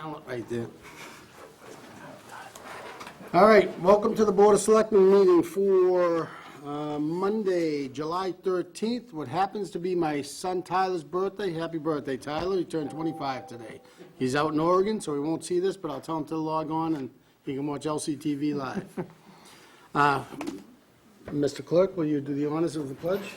talent right there. All right, welcome to the Board of Selectmen meeting for Monday, July 13th. What happens to be my son Tyler's birthday. Happy birthday, Tyler. He turned 25 today. He's out in Oregon, so he won't see this, but I'll tell him to log on and he can watch LCTV live. Mr. Clerk, will you do the honors of the pledge?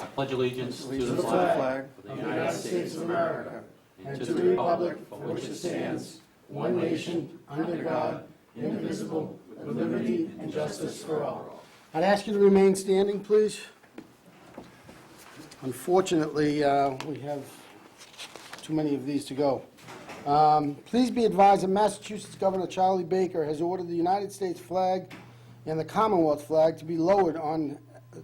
I pledge allegiance to the flag of the United States of America and to the republic for which it stands, one nation, under God, indivisible, with liberty and justice for all. I'd ask you to remain standing, please. Unfortunately, we have too many of these to go. Please be advised that Massachusetts Governor Charlie Baker has ordered the United States flag and the Commonwealth flag to be lowered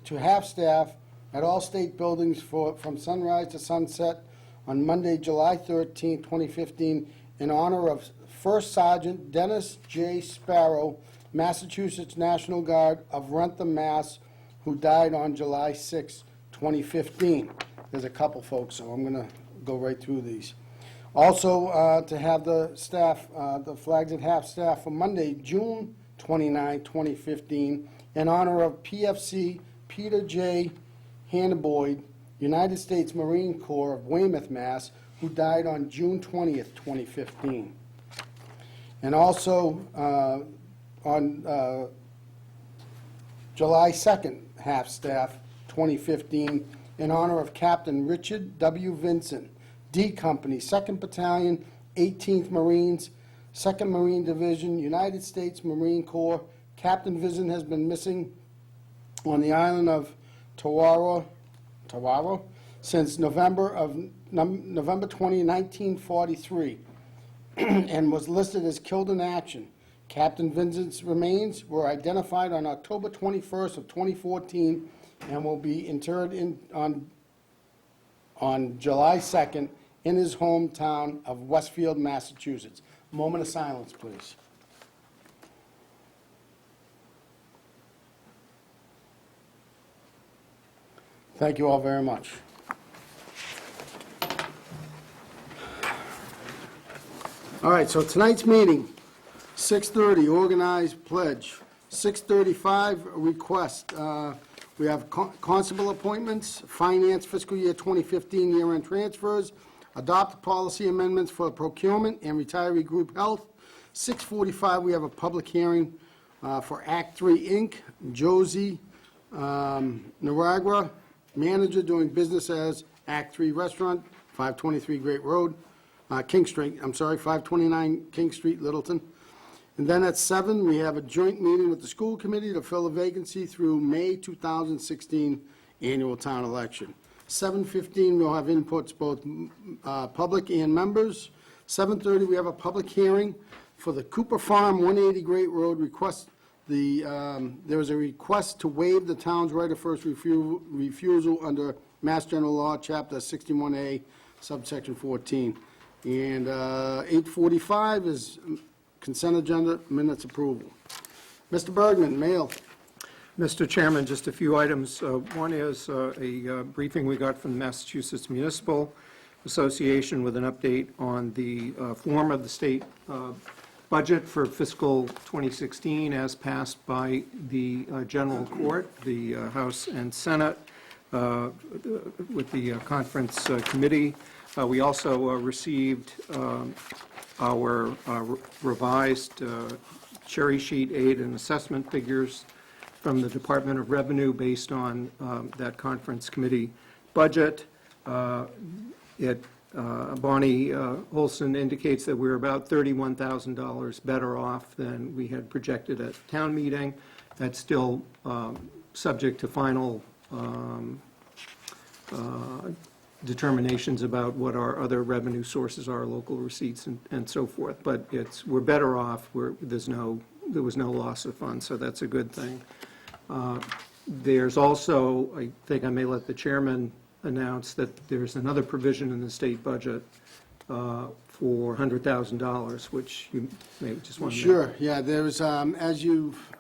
to half-staff at all state buildings from sunrise to sunset on Monday, July 13, 2015, in honor of First Sergeant Dennis J. Sparrow, Massachusetts National Guard of Wrentham, Mass., who died on July 6, 2015. There's a couple folks, so I'm going to go right through these. Also, to have the staff, the flags at half-staff for Monday, June 29, 2015, in honor of PFC Peter J. Hanneboyd, United States Marine Corps of Weymouth, Mass., who died on June 20th, 2015. And also on July 2nd, half-staff, 2015, in honor of Captain Richard W. Vincent, D Company, 2nd Battalion, 18th Marines, 2nd Marine Division, United States Marine Corps. Captain Vincent has been missing on the island of Tawara since November 20, 1943, and was listed as killed in action. Captain Vincent's remains were identified on October 21st of 2014 and will be interred on July 2nd in his hometown of Westfield, Massachusetts. Moment of silence, please. Thank you all very much. All right, so tonight's meeting, 6:30, organized pledge. 6:35, request. We have constable appointments, finance fiscal year 2015 year-end transfers, adopt policy amendments for procurement and retiree group health. 6:45, we have a public hearing for Act 3 Inc., Josie Niagara, manager doing business as Act 3 Restaurant, 523 Great Road, King Street, 529 King Street, Littleton. And then at 7, we have a joint meeting with the school committee to fill a vacancy through May 2016 annual town election. 7:15, we'll have inputs, both public and members. 7:30, we have a public hearing for the Cooper Farm, 180 Great Road request. There is a request to waive the town's right of first refusal under Mass General Law, Chapter 61A, subsection 14. And 8:45 is consent agenda, minutes approval. Mr. Bergman, mail. Mr. Chairman, just a few items. One is a briefing we got from the Massachusetts Municipal Association with an update on the form of the state budget for fiscal 2016 as passed by the General Court, the House and Senate, with the conference committee. We also received our revised cherry sheet aid and assessment figures from the Department of Revenue based on that conference committee budget. Bonnie Olson indicates that we're about $31,000 better off than we had projected at town meeting. That's still subject to final determinations about what our other revenue sources are, local receipts and so forth. But we're better off. There was no loss of funds, so that's a good thing. There's also, I think I may let the chairman announce that there's another provision in the state budget for $100,000, which you may just want to Sure, yeah, there's,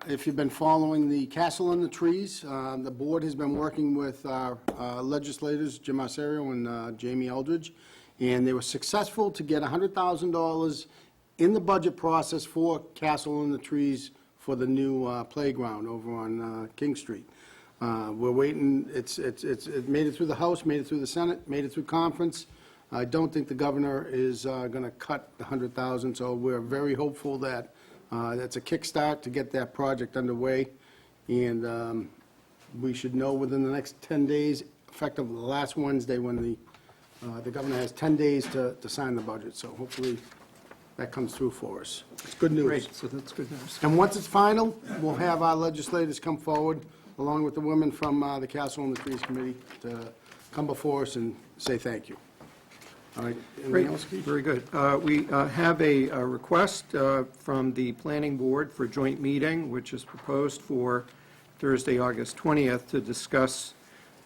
if you've been following the Castle in the Trees, the board has been working with our legislators, Jim Arserio and Jamie Eldridge, and they were successful to get $100,000 in the budget process for Castle in the Trees for the new playground over on King Street. We're waiting, it made it through the House, made it through the Senate, made it through conference. I don't think the governor is going to cut the $100,000, so we're very hopeful that that's a kickstart to get that project underway. And we should know within the next 10 days, effective the last Wednesday, when the governor has 10 days to sign the budget. So hopefully that comes through for us. It's good news. Great, so that's good news. And once it's final, we'll have our legislators come forward, along with the women from the Castle and the Trees Committee, to come before us and say thank you. All right, anything Great, else, Keith? very good. We have a request from the Planning Board for a joint meeting, which is proposed for Thursday, August 20th, to discuss,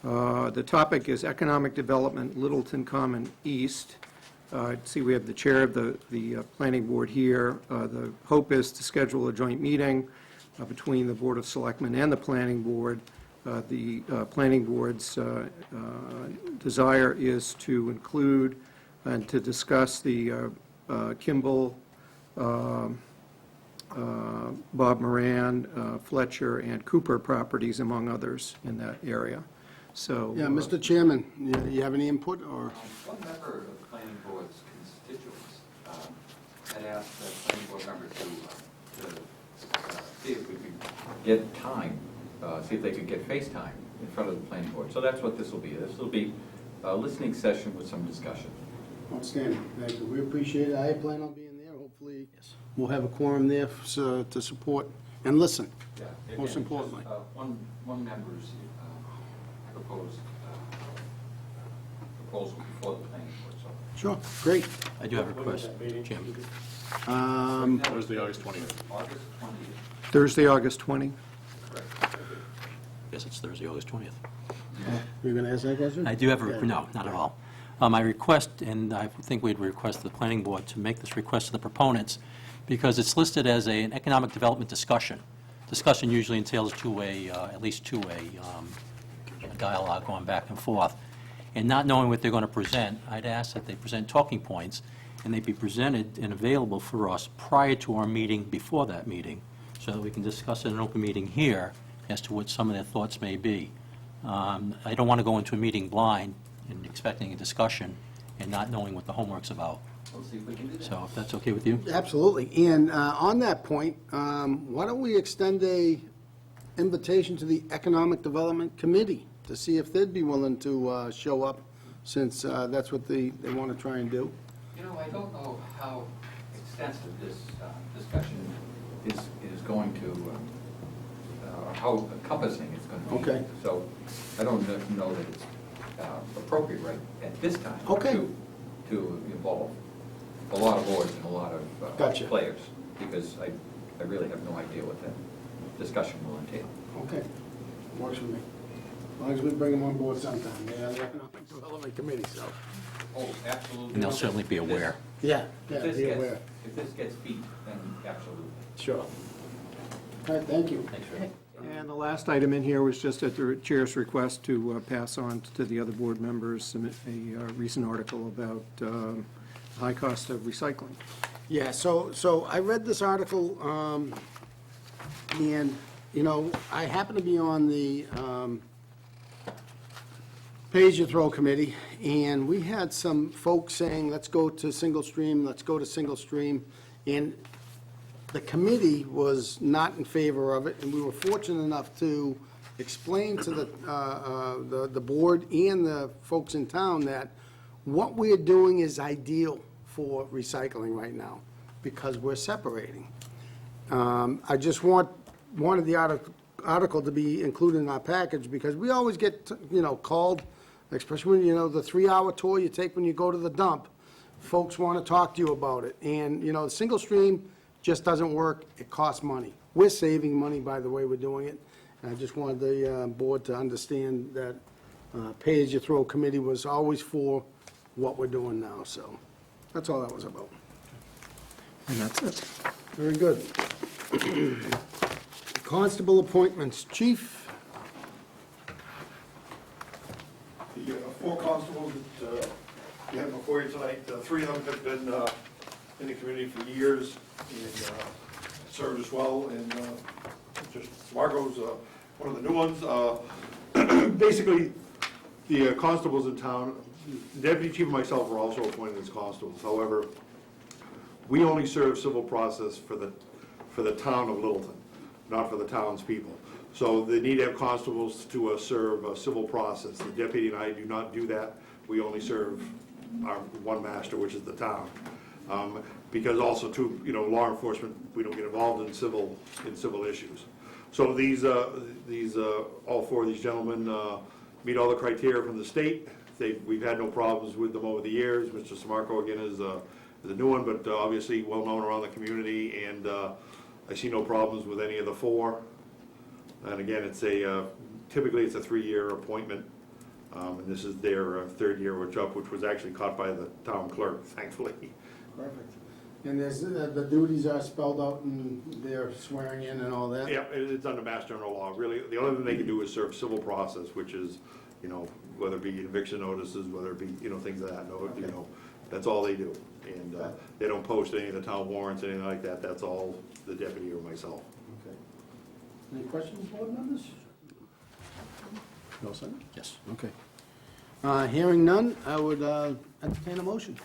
the topic is Economic Development, Littleton Common East. See, we have the chair of the Planning Board here. The hope is to schedule a joint meeting between the Board of Selectmen and the Planning Board. The Planning Board's desire is to include and to discuss the Kimball, Bob Moran, Fletcher, and Cooper properties, among others, in that area. So. Yeah, Mr. Chairman, you have any input, or? One member of the planning board's constituents had asked the planning board member to see if we could get time, see if they could get FaceTime in front of the planning board. So that's what this will be. This will be a listening session with some discussion. Outstanding, thank you. We appreciate it. I plan on being there. Hopefully, we'll have a quorum there to support and listen. Yeah, Most again, just, importantly. One member's proposal before the planning board, so. Sure, great. I do have a request, Jim. Thursday, August 20th. August 20th. Thursday, August 20. Correct. Yes, it's Thursday, August 20th. Were you going to ask that question? I do have a, no, not at all. I request, and I think we'd request the planning board to make this request to the proponents, because it's listed as an economic development discussion. Discussion usually entails two-way, at least two-way dialogue going back and forth. And not knowing what they're going to present, I'd ask that they present talking points, and they be presented and available for us prior to our meeting before that meeting, so that we can discuss in an open meeting here as to what some of their thoughts may be. I don't want to go into a meeting blind and expecting a discussion and not knowing what the homework's about. We'll see if we can do that. So if that's okay with you? Absolutely. And on that point, why don't we extend a invitation to the Economic Development Committee to see if they'd be willing to show up, since that's what they want to try and do? You know, I don't know how extensive this discussion is going to, how encompassing it's going to be. Okay. So I don't know that it's appropriate right at this time. Okay. To involve a lot of boards and a lot of Gotcha. players, because I really have no idea what that discussion will entail. Okay, works for me. As long as we bring them on board sometime. They are the Economic Development Committee, so. Oh, absolutely. And they'll certainly be aware. Yeah, If this be gets, aware. if this gets beat, then absolutely. Sure. All right, thank you. Thanks, Rick. And the last item in here was just at the chair's request to pass on to the other board members a recent article about high cost of recycling. Yeah, so I read this article, and, you know, I happen to be on the Pay-As-You-Throw Committee, and we had some folks saying, let's go to single stream, let's go to single stream, and the committee was not in favor of it, and we were fortunate enough to explain to the board and the folks in town that what we're doing is ideal for recycling right now, because we're separating. I just wanted the article to be included in our package, because we always get, you know, called, especially when, you know, the 3-hour tour you take when you go to the dump, folks want to talk to you about it. And, you know, the single stream just doesn't work. It costs money. We're saving money by the way we're doing it. And I just wanted the board to understand that Pay-As-You-Throw Committee was always for what we're doing now. So that's all that was about. And that's it. Very good. Constable appointments. Chief? The 4 constables that you have before you tonight. Three of them have been in the community for years and served us well. And just Margot's one of the new ones. Basically, the constables in town, the deputy chief and myself were also appointed as constables. However, we only serve civil process for the town of Littleton, not for the townspeople. So they need to have constables to serve civil process. The deputy and I do not do that. We only serve our one master, which is the town. Because also too, law enforcement, we don't get involved in civil issues. So these all four of these gentlemen meet all the criteria from the state. We've had no problems with them over the years. Mr. Samarco, again, is a new one, but obviously well-known around the community, and I see no problems with any of the four. And again, typically it's a 3-year appointment, and this is their third year, which was actually caught by the town clerk, thankfully. Perfect. And the duties are spelled out and they're swearing in and all that? Yeah, it's under Mass General Law. Really, the only thing they can do is serve civil process, which is, whether it be eviction notices, whether it be, things of that, that's all they do. And they don't post any of the town warrants, anything like that. That's all the deputy or myself. Okay. Any questions, board members? No, sir? Yes. Okay. Hearing none, I would entertain a motion.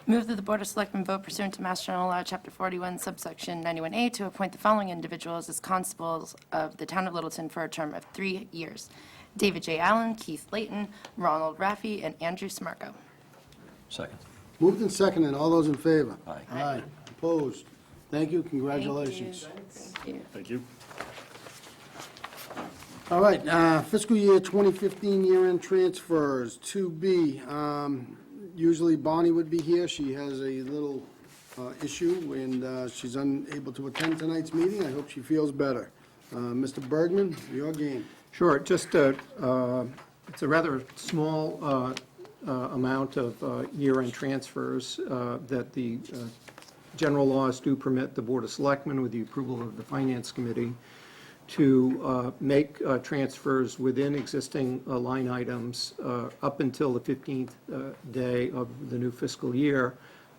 Move that the Board of Selectmen vote pursuant to Mass General Law, Chapter 41, subsection 91A, to appoint the following individuals as constables of the Town of Littleton for a term of 3 years: David J. Allen, Keith Layton, Ronald Raffi, and Andrew Smarko. Second. Moved and seconded, all those in favor? Aye. Aye. Opposed? Thank you, congratulations. Thank you. Thank you. All right, fiscal year 2015 year-end transfers, 2B. Usually Bonnie would be here, she has a little issue, and she's unable to attend tonight's meeting. I hope she feels better. Mr. Bergman, your game. Sure, just it's a rather small amount of year-end transfers that the general laws do permit the Board of Selectmen, with the approval of the Finance Committee, to make transfers within existing line items up until the 15th day of the new fiscal year.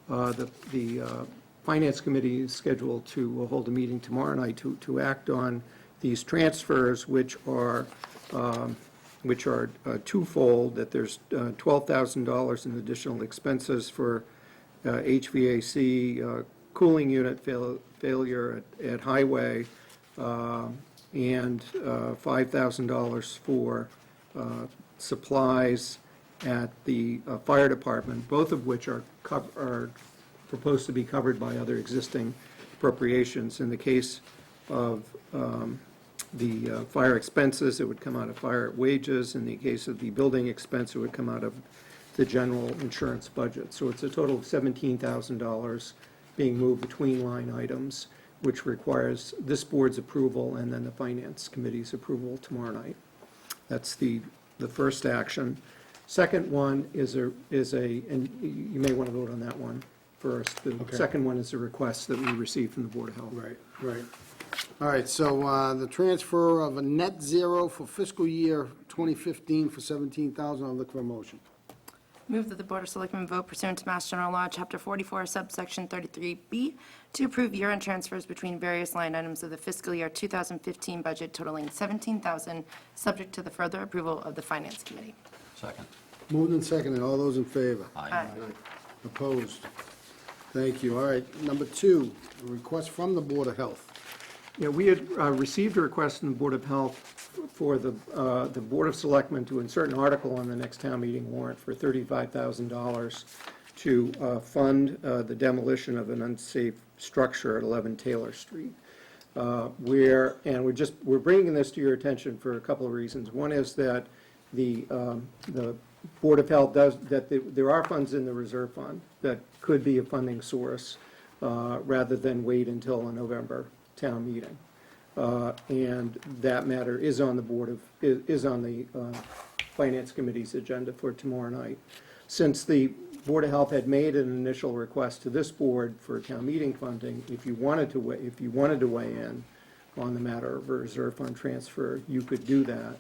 The Finance Committee is scheduled to hold a meeting tomorrow night to act on these transfers, which are twofold. That there's $12,000 in additional expenses for HVAC cooling unit failure at Highway, and $5,000 for supplies at the fire department, both of which are proposed to be covered by other existing appropriations. In the case of the fire expenses, it would come out of fire wages. In the case of the building expense, it would come out of the general insurance budget. So it's a total of $17,000 being moved between line items, which requires this board's approval and then the Finance Committee's approval tomorrow night. That's the first action. Second one is and you may want to vote on that one first. The second one is a request that we received from the Board of Health. Right. All right, so the transfer of a net zero for fiscal year 2015 for $17,000, I'll look for a motion. Move that the Board of Selectmen vote pursuant to Mass General Law, Chapter 44, subsection 33B, to approve year-end transfers between various line items of the fiscal year 2015 budget totaling $17,000, subject to the further approval of the Finance Committee. Second. Moved and seconded, all those in favor? Aye. Opposed? Thank you. All right, number 2, a request from the Board of Health. Yeah, we had received a request from the Board of Health for the Board of Selectmen to insert an article on the next town meeting warrant for $35,000 to fund the demolition of an unsafe structure at 11 Taylor Street. We're bringing this to your attention for a couple of reasons. One is that the Board of Health there are funds in the reserve fund that could be a funding source rather than wait until a November town meeting. And that matter is on the Finance Committee's agenda for tomorrow night. Since the Board of Health had made an initial request to this board for town meeting funding, if you wanted to weigh in on the matter of a reserve fund transfer, you could do that.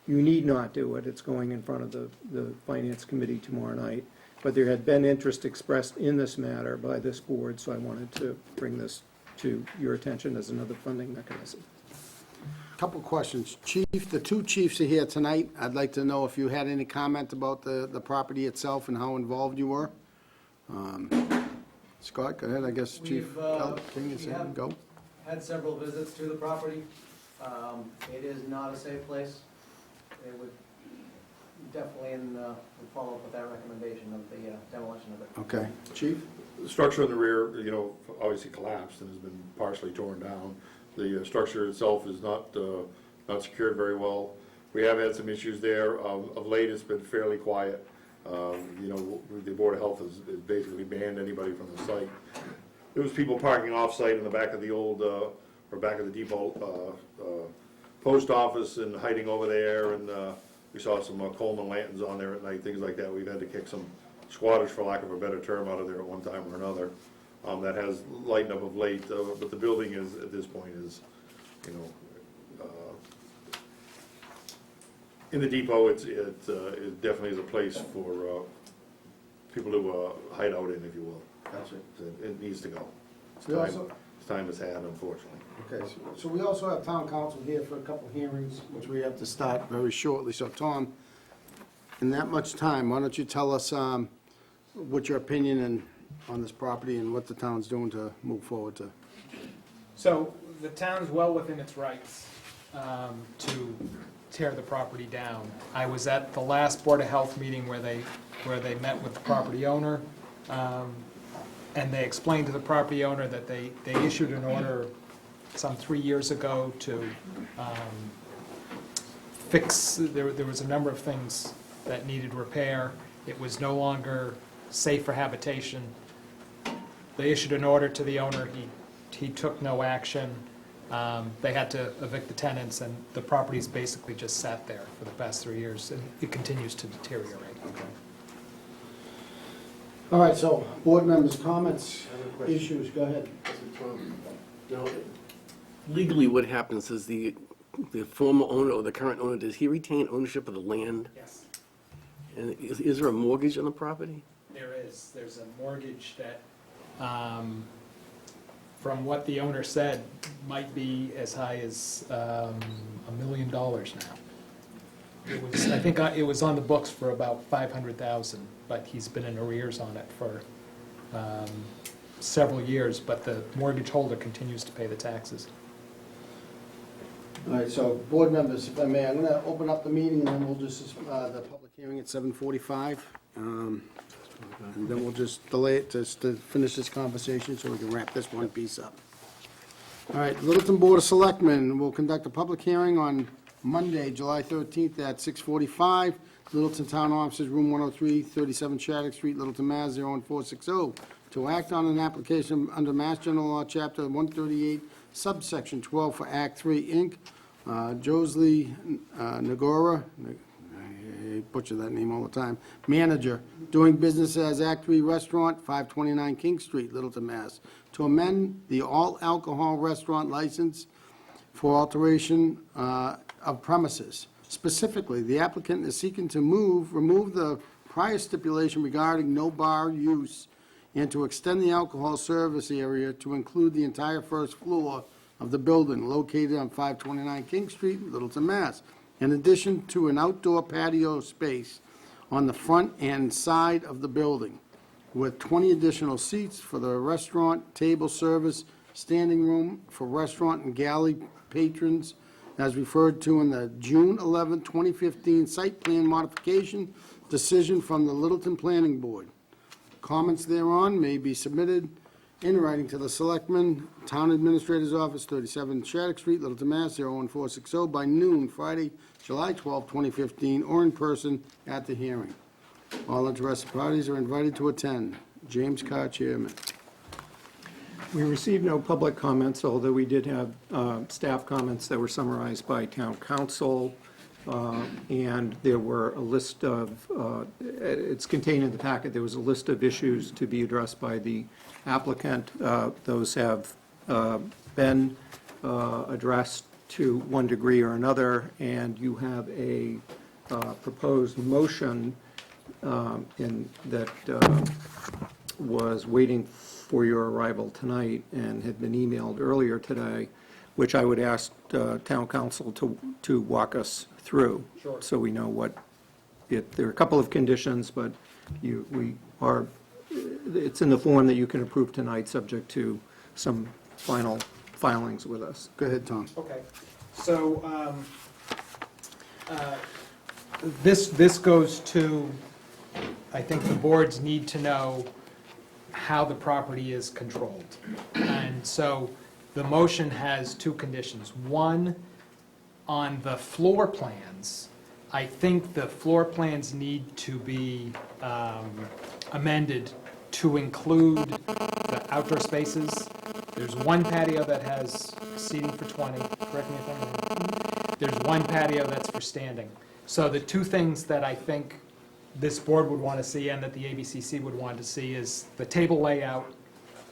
You need not do it. It's going in front of the Finance Committee tomorrow night. but there had been interest expressed in this matter by this board, so I wanted to bring this to your attention as another funding mechanism. Couple questions. Chief, the two chiefs are here tonight. I'd like to know if you had any comment about the property itself and how involved you were. Scott, go ahead, I guess Chief King is we here. have- Go. Had several visits to the property. It is not a safe place. It would definitely would follow up with that recommendation of the demolition of it. Okay. Chief? The structure in the rear, obviously collapsed and has been partially torn down. The structure itself is not secured very well. We have had some issues there. Of late, it's been fairly quiet. The Board of Health has basically banned anybody from the site. There was people parking off-site in the back of the old, or back of the depot post office and hiding over there, and we saw some Coleman lanterns on there at night, things like that. We've had to kick some squatters, for lack of a better term, out of there at one time or another. That has lightened up of late, but the building is, at this point, is, in the depot, it definitely is a place for people to hide out in, if you will. Gotcha. It needs to go. We also- Time is had, unfortunately. Okay, so we also have town council here for a couple hearings, which we have to start very shortly. So Tom, in that much time, why don't you tell us what your opinion on this property and what the town's doing to move forward to? So the town's well within its rights to tear the property down. I was at the last Board of Health meeting where they met with the property owner, and they explained to the property owner that they issued an order some 3 years ago to fix, there was a number of things that needed repair. It was no longer safe for habitation. They issued an order to the owner. He took no action. They had to evict the tenants, and the property's basically just sat there for the past 3 years, and it continues to deteriorate. All right, so board members' comments, issues, go ahead. Now, legally, what happens is the former owner or the current owner, does he retain ownership of the land? Yes, And is there a mortgage on the property? there is. There's a mortgage that, from what the owner said, might be as high as $1 million now. It was, I think it was on the books for about $500,000, but he's been in arrears on it for several years, but the mortgage holder continues to pay the taxes. All right, so board members, if I may, I'm gonna open up the meeting, and then we'll just, the public hearing at 7:45. And then we'll just delay it just to finish this conversation so we can wrap this one piece up. All right, Littleton Board of Selectmen will conduct a public hearing on Monday, July 13th at 6:45, Littleton Town Offices, Room 103, 37 Shattuck Street, Littleton, Mass. 01460, to act on an application under Mass General Law, Chapter 138, subsection 12 for Act 3, Inc. Josley Nagora, I butcher that name all the time, manager, doing business as Act 3 Restaurant, 529 King Street, Littleton, Mass., to amend the all-alcohol restaurant license for alteration of premises. Specifically, the applicant is seeking to remove the prior stipulation regarding no bar use and to extend the alcohol service area to include the entire first floor of the building located on 529 King Street, Littleton, Mass., in addition to an outdoor patio space on the front and side of the building, with 20 additional seats for the restaurant, table service, standing room for restaurant and galley patrons, as referred to in the June 11, 2015 site plan modification decision from the Littleton Planning Board. Comments thereon may be submitted in writing to the Selectmen, Town Administrator's Office, 37 Shattuck Street, Littleton, Mass. 01460, by noon Friday, July 12, 2015, or in person at the hearing. All interested parties are invited to attend. James Carr, Chairman. We received no public comments, although we did have staff comments that were summarized by town council, and there were a list of, it's contained in the packet, there was a list of issues to be addressed by the applicant. Those have been addressed to one degree or another, and you have a proposed motion that was waiting for your arrival tonight and had been emailed earlier today, which I would ask town council to walk us through. Sure. So we know what, there are a couple of conditions, but it's in the form that you can approve tonight, subject to some final filings with us. Go ahead, Tom. Okay, so this goes to, I think the boards need to know how the property is controlled. And so the motion has two conditions. One, on the floor plans, I think the floor plans need to be amended to include the outdoor spaces. There's one patio that has seating for 20, correct me if I'm wrong. There's one patio that's for standing. So the two things that I think this board would want to see and that the ABCC would want to see is the table layout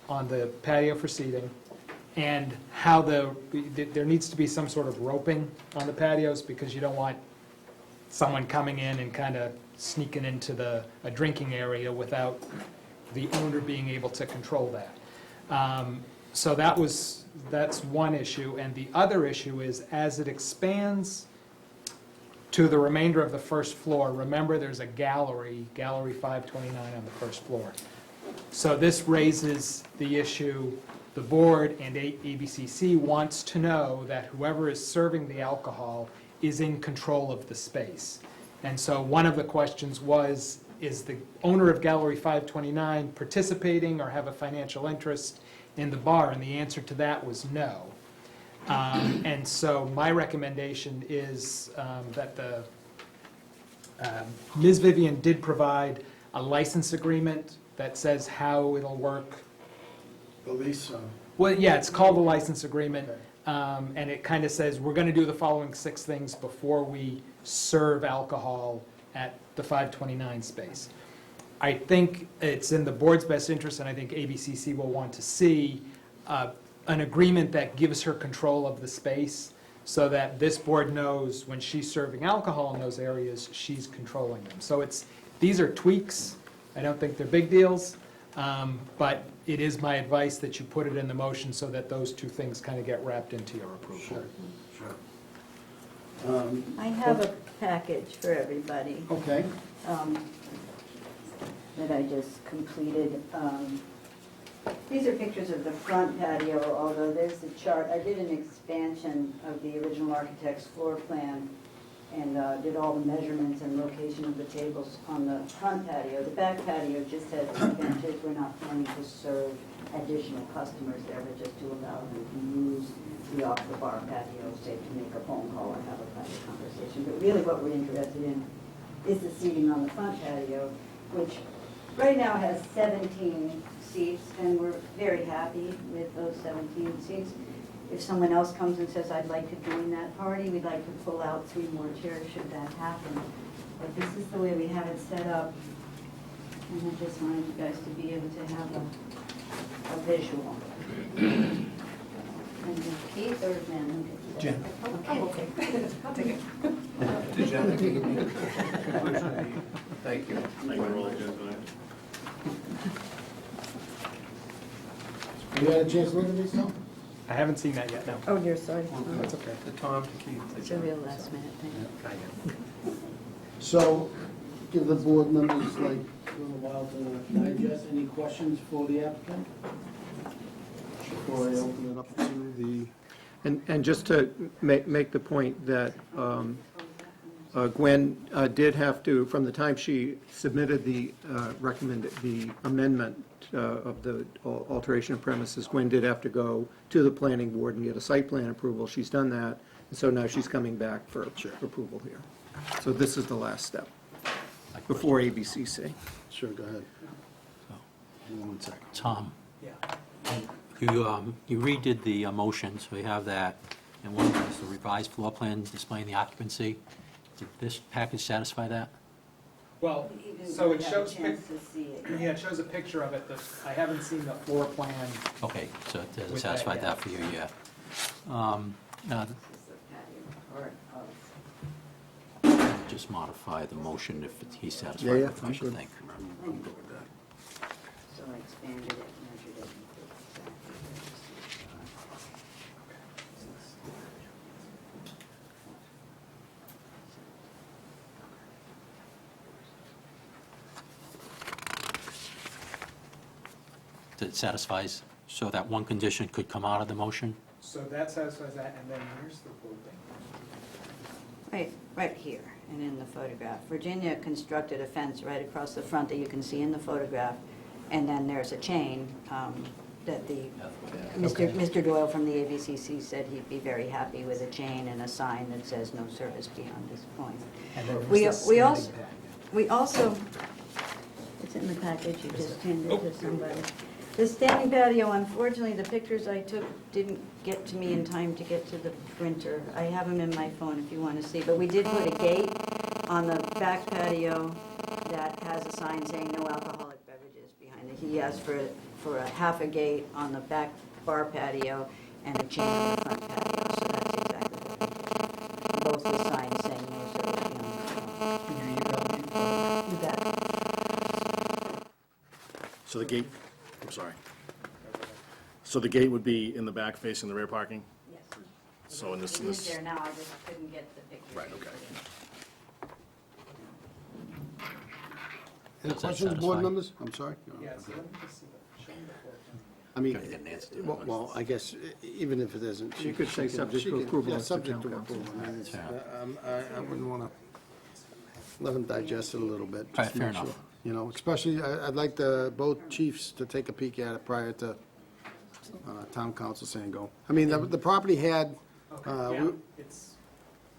on the patio for seating and how there needs to be some sort of roping on the patios because you don't want someone coming in and kind of sneaking into a drinking area without the owner being able to control that. So that's one issue. And the other issue is as it expands to the remainder of the first floor, remember there's a gallery 529 on the first floor. So this raises the issue, the board and ABCC wants to know that whoever is serving the alcohol is in control of the space. And so one of the questions was, is the owner of Gallery 529 participating or have a financial interest in the bar? And the answer to that was no. And so my recommendation is that Ms. Vivian did provide a license agreement that says how it'll work. The lease, Well, yeah, it's called a license agreement, and it kind of says, we're going to do the following 6 things before we serve alcohol at the 529 space. I think it's in the board's best interest, and I think ABCC will want to see an agreement that gives her control of the space so that this board knows when she's serving alcohol in those areas, she's controlling them. So these are tweaks. I don't think they're big deals, but it is my advice that you put it in the motion so that those two things kind of get wrapped into your approval. sure. I have a package for everybody Okay. that I just completed. These are pictures of the front patio, although there's the chart. I did an expansion of the original architect's floor plan and did all the measurements and location of the tables on the front patio. The back patio just has 2 benches. We're not planning to serve additional customers there, but just to allow them to use the off-the-bar patio, say to make a phone call or have a private conversation. But really what we're interested in is the seating on the front patio, which right now has 17 seats, and we're very happy with those 17 seats. If someone else comes and says, I'd like to join that party, we'd like to pull out 3 more chairs should that happen. But this is the way we have it set up, and I just wanted you guys to be able to have a visual. And Keith or Jen, who gets that? Jen. Okay. I'll take it. Thank you. You had a chance to look at these, Tom? I haven't seen that yet, no. Oh, dear, sorry. That's okay. The Tom to Keith. It's a real last minute thing. So, give the board members like a little while to digest. Any questions for the applicant? Before I open it up to the... And just to make the point that Gwen did have to, from the time she submitted the amendment of the alteration of premises, Gwen did have to go to the planning board and get a site plan approval. She's done that, and so now she's coming back for approval here. So this is the last step before ABCC. Sure, go ahead. Hang on 1 second. Tom, Yeah. you redid the motion, so we have that, and one was the revised floor plan displaying the occupancy. Did this package satisfy that? Well, Even so if it you shows, have a chance to see it. yeah, it shows a picture of it. I haven't seen the floor plan. Okay, so it hasn't With that, satisfied yeah. that for you yet. Now, This is the patio part of. just modify the motion if he's Yeah, satisfied yeah, with I'm what you good. think. I'm good with that. So I expanded it, measured it, and put That satisfies, so that one condition could come out of the motion? So that satisfies that, and then where's the building? right here and in the photograph. Virginia constructed a fence right across the front that you can see in the photograph, and then there's a chain that Mr. Doyle from the ABCC said he'd be very happy with a chain and a sign that says no service beyond this point. And then We where's the we standing also patio? we also, it's in the package you just handed to somebody. The standing patio, unfortunately, the pictures I took didn't get to me in time to get to the printer. I have them in my phone if you want to see, but we did put a gate on the back patio that has a sign saying no alcoholic beverages behind it. He asked for a half a gate on the back bar patio and a chain on the front patio, so that's exactly what we did. Both with signs saying no service beyond alcohol. Can you email me the photo? You bet. So the gate, I'm sorry. So the gate would be in the back facing the rear parking? Yes. So in this, It is there now, I just couldn't get the picture. Right, okay. Any Does that questions, board satisfy? members? I'm sorry? Yeah, so let me just see the, show me the floor plan. I mean, Gotta get an answer to that. well, I guess even if it isn't. You could say subject to approval Yeah, of the subject to town council. approval. I mean, it's, Yeah. I wouldn't want to let them digest it a little bit. Right, just to fair make sure. enough. You know, especially, I'd like both chiefs to take a peek at it prior to town council saying go. I mean, the property had, Okay, we- yeah, it's,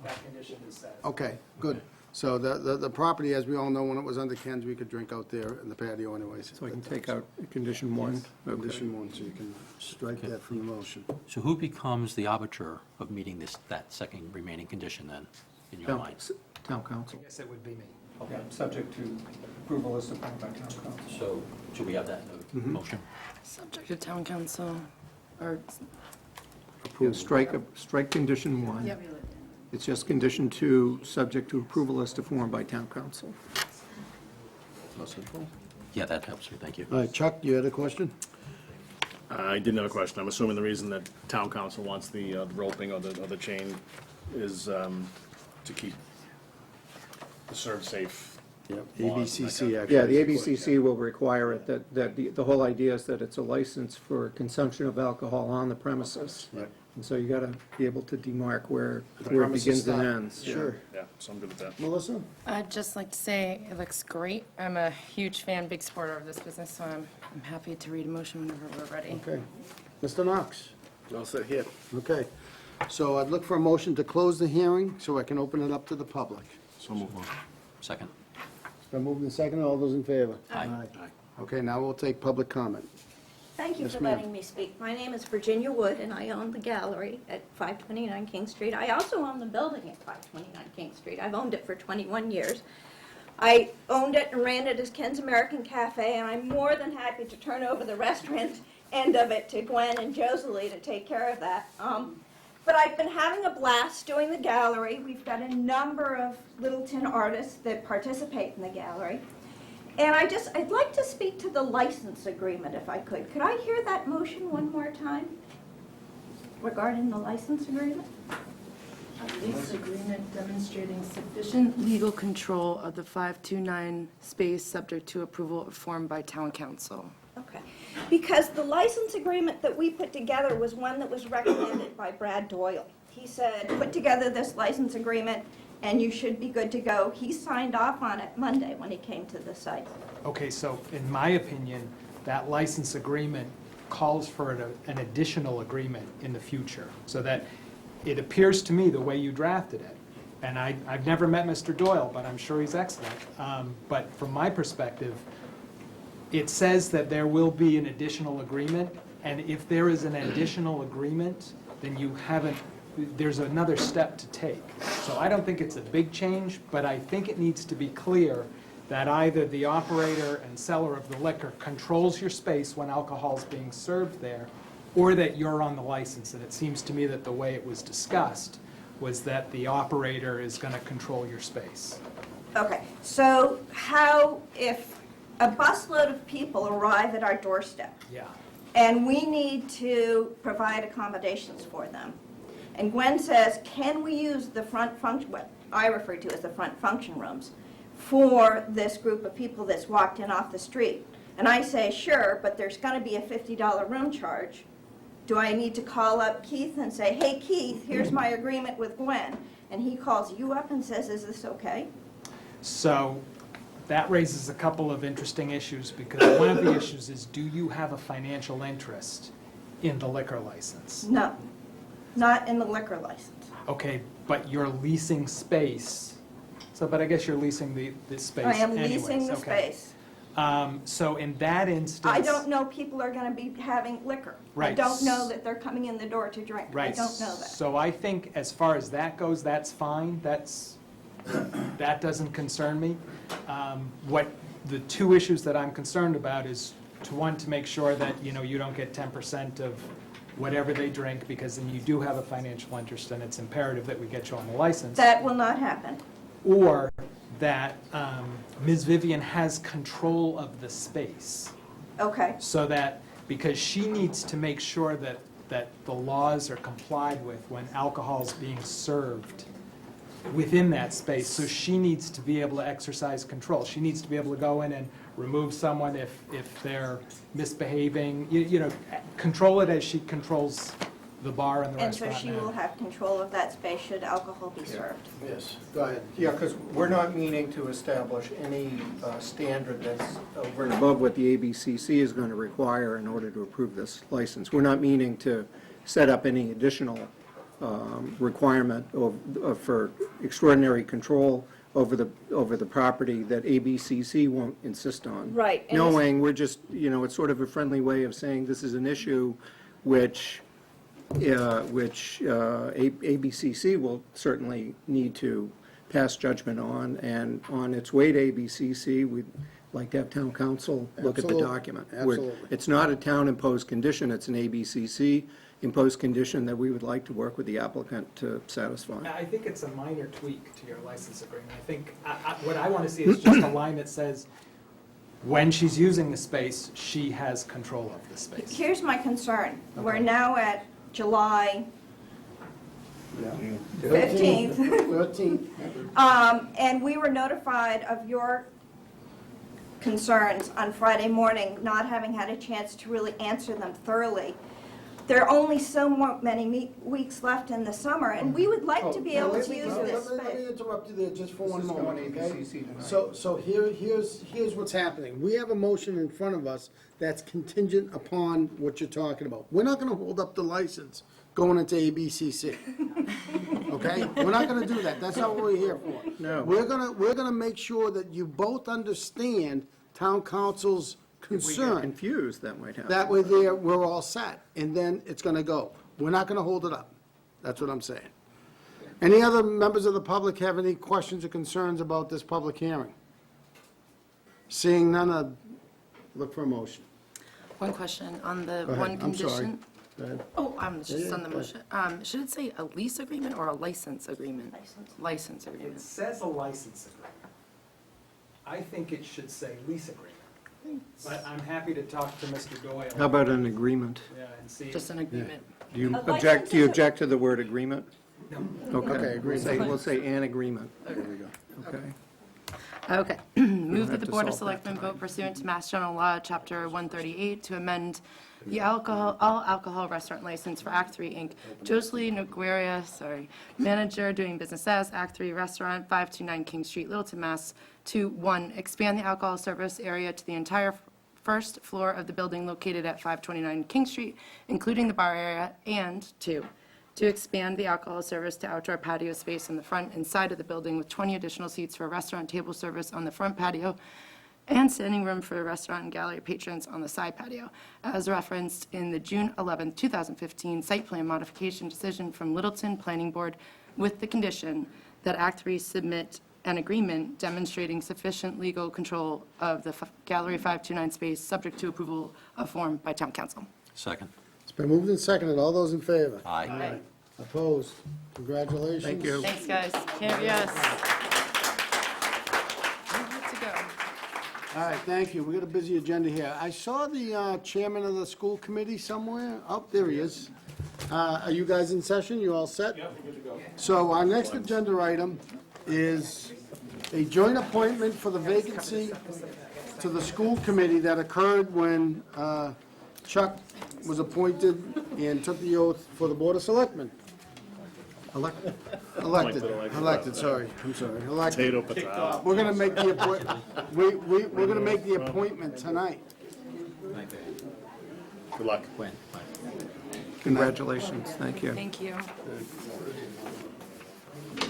that condition is satisfied. okay, good. So the property, as we all know, when it was under Ken's, we could drink out there in the patio anyways. So I can take out condition one? Okay. Condition one, so you can strike that from the motion. So who becomes the arbiter of meeting that second remaining condition then, in your Town mind? town I council. guess it would be me. Yeah, subject to approval as defined by town council. So, should we have that in the motion? Subject to town council, or, Yeah, strike condition one. yep. It's just condition two, subject to approval as deformed by town council. Yeah, that helps me, thank you. All right, Chuck, you had a question? I didn't have a question. I'm assuming the reason that town council wants the roping or the chain is to keep the serve safe. Yep. laws and that kind ABCC, of- actually. Yeah, the ABCC will require it, the whole idea is that it's a license for consumption of alcohol on the premises. Right. And so you gotta be able to demark where The it premises begins and stop. ends. Yeah. Sure. Yeah, so I'm good with that. Melissa? I'd just like to say, it looks great. I'm a huge fan, big supporter of this business, so I'm happy to read a motion whenever we're ready. Okay. Mr. Knox? All set here. Okay. So I'd look for a motion to close the hearing so I can open it up to the public. So move on. Second. It's been moved and seconded. All those in favor? Aye. Okay, now we'll take public comment. Thank you Yes, for ma'am. letting me speak. My name is Virginia Wood, and I own the gallery at 529 King Street. I also own the building at 529 King Street. I've owned it for 21 years. I owned it and ran it as Ken's American Cafe, and I'm more than happy to turn over the restaurant end of it to Gwen and Josalie to take care of that. But I've been having a blast doing the gallery. We've got a number of Littleton artists that participate in the gallery. And I'd like to speak to the license agreement if I could. Could I hear that motion one more time regarding the license agreement? A lease agreement demonstrating sufficient legal control of the 529 space subject to approval formed by town council. Okay. Because the license agreement that we put together was one that was recommended by Brad Doyle. He said, put together this license agreement and you should be good to go. He signed off on it Monday when he came to the site. Okay, so in my opinion, that license agreement calls for an additional agreement in the future, so that it appears to me the way you drafted it, and I've never met Mr. Doyle, but I'm sure he's excellent, but from my perspective, it says that there will be an additional agreement, and if there is an additional agreement, then there's another step to take. So I don't think it's a big change, but I think it needs to be clear that either the operator and seller of the liquor controls your space when alcohol is being served there, or that you're on the license. And it seems to me that the way it was discussed was that the operator is going to control your space. Okay, so how, if a busload of people arrive at our doorstep, Yeah. and we need to provide accommodations for them, and Gwen says, can we use the front function, what I refer to as the front function rooms, for this group of people that's walked in off the street? And I say, sure, but there's going to be a $50 room charge. Do I need to call up Keith and say, hey, Keith, here's my agreement with Gwen? And he calls you up and says, is this okay? So that raises a couple of interesting issues, because one of the issues is, do you have a financial interest in the liquor license? No, not in the liquor license. Okay, but you're leasing space, so, but I guess you're leasing the space I am anyways, leasing the okay. space. So in that instance. I don't know people are going to be having liquor. I Right. don't know that they're coming in the door to drink. I Right. don't know that. So I think as far as that goes, that's fine. That doesn't concern me. What the two issues that I'm concerned about is, to make sure that, you don't get 10% of whatever they drink, because then you do have a financial interest, and it's imperative that we get you on the license. That will not happen. Or that Ms. Vivian has control of the space. Okay. So that, because she needs to make sure that the laws are complied with when alcohol's being served within that space, so she needs to be able to exercise control. She needs to be able to go in and remove someone if they're misbehaving, control it as she controls the bar and the And so restaurant she now. will have control of that space should alcohol be served. Yes, go ahead. Yeah, because we're not meaning to establish any standard that's over and above what the ABCC is going to require in order to approve this license. We're not meaning to set up any additional requirement for extraordinary control over the property that ABCC won't insist on. Right, and Knowing we're just, it's sort of a friendly way of saying this is an issue which ABCC will certainly need to pass judgment on, and on its way to ABCC, we'd like to have town council look at the Absolutely. document. Absolutely. It's not a town-imposed condition, it's an ABCC-imposed condition that we would like to work with the applicant to satisfy. I think it's a minor tweak to your license agreement. I think, what I want to see is just a line that says, when she's using the space, she has control of the space. here's my concern. We're now at July 15th. 13th. And we were notified of your concerns on Friday morning, not having had a chance to really answer them thoroughly. There are only so many weeks left in the summer, and we would like to be able to use this Let me space. interrupt you there just for one This is moment, going okay? ABCC tonight. So here's what's happening. We have a motion in front of us that's contingent upon what you're talking about. We're not gonna hold up the license going into ABCC. Okay? We're not gonna do that. That's not what we're here for. No. We're gonna make sure that you both understand town council's If we get concern. confused, that might happen. That way there, we're all set, and then it's gonna go. We're not gonna hold it up. That's what I'm saying. Any other members of the public have any questions or concerns about this public hearing? Seeing none, I'd look for a motion. One question on the Go ahead. one I'm sorry. condition. Go ahead. Oh, just Yeah, on the go motion. Should it say a lease agreement or a license agreement? License It agreement. says a license agreement. I think it should say lease agreement. But I'm happy to talk to Mr. Doyle. How about an agreement? Yeah, and see. Just an agreement. Do you A license object, do you is a- object to the word agreement? No. Okay, agreement. We'll say an agreement. There we go. Okay. Okay. Move that have the to Board of solve that Selectmen tonight. vote pursuant to Mass General Law, Chapter 138, to amend the all alcohol restaurant license for Act 3 Inc. Jocelyn Nogueira, manager doing business as Act 3 Restaurant, 529 King Street, Littleton, Mass. To, 1, expand the alcohol service area to the entire first floor of the building located at 529 King Street, including the bar area, and 2, to expand the alcohol service to outdoor patio space in the front and side of the building with 20 additional seats for restaurant table service on the front patio and standing room for restaurant and gallery patrons on the side patio, as referenced in the June 11, 2015 site plan modification decision from Littleton Planning Board, with the condition that Act 3 submit an agreement demonstrating sufficient legal control of the Gallery 529 space, subject to approval of form by town council. Second. It's been moved and seconded. All those in favor? Aye. Opposed? Congratulations. Thank you. Thanks, guys. Yes. Good to go. All right, thank you. We got a busy agenda here. I saw the chairman of the school committee somewhere. Oh, there he is. Are you guys in session? You all set? Yeah, we're good to go. So our next agenda item is a joint appointment for the vacancy to the school committee that occurred when Chuck was appointed and took the oath for the Board of Selectmen. Elected, sorry, I'm sorry, elected. Potato, potato. We're gonna make the appointment, we're gonna make the appointment tonight. Good luck. Congratulations, thank you. Thank you.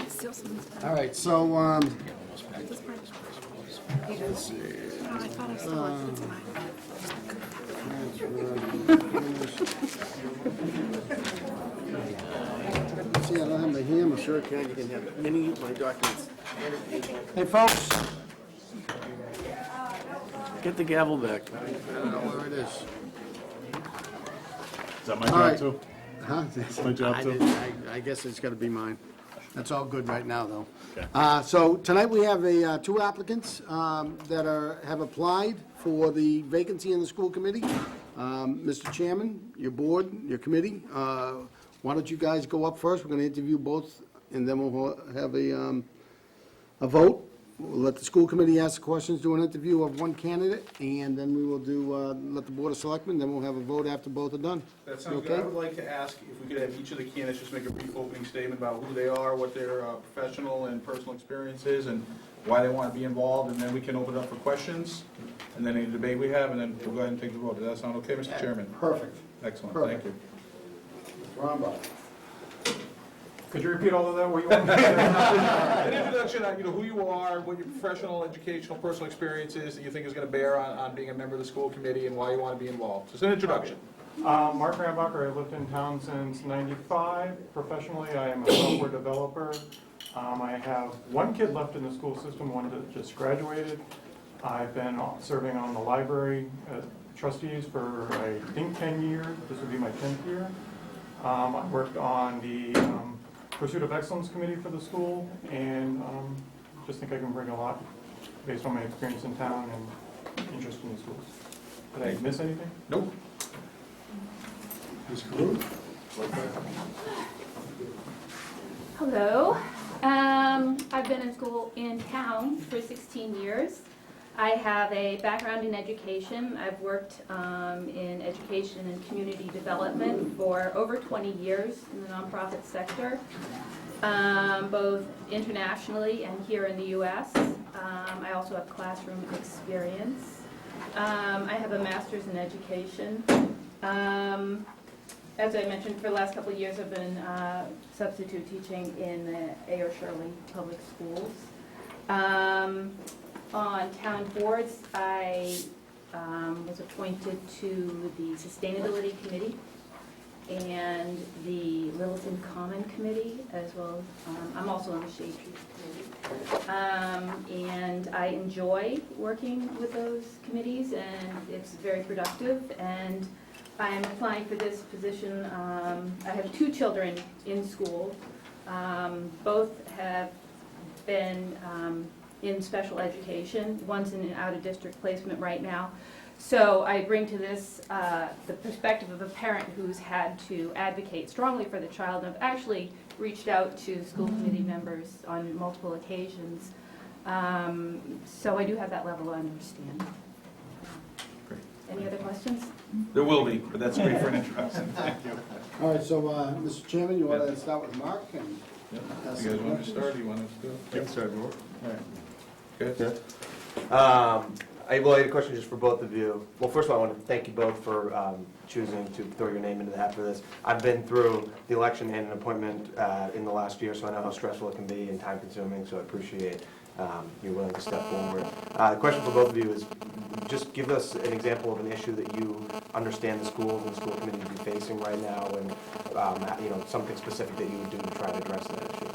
Still some. All right, so, Oh, I thought I saw it. It's mine. see, I don't have my hammer. Sure can, you can have any of my documents. Hey, folks. Get the gavel back. I don't know where it is. Is that my All right. job too? Huh? My job I too? didn't- I guess it's gotta be mine. That's all good right now, though. Okay. So tonight we have two applicants that have applied for the vacancy in the school committee. Mr. Chairman, your board, your committee, why don't you guys go up first? We're gonna interview both, and then we'll have a vote. We'll let the school committee ask questions, do an interview of one candidate, and then we will let the Board of Selectmen, then we'll have a vote after both are done. That sounds good. Okay? I would like to ask if we could have each of the candidates just make a brief opening statement about who they are, what their professional and personal experience is, and why they want to be involved, and then we can open it up for questions, and then any debate we have, and then we'll go ahead and take the vote. Does that sound okay, Mr. Chairman? Perfect. Excellent, Perfect. thank you. Ron Bob. Could you repeat all of that, what you want? An introduction on, who you are, what your professional, educational, personal experience is that you think is going to bear on being a member of the school committee, and why you want to be involved. Just an introduction. Mark Rambacher, I've lived in town since '95. Professionally, I am a software developer. I have one kid left in the school system, one that just graduated. I've been serving on the library trustees for, I think, 10 years. This would be my 10th year. I worked on the Pursuit of Excellence Committee for the school, and just think I can bring a lot based on my experience in town and interest in the schools. Did I miss anything? Nope. Ms. Carew? Hello. I've been in school in town for 16 years. I have a background in education. I've worked in education and community development for over 20 years in the nonprofit sector, both internationally and here in the U.S. I also have classroom experience. I have a master's in education. As I mentioned, for the last couple of years, I've been substitute teaching in the Ayer Shirley Public Schools. On town boards, I was appointed to the Sustainability Committee and the Littleton Common Committee, as well as, I'm also on the Shade Tree Committee. And I enjoy working with those committees, and it's very productive. And I'm applying for this position. I have two children in school. Both have been in special education. One's in an out-of-district placement right now. So I bring to this the perspective of a parent who's had to advocate strongly for the child, and I've actually reached out to school committee members on multiple occasions. So I do have that level of understanding. Any other questions? There will be, but that's great for an introduction. Thank you. All right, so, Mr. Chairman, you want to start with Mark? And You guys want to start, or you want us to go? Yep, sorry, Board. All right. Good? I had a question just for both of you. Well, first of all, I want to thank you both for choosing to throw your name into the hat for this. I've been through the election and an appointment in the last year, so I know how stressful it can be and time-consuming, so I appreciate you willing to step forward. The question for both of you is, just give us an example of an issue that you understand the schools and the school committee to be facing right now, and something specific that you would do to try to address that issue.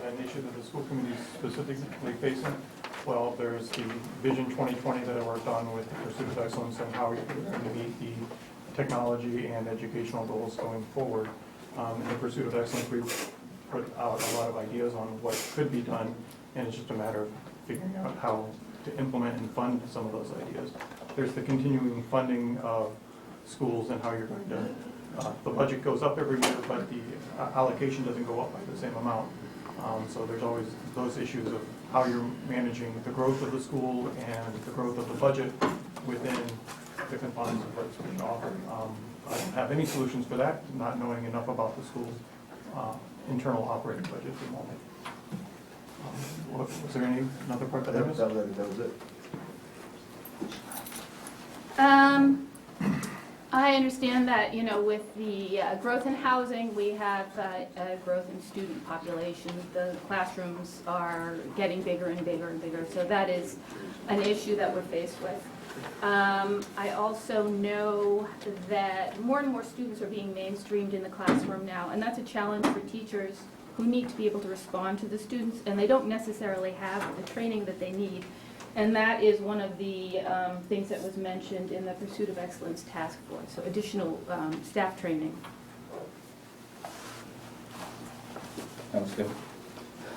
An issue that the school committee is specifically facing. Well, there's the Vision 2020 that I worked on with the Pursuit of Excellence and how we're going to meet the technology and educational goals going forward. In the pursuit of excellence, we've put out a lot of ideas on what could be done, and it's just a matter of figuring out how to implement and fund some of those ideas. There's the continuing funding of schools and how you're going to, the budget goes up every year, but the allocation doesn't go up by the same amount. So there's always those issues of how you're managing the growth of the school and the growth of the budget within the confines of what's being offered. I don't have any solutions for that, not knowing enough about the school's internal operating budget at the moment. Was there another part that I missed? That was it. I understand that, you know, with the growth in housing, we have a growth in student population. The classrooms are getting bigger and bigger and bigger, so that is an issue that we're faced with. I also know that more and more students are being mainstreamed in the classroom now, and that's a challenge for teachers who need to be able to respond to the students, and they don't necessarily have the training that they need. And that is one of the things that was mentioned in the Pursuit of Excellence Task Force, so additional staff training. That was good.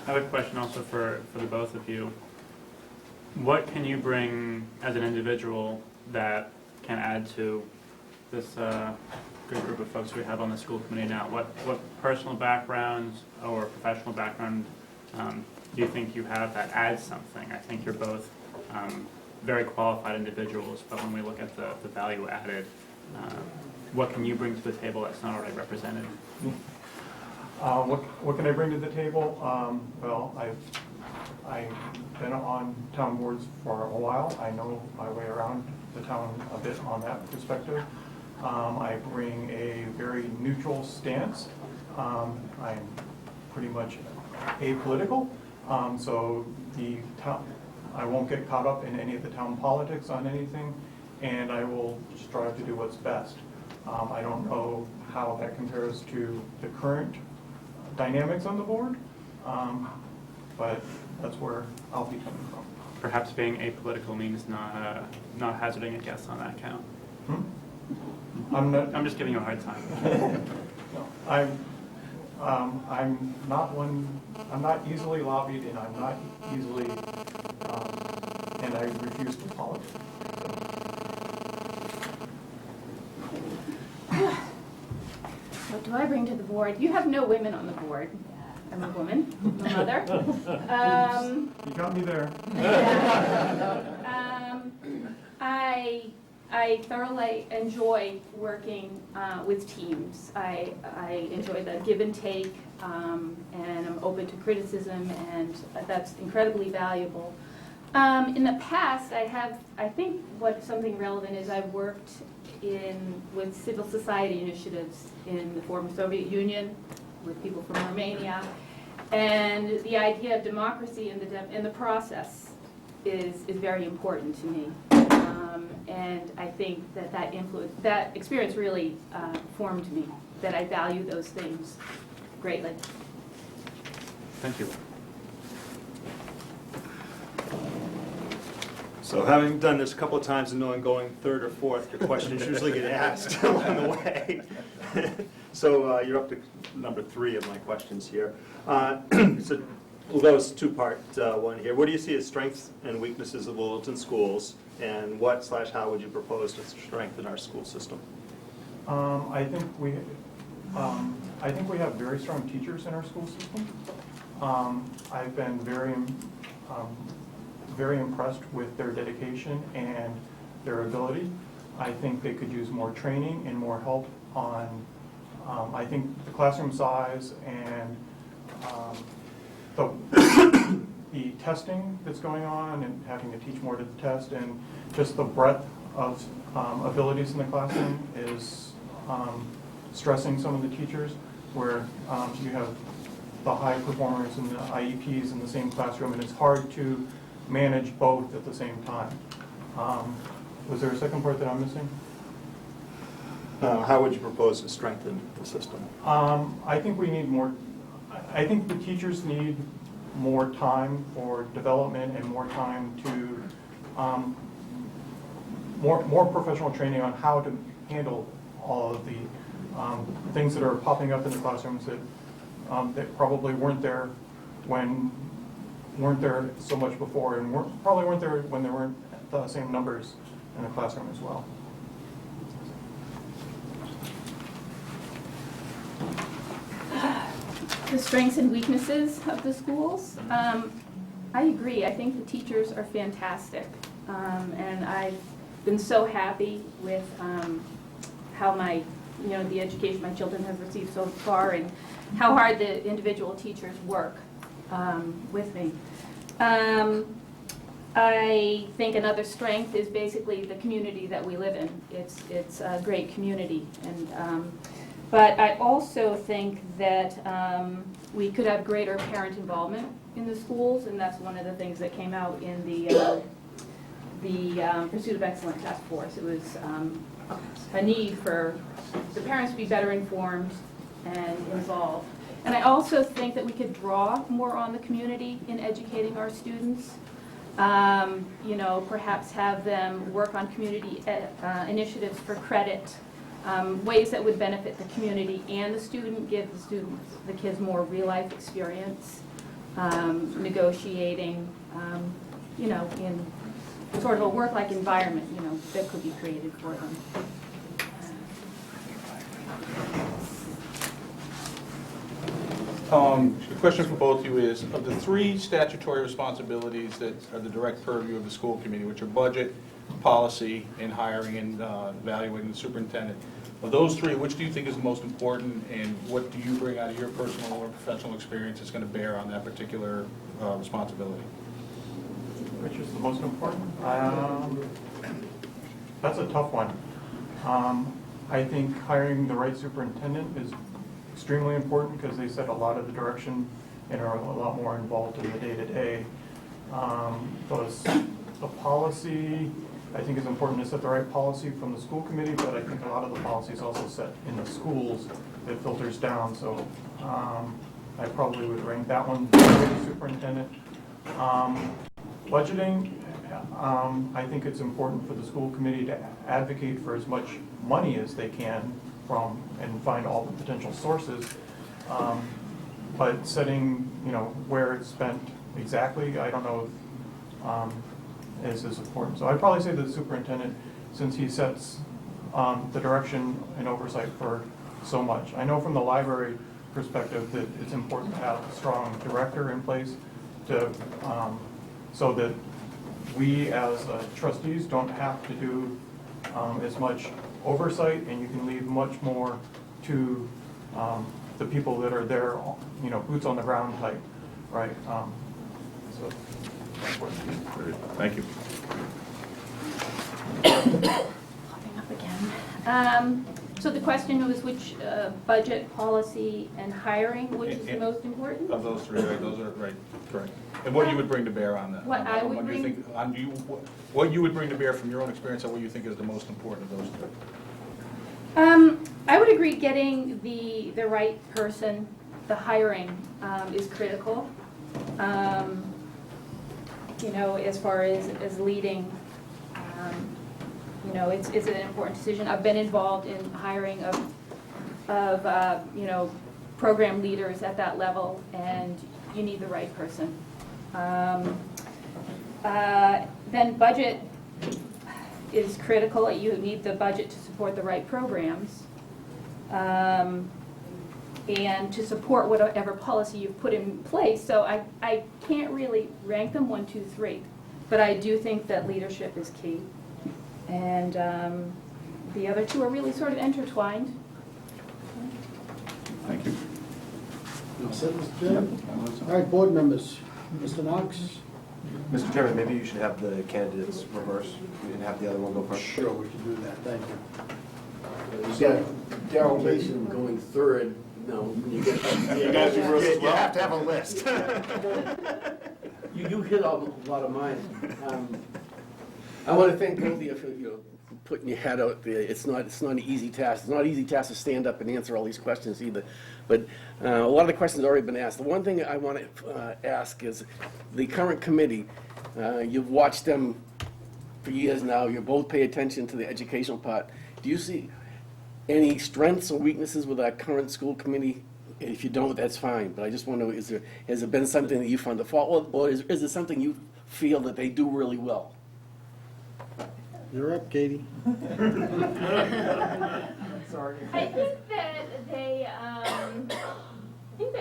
I have a question also for the both of you. What can you bring as an individual that can add to this good group of folks we have on the school committee now? What personal backgrounds or professional background do you think you have that adds something? I think you're both very qualified individuals, but when we look at the value added, what can you bring to the table that's not already represented? What can I bring to the table? Well, I've been on town boards for a while. I know my way around the town a bit on that perspective. I bring a very neutral stance. I'm pretty much apolitical, so I won't get caught up in any of the town politics on anything, and I will strive to do what's best. I don't know how that compares to the current dynamics on the board, but that's where I'll be coming from. Perhaps being apolitical means not hazarding a guess on that count. I'm just giving you a hard time. No, I'm not one. I'm not easily lobbied, and I'm not easily, and I refuse to politic. What do I bring to the board? You have no women on the board. I'm a woman, I'm a mother. You got me there. I thoroughly enjoy working with teams. I enjoy the give and take, and I'm open to criticism, and that's incredibly valuable. In the past, I think something relevant is I've worked with civil society initiatives in the former Soviet Union, with people from Romania, and the idea of democracy in the process is very important to me. And I think that experience really formed me, that I value those things greatly. Thank you. So having done this a couple of times and knowing going third or fourth, your questions usually get asked along the way. So you're up to number 3 of my questions here. So we'll go as two-part one here. What do you see as strengths and weaknesses of Littleton schools, and what/how would you propose to strengthen our school system? I think we have very strong teachers in our school system. I've been very impressed with their dedication and their ability. I think they could use more training and more help on, I think, the classroom size and the testing that's going on and having to teach more to the test, and just the breadth of abilities in the classroom is stressing some of the teachers, where you have the high performers and the IEPs in the same classroom, and it's hard to manage both at the same time. Was there a second part that I'm missing? How would you propose to strengthen the system? I think we need more. I think the teachers need more time for development and more time to more professional training on how to handle all of the things that are popping up in the classrooms that probably weren't there so much before, and probably weren't there when there weren't the same numbers in the classroom as well. The strengths and weaknesses of the schools. I agree. I think the teachers are fantastic. And I've been so happy with how the education my children have received so far, and how hard the individual teachers work with me. I think another strength is basically the community that we live in. It's a great community, and but I also think that we could have greater parent involvement in the schools, and that's one of the things that came out in the Pursuit of Excellence Task Force. It was a need for the parents to be better informed and involved. And I also think that we could draw more on the community in educating our students. Perhaps have them work on community initiatives for credit, ways that would benefit the community and the student, give the kids more real-life experience, negotiating, in sort of a work-like environment, that could be created for them. The question for both of you is, of the three statutory responsibilities that are the direct purview of the school committee, which are budget, policy, and hiring and evaluating the superintendent, of those three, which do you think is the most important, and what do you bring out of your personal or professional experience that's going to bear on that particular responsibility? Which is the most important? That's a tough one. I think hiring the right superintendent is extremely important because they set a lot of the direction and are a lot more involved in the day-to-day. The policy, I think, is important to set the right policy from the school committee, but I think a lot of the policies also set in the schools that filters down. So I probably would rank that one for the superintendent. Budgeting, I think it's important for the school committee to advocate for as much money as they can from and find all the potential sources. But setting, where it's spent exactly, I don't know if is as important. So I'd probably say the superintendent, since he sets the direction and oversight for so much. I know from the library perspective that it's important to have a strong director in place to so that we as trustees don't have to do as much oversight, and you can leave much more to the people that are there, boots on the ground type, right? So that's what. Great. Thank you. Popping up again. So the question was which budget, policy, and hiring, which is the most important? Of those three, right? Those are right, correct. And what you would bring to bear on that? What I would What do you bring- think, what you would bring to bear from your own experience, and what you think is the most important of those three? I would agree getting the right person, the hiring is critical. As far as leading, it's an important decision. I've been involved in hiring of program leaders at that level, and you need the right person. Then budget is critical. You need the budget to support the right programs, and to support whatever policy you've put in place. So I can't really rank them 1, 2, 3, but I do think that leadership is key. And the other two are really sort of intertwined. Thank you. You said, Mr. Chairman? All right, board members. Mr. Knox? Mr. Chairman, maybe you should have the candidates reverse and have the other one go first. Sure, we can do that, thank you. You got Darrell Mason going third. No, when you get. You guys reverse as well. You have to have a list. You hit a lot of mine. I want to thank both of you for putting your head out there. It's not an easy task. It's not an easy task to stand up and answer all these questions either. But a lot of the questions have already been asked. The one thing I want to ask is the current committee. You've watched them for years now. You both pay attention to the educational part. Do you see any strengths or weaknesses with our current school committee? If you don't, that's fine, but I just want to know, has there been something that you found a fault with, or is there something you feel that they do really well? You're up, Katie. Sorry. I think that they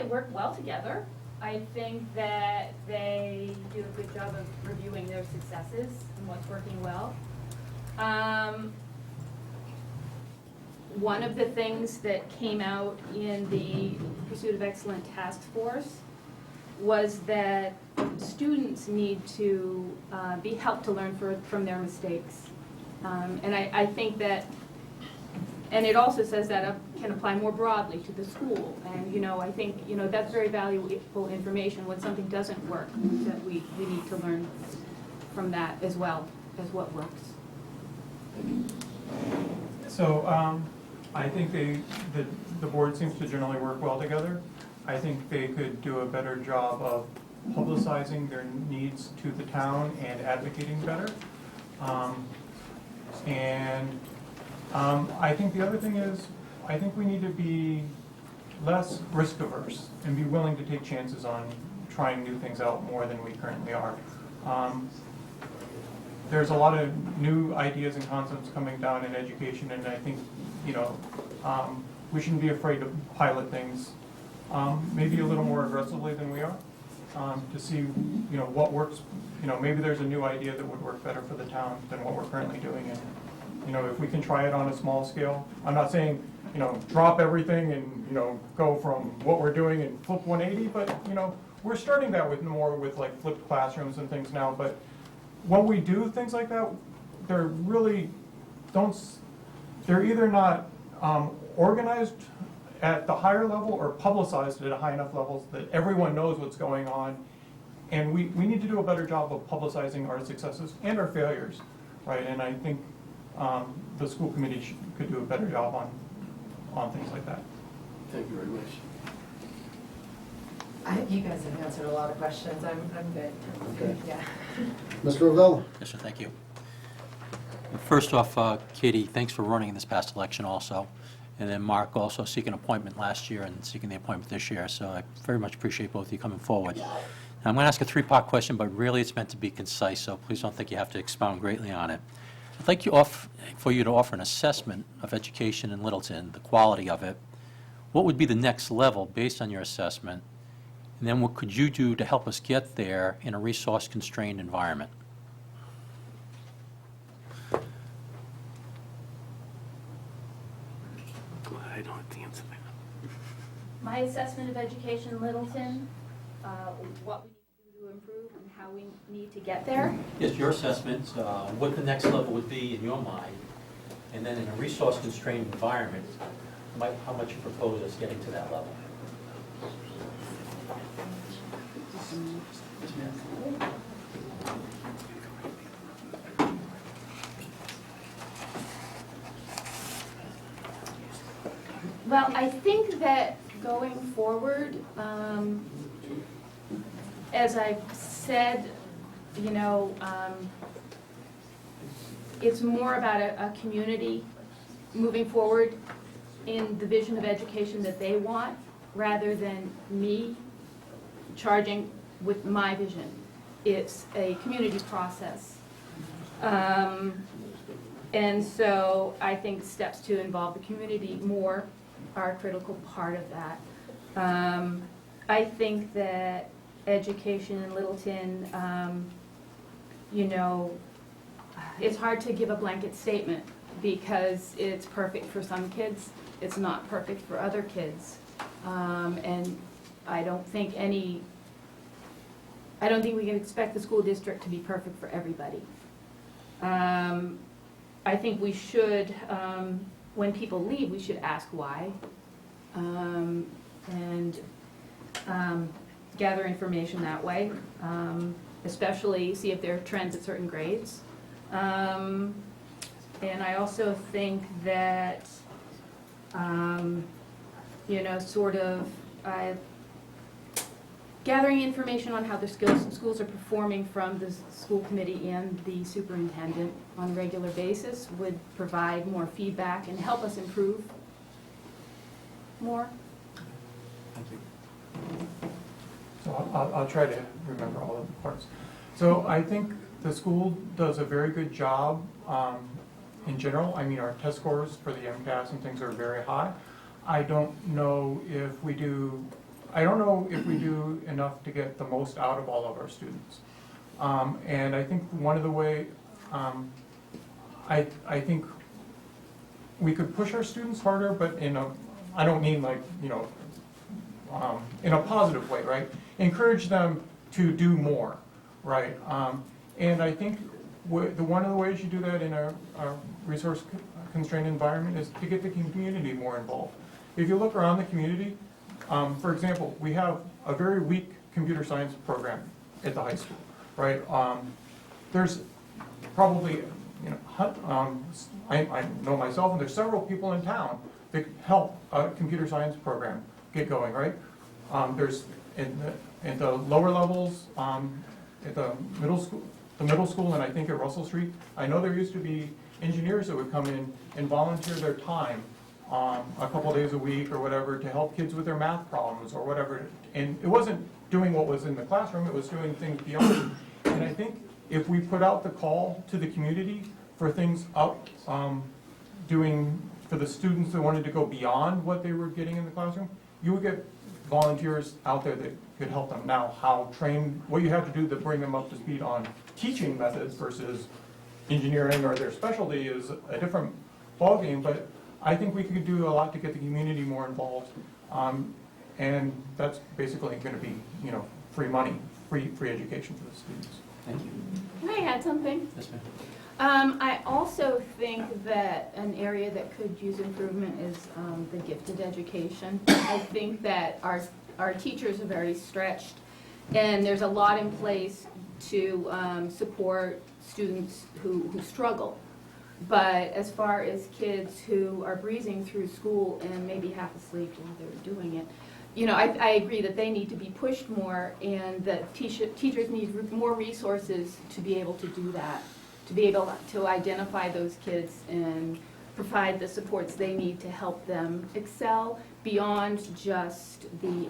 work well together. I think that they do a good job of reviewing their successes and what's working well. One of the things that came out in the Pursuit of Excellence Task Force was that students need to be helped to learn from their mistakes. And I think that, and it also says that can apply more broadly to the school. And, I think, that's very valuable information when something doesn't work, that we need to learn from that as well as what works. So I think the board seems to generally work well together. I think they could do a better job of publicizing their needs to the town and advocating better. I think the other thing is, I think we need to be less risk averse and be willing to take chances on trying new things out more than we currently are. There's a lot of new ideas and concepts coming down in education, and I think, we shouldn't be afraid to pilot things, maybe a little more aggressively than we are, to see, what works. Maybe there's a new idea that would work better for the town than what we're currently doing. And, if we can try it on a small scale, I'm not saying, drop everything and, go from what we're doing and flip 180, but, we're starting that with like flipped classrooms and things now. But when we do things like that, they're either not organized at the higher level or publicized at a high enough levels that everyone knows what's going on. And we need to do a better job of publicizing our successes and our failures, right? And I think the school committee could do a better job on things like that. Thank you very much. You guys have answered a lot of questions. I'm good. Okay. Yeah. Mr. Ravello? Yes, sir, thank you. First off, Katie, thanks for running this past election also. And then Mark also seeking appointment last year and seeking the appointment this year. So I very much appreciate both of you coming forward. Now, I'm going to ask a three-part question, but really it's meant to be concise, so please don't think you have to expound greatly on it. I'd like for you to offer an assessment of education in Littleton, the quality of it. What would be the next level based on your assessment? And then what could you do to help us get there in a resource-constrained environment? I don't have to answer that. My assessment of education in Littleton, what we need to do to improve and how we need to get there. Yes, your assessment, what the next level would be in your mind, and then in a resource-constrained environment, how much you propose us getting to that level? Well, I think that going forward, as I've said, it's more about a community moving forward in the vision of education that they want, rather than me charging with my vision. It's a community process. And so I think steps to involve the community more are a critical part of that. I think that education in Littleton, it's hard to give a blanket statement because it's perfect for some kids, it's not perfect for other kids. And I don't think we can expect the school district to be perfect for everybody. I think we should, when people leave, we should ask why, and gather information that way, especially see if there are trends at certain grades. And I also think that, gathering information on how the schools are performing from the school committee and the superintendent on a regular basis would provide more feedback and help us improve more? So I'll try to remember all of the parts. So I think the school does a very good job in general. I mean, our test scores for the MCAS and things are very high. I don't know if we do enough to get the most out of all of our students. And I think one of the way, I think we could push our students harder, but I don't mean like, in a positive way, right? Encourage them to do more, right? And I think one of the ways you do that in a resource-constrained environment is to get the community more involved. If you look around the community, for example, we have a very weak computer science program at the high school, right? There's probably, I know myself, and there's several people in town that help a computer science program get going, right? There's in the lower levels, at the middle school, and I think at Russell Street, I know there used to be engineers that would come in and volunteer their time a couple days a week or whatever to help kids with their math problems or whatever. And it wasn't doing what was in the classroom, it was doing things beyond. And I think if we put out the call to the community for things up, doing for the students that wanted to go beyond what they were getting in the classroom, you would get volunteers out there that could help them. Now, what you have to do to bring them up to speed on teaching methods versus engineering or their specialty is a different ballgame, but I think we could do a lot to get the community more involved. And that's basically going to be, free money, free education for the students. Thank you. Can I add something? Yes, ma'am. I also think that an area that could use improvement is the gifted education. I think that our teachers are very stretched, and there's a lot in place to support students who struggle. But as far as kids who are breezing through school and maybe half asleep while they're doing it, I agree that they need to be pushed more, and that teachers need more resources to be able to do that, to be able to identify those kids and provide the supports they need to help them excel beyond just the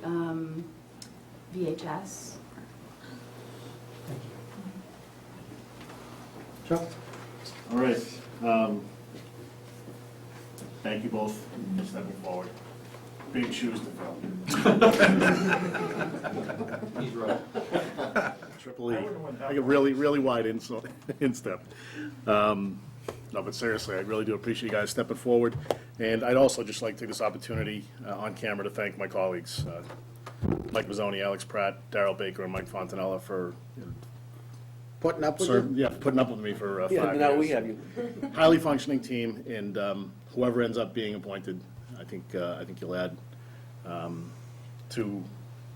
VHS. Chuck? All right. Thank you both for stepping forward. Big shoes to fill. He's right. Triple E. I get really wide instep. No, but seriously, I really do appreciate you guys stepping forward. And I'd also just like to take this opportunity on camera to thank my colleagues, Mike Mazzoni, Alex Pratt, Darrell Baker, and Mike Fontanella for Putting up with you? putting up with me for 5 years. Now we have you. Highly functioning team, and whoever ends up being appointed, I think you'll add to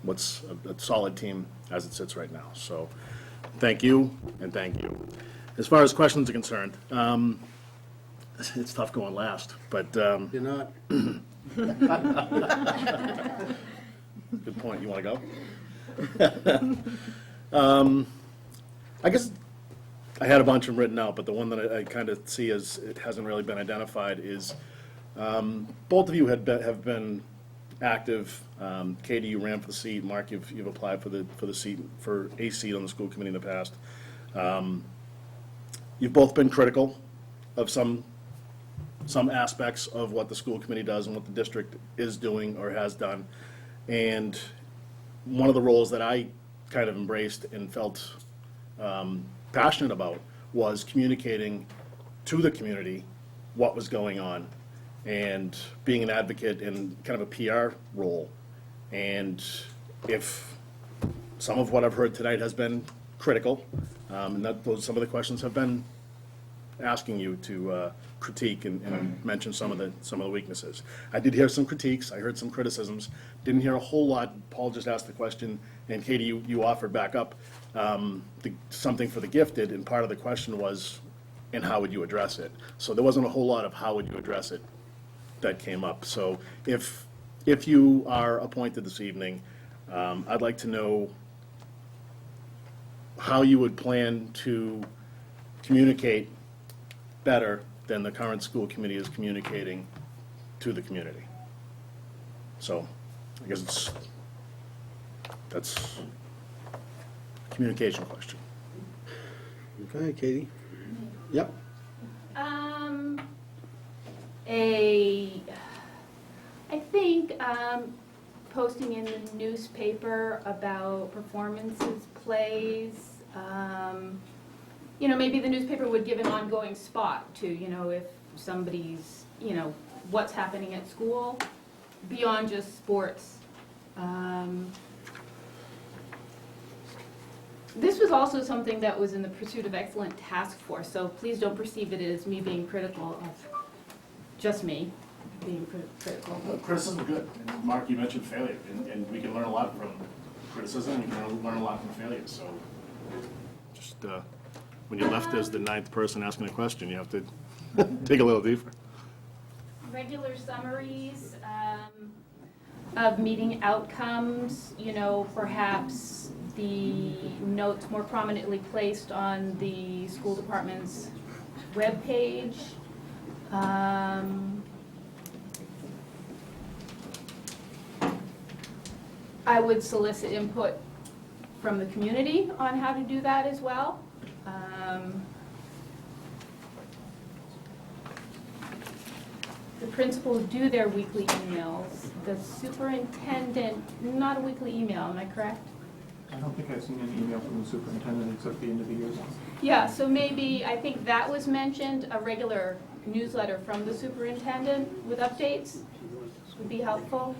what's a solid team as it sits right now. So, thank you, and thank you. As far as questions are concerned, it's tough going last, but You're not. good point. You want to go? I guess I had a bunch of them written out, but the one that I kind of see as it hasn't really been identified is both of you have been active. Katie, you ran for the seat. Mark, you've applied for the seat for a seat on the school committee in the past. You've both been critical of some aspects of what the school committee does and what the district is doing or has done. And one of the roles that I kind of embraced and felt passionate about was communicating to the community what was going on and being an advocate in kind of a PR role. And if some of what I've heard tonight has been critical, and some of the questions have been asking you to critique and mention some of the weaknesses. I did hear some critiques, I heard some criticisms, didn't hear a whole lot. Paul just asked the question, and Katie, you offered back up something for the gifted, and part of the question was, and how would you address it? So there wasn't a whole lot of how would you address it that came up. So if you are appointed this evening, I'd like to know how you would plan to communicate better than the current school committee is communicating to the community. So I guess that's a communication question. Okay, Katie? Yep. I think posting in the newspaper about performances, plays, maybe the newspaper would give an ongoing spot to, if somebody's, what's happening at school beyond just sports. This was also something that was in the Pursuit of Excellence task force, so please don't perceive it as me being critical of just me being critical. Criticism is good. And Mark, you mentioned failure, and we can learn a lot from criticism, we can learn a lot from failure, so just when you're left as the ninth person asking a question, you have to dig a little deeper. Regular summaries of meeting outcomes, perhaps the notes more prominently placed on the school department's webpage. I would solicit input from the community on how to do that as well. The principals do their weekly emails. The superintendent, not a weekly email, am I correct? I don't think I've seen any email from the superintendent except the end of the year. Yeah, so maybe, I think that was mentioned, a regular newsletter from the superintendent with updates would be helpful.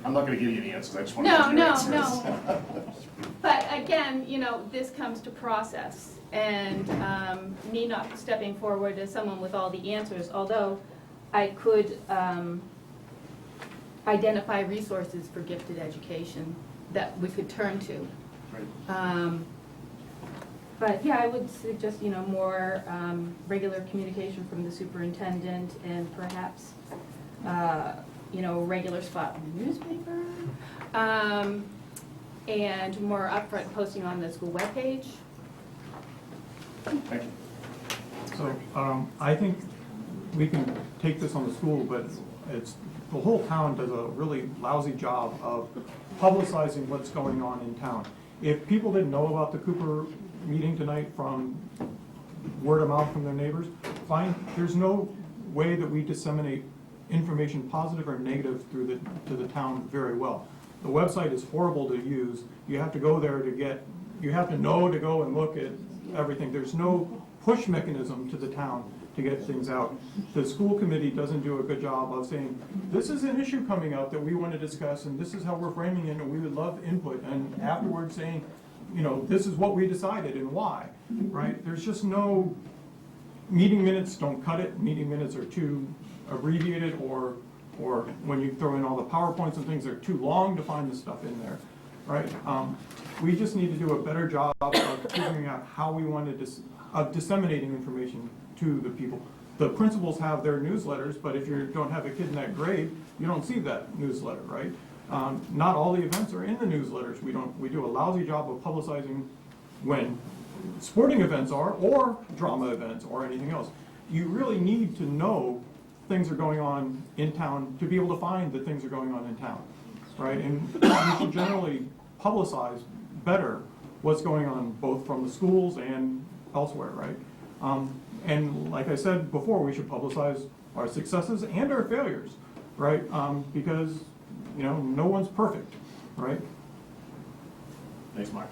I'm not going to give you the answers, I just want to No. But again, this comes to process, and me not stepping forward as someone with all the answers, although I could identify resources for gifted education that we could turn to. But yeah, I would suggest, more regular communication from the superintendent and perhaps, a regular spot in the newspaper, and more upfront posting on the school webpage. Thank you. So I think we can take this on the school, but the whole town does a really lousy job of publicizing what's going on in town. If people didn't know about the Cooper meeting tonight from word of mouth from their neighbors, fine. There's no way that we disseminate information, positive or negative, to the town very well. The website is horrible to use. You have to go there you have to know to go and look at everything. There's no push mechanism to the town to get things out. The school committee doesn't do a good job of saying, this is an issue coming out that we want to discuss, and this is how we're framing it, and we would love input, and afterwards saying, this is what we decided and why, right? There's just no, meeting minutes don't cut it. Meeting minutes are too abbreviated, or when you throw in all the PowerPoints and things, they're too long to find the stuff in there, right? We just need to do a better job of figuring out how we want to of disseminating information to the people. The principals have their newsletters, but if you don't have a kid in that grade, you don't see that newsletter, right? Not all the events are in the newsletters. We do a lousy job of publicizing when sporting events are, or drama events, or anything else. You really need to know things are going on in town to be able to find that things are going on in town, right? And you should generally publicize better what's going on both from the schools and elsewhere, right? And like I said before, we should publicize our successes and our failures, right? Because, no one's perfect, right? Thanks, Mark.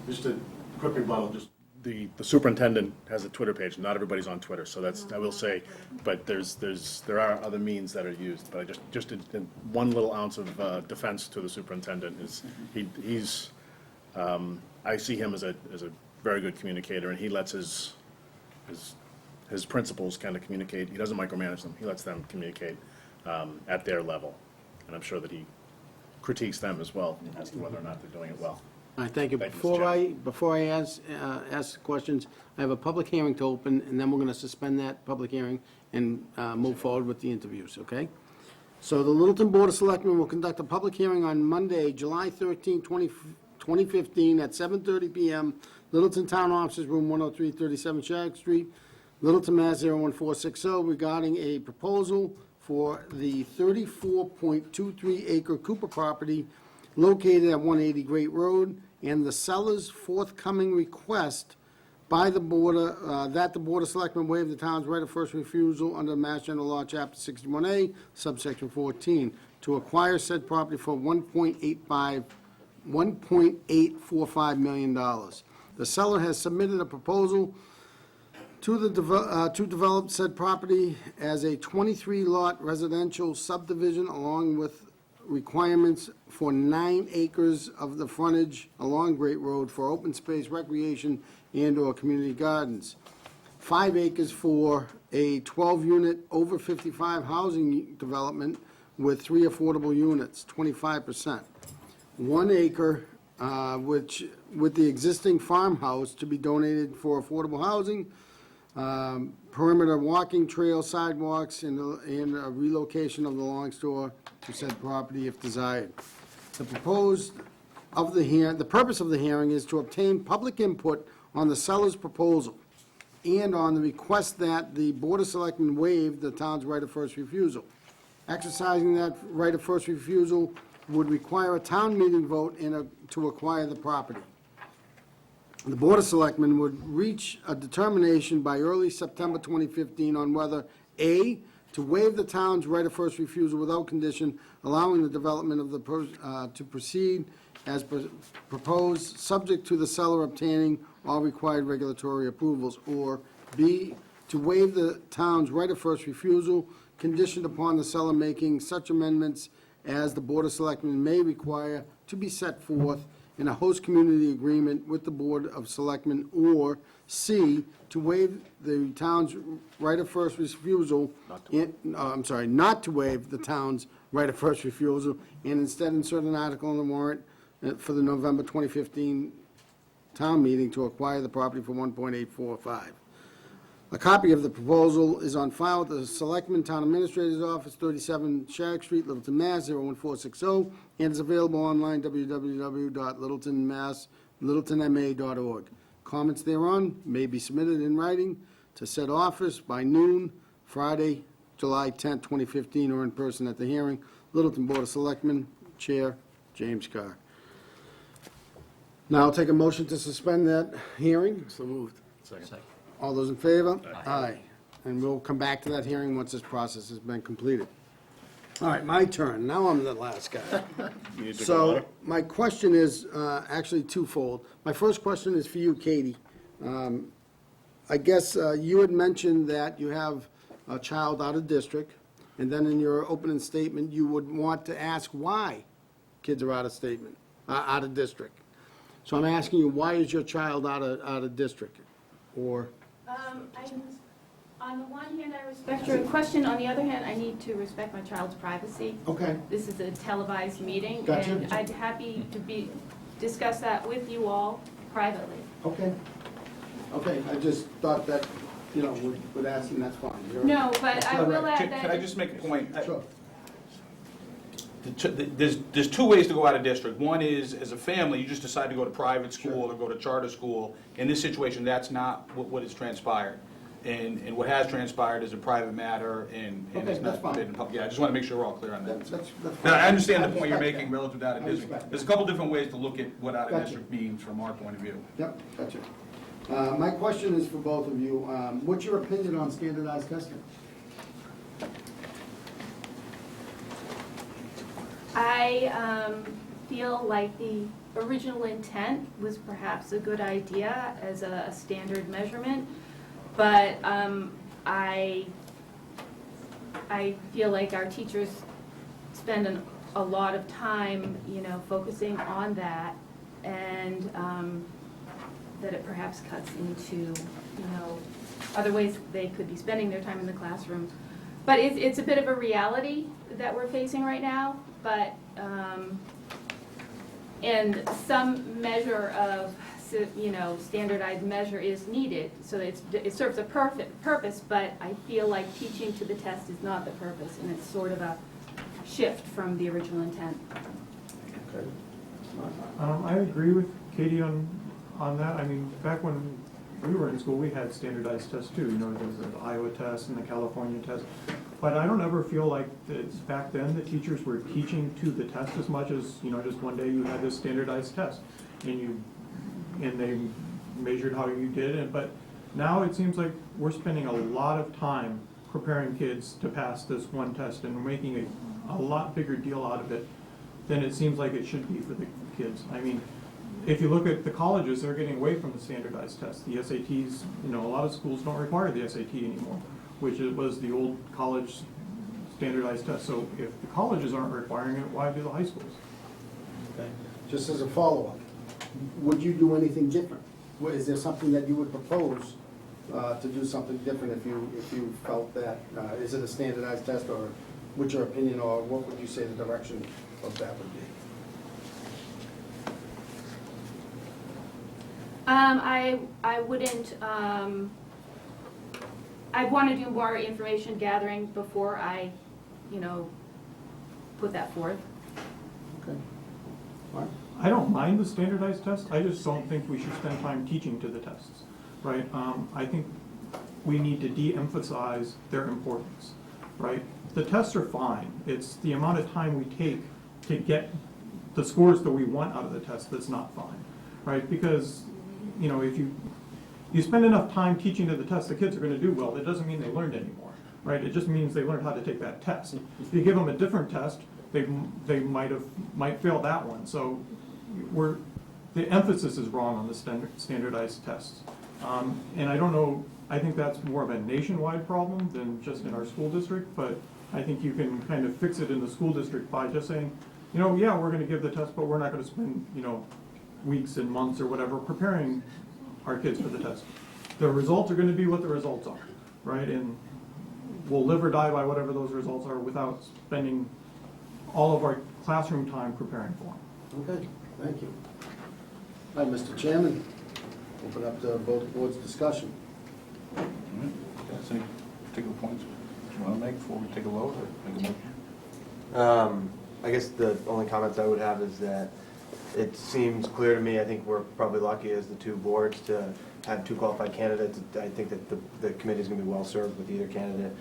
Just a quick rebuttal, just the superintendent has a Twitter page. Not everybody's on Twitter, so that's, I will say, but there are other means that are used. But just one little ounce of defense to the superintendent is he's I see him as a very good communicator, and he lets his principals kind of communicate. He doesn't micromanage them. He lets them communicate at their level, and I'm sure that he critiques them as well as to whether or not they're doing it well. All right, thank you. Thank you, Mr. Chairman. Before I ask questions, I have a public hearing to open, and then we're going to suspend that public hearing and move forward with the interviews, okay? So the Littleton Board of Selectmen will conduct a public hearing on Monday, July 13, 2015, at 7:30 PM, Littleton Town Offices, Room 103, 37 Shattuck Street, Littleton, Mass. 01460, regarding a proposal for the 34.23 acre Cooper property located at 180 Great Road, and the seller's forthcoming request by the Board of, that the Board of Selectmen waive the town's right of first refusal under Mass General Law, Chapter 61A, subsection 14, to acquire said property for $1.845 million. The seller has submitted a proposal to develop said property as a 23-lot residential subdivision along with requirements for 9 acres of the frontage along Great Road for open space, recreation, and/or community gardens. 5 acres for a 12-unit over 55 housing development with 3 affordable units, 25%. 1 acre, which, with the existing farmhouse to be donated for affordable housing, perimeter walking trail, sidewalks, and a relocation of the Long Store to said property if desired. The purpose of the hearing is to obtain public input on the seller's proposal and on the request that the Board of Selectmen waive the town's right of first refusal. Exercising that right of first refusal would require a town meeting vote to acquire the property. The Board of Selectmen would reach a determination by early September 2015 on whether, A, to waive the town's right of first refusal without condition, allowing the development of to proceed as proposed, subject to the seller obtaining all required regulatory approvals, or B, to waive the town's right of first refusal, conditioned upon the seller making such amendments as the Board of Selectmen may require to be set forth in a host community agreement with the Board of Selectmen, or C, to waive the town's right of first refusal, not to waive the town's right of first refusal, and instead insert an article in the warrant for the November 2015 town meeting to acquire the property for $1.845. A copy of the proposal is on file at the Selectmen Town Administrator's Office, 37 Sharrock Street, Littleton, Mass. 01460, and is available online, www.littletonma.org. Comments thereon may be submitted in writing to said office by noon, Friday, July 10, 2015, or in person at the hearing. Littleton Board of Selectmen, Chair James Carr. Now I'll take a motion to suspend that hearing. So moved. Second. All those in favor? Aye. And we'll come back to that hearing once this process has been completed. All right, my turn. Now I'm the last guy. You need to go So water? my question is actually twofold. My first question is for you, Katie. I guess you had mentioned that you have a child out of district, and then in your opening statement, you would want to ask why kids are out of district. So I'm asking you, why is your child out of district? Or, On the one hand, I respect your question. On the other hand, I need to respect my child's privacy. okay, This is a televised meeting. Gotcha. And I'd happy to discuss that with you all privately. okay. I just thought that, with asking, that's fine. No, but I will add Can I that, just make a point? Sure. There's 2 ways to go out of district. One is, as a family, you just decide to go to private school or go to charter school. In this situation, that's not what has transpired. And what has transpired is a private matter, and Okay, it's that's not fine. been in public. Yeah, I just want to make sure we're all clear on that. That's Now, I fine. understand the point you're respect making that. relative to out of I district. respect There's a that. couple different ways to look at what out of Gotcha. district means from our point of view. Yep, gotcha. My question is for both of you. What's your opinion on standardized testing? I feel like the original intent was perhaps a good idea as a standard measurement, but I feel like our teachers spend a lot of time, focusing on that, and that it perhaps cuts into, other ways they could be spending their time in the classroom. But it's a bit of a reality that we're facing right now, but, and some measure of, standardized measure is needed, so that it serves a purpose, but I feel like teaching to the test is not the purpose, and it's sort of a shift from the original intent. Okay. I agree with Katie on that. I mean, back when we were in school, we had standardized tests too. There was the Iowa test and the California test. But I don't ever feel like that back then the teachers were teaching to the test as much as, just one day you had this standardized test and they measured how you did, but now it seems like we're spending a lot of time preparing kids to pass this one test, and we're making a lot bigger deal out of it than it seems like it should be for the kids. I mean, if you look at the colleges, they're getting away from the standardized tests. The SATs, a lot of schools don't require the SAT anymore, which was the old college standardized test. So if the colleges aren't requiring it, why do the high schools? Okay. Just as a follow-up, would you do anything different? Is there something that you would propose to do something different if you felt that? Is it a standardized test, or what's your opinion, or what would you say the direction of that would be? I wouldn't, I'd want to do more information gathering before I, put that forth. Okay. All right. I don't mind the standardized test, I just don't think we should spend time teaching to the tests, right? I think we need to de-emphasize their importance, right? The tests are fine, it's the amount of time we take to get the scores that we want out of the test that's not fine, right? Because, if you spend enough time teaching to the test, the kids are gonna do well, that doesn't mean they learned anymore, right? It just means they learned how to take that test. If you give them a different test, they might fail that one. So the emphasis is wrong on the standardized tests. And I don't know, I think that's more of a nationwide problem than just in our school district, but I think you can kind of fix it in the school district by just saying, yeah, we're gonna give the test, but we're not gonna spend, weeks and months or whatever preparing our kids for the test. The results are gonna be what the results are, right? And we'll live or die by whatever those results are without spending all of our classroom time preparing for them. Okay, thank you. All right, Mr. Chairman, open up to both boards' discussion. All right. Guys, any particular points you want to make before we take a vote or make a motion? I guess the only comments I would have is that it seems clear to me, I think we're probably lucky as the two boards to have two qualified candidates. I think that the committee is going to be well served with either candidate.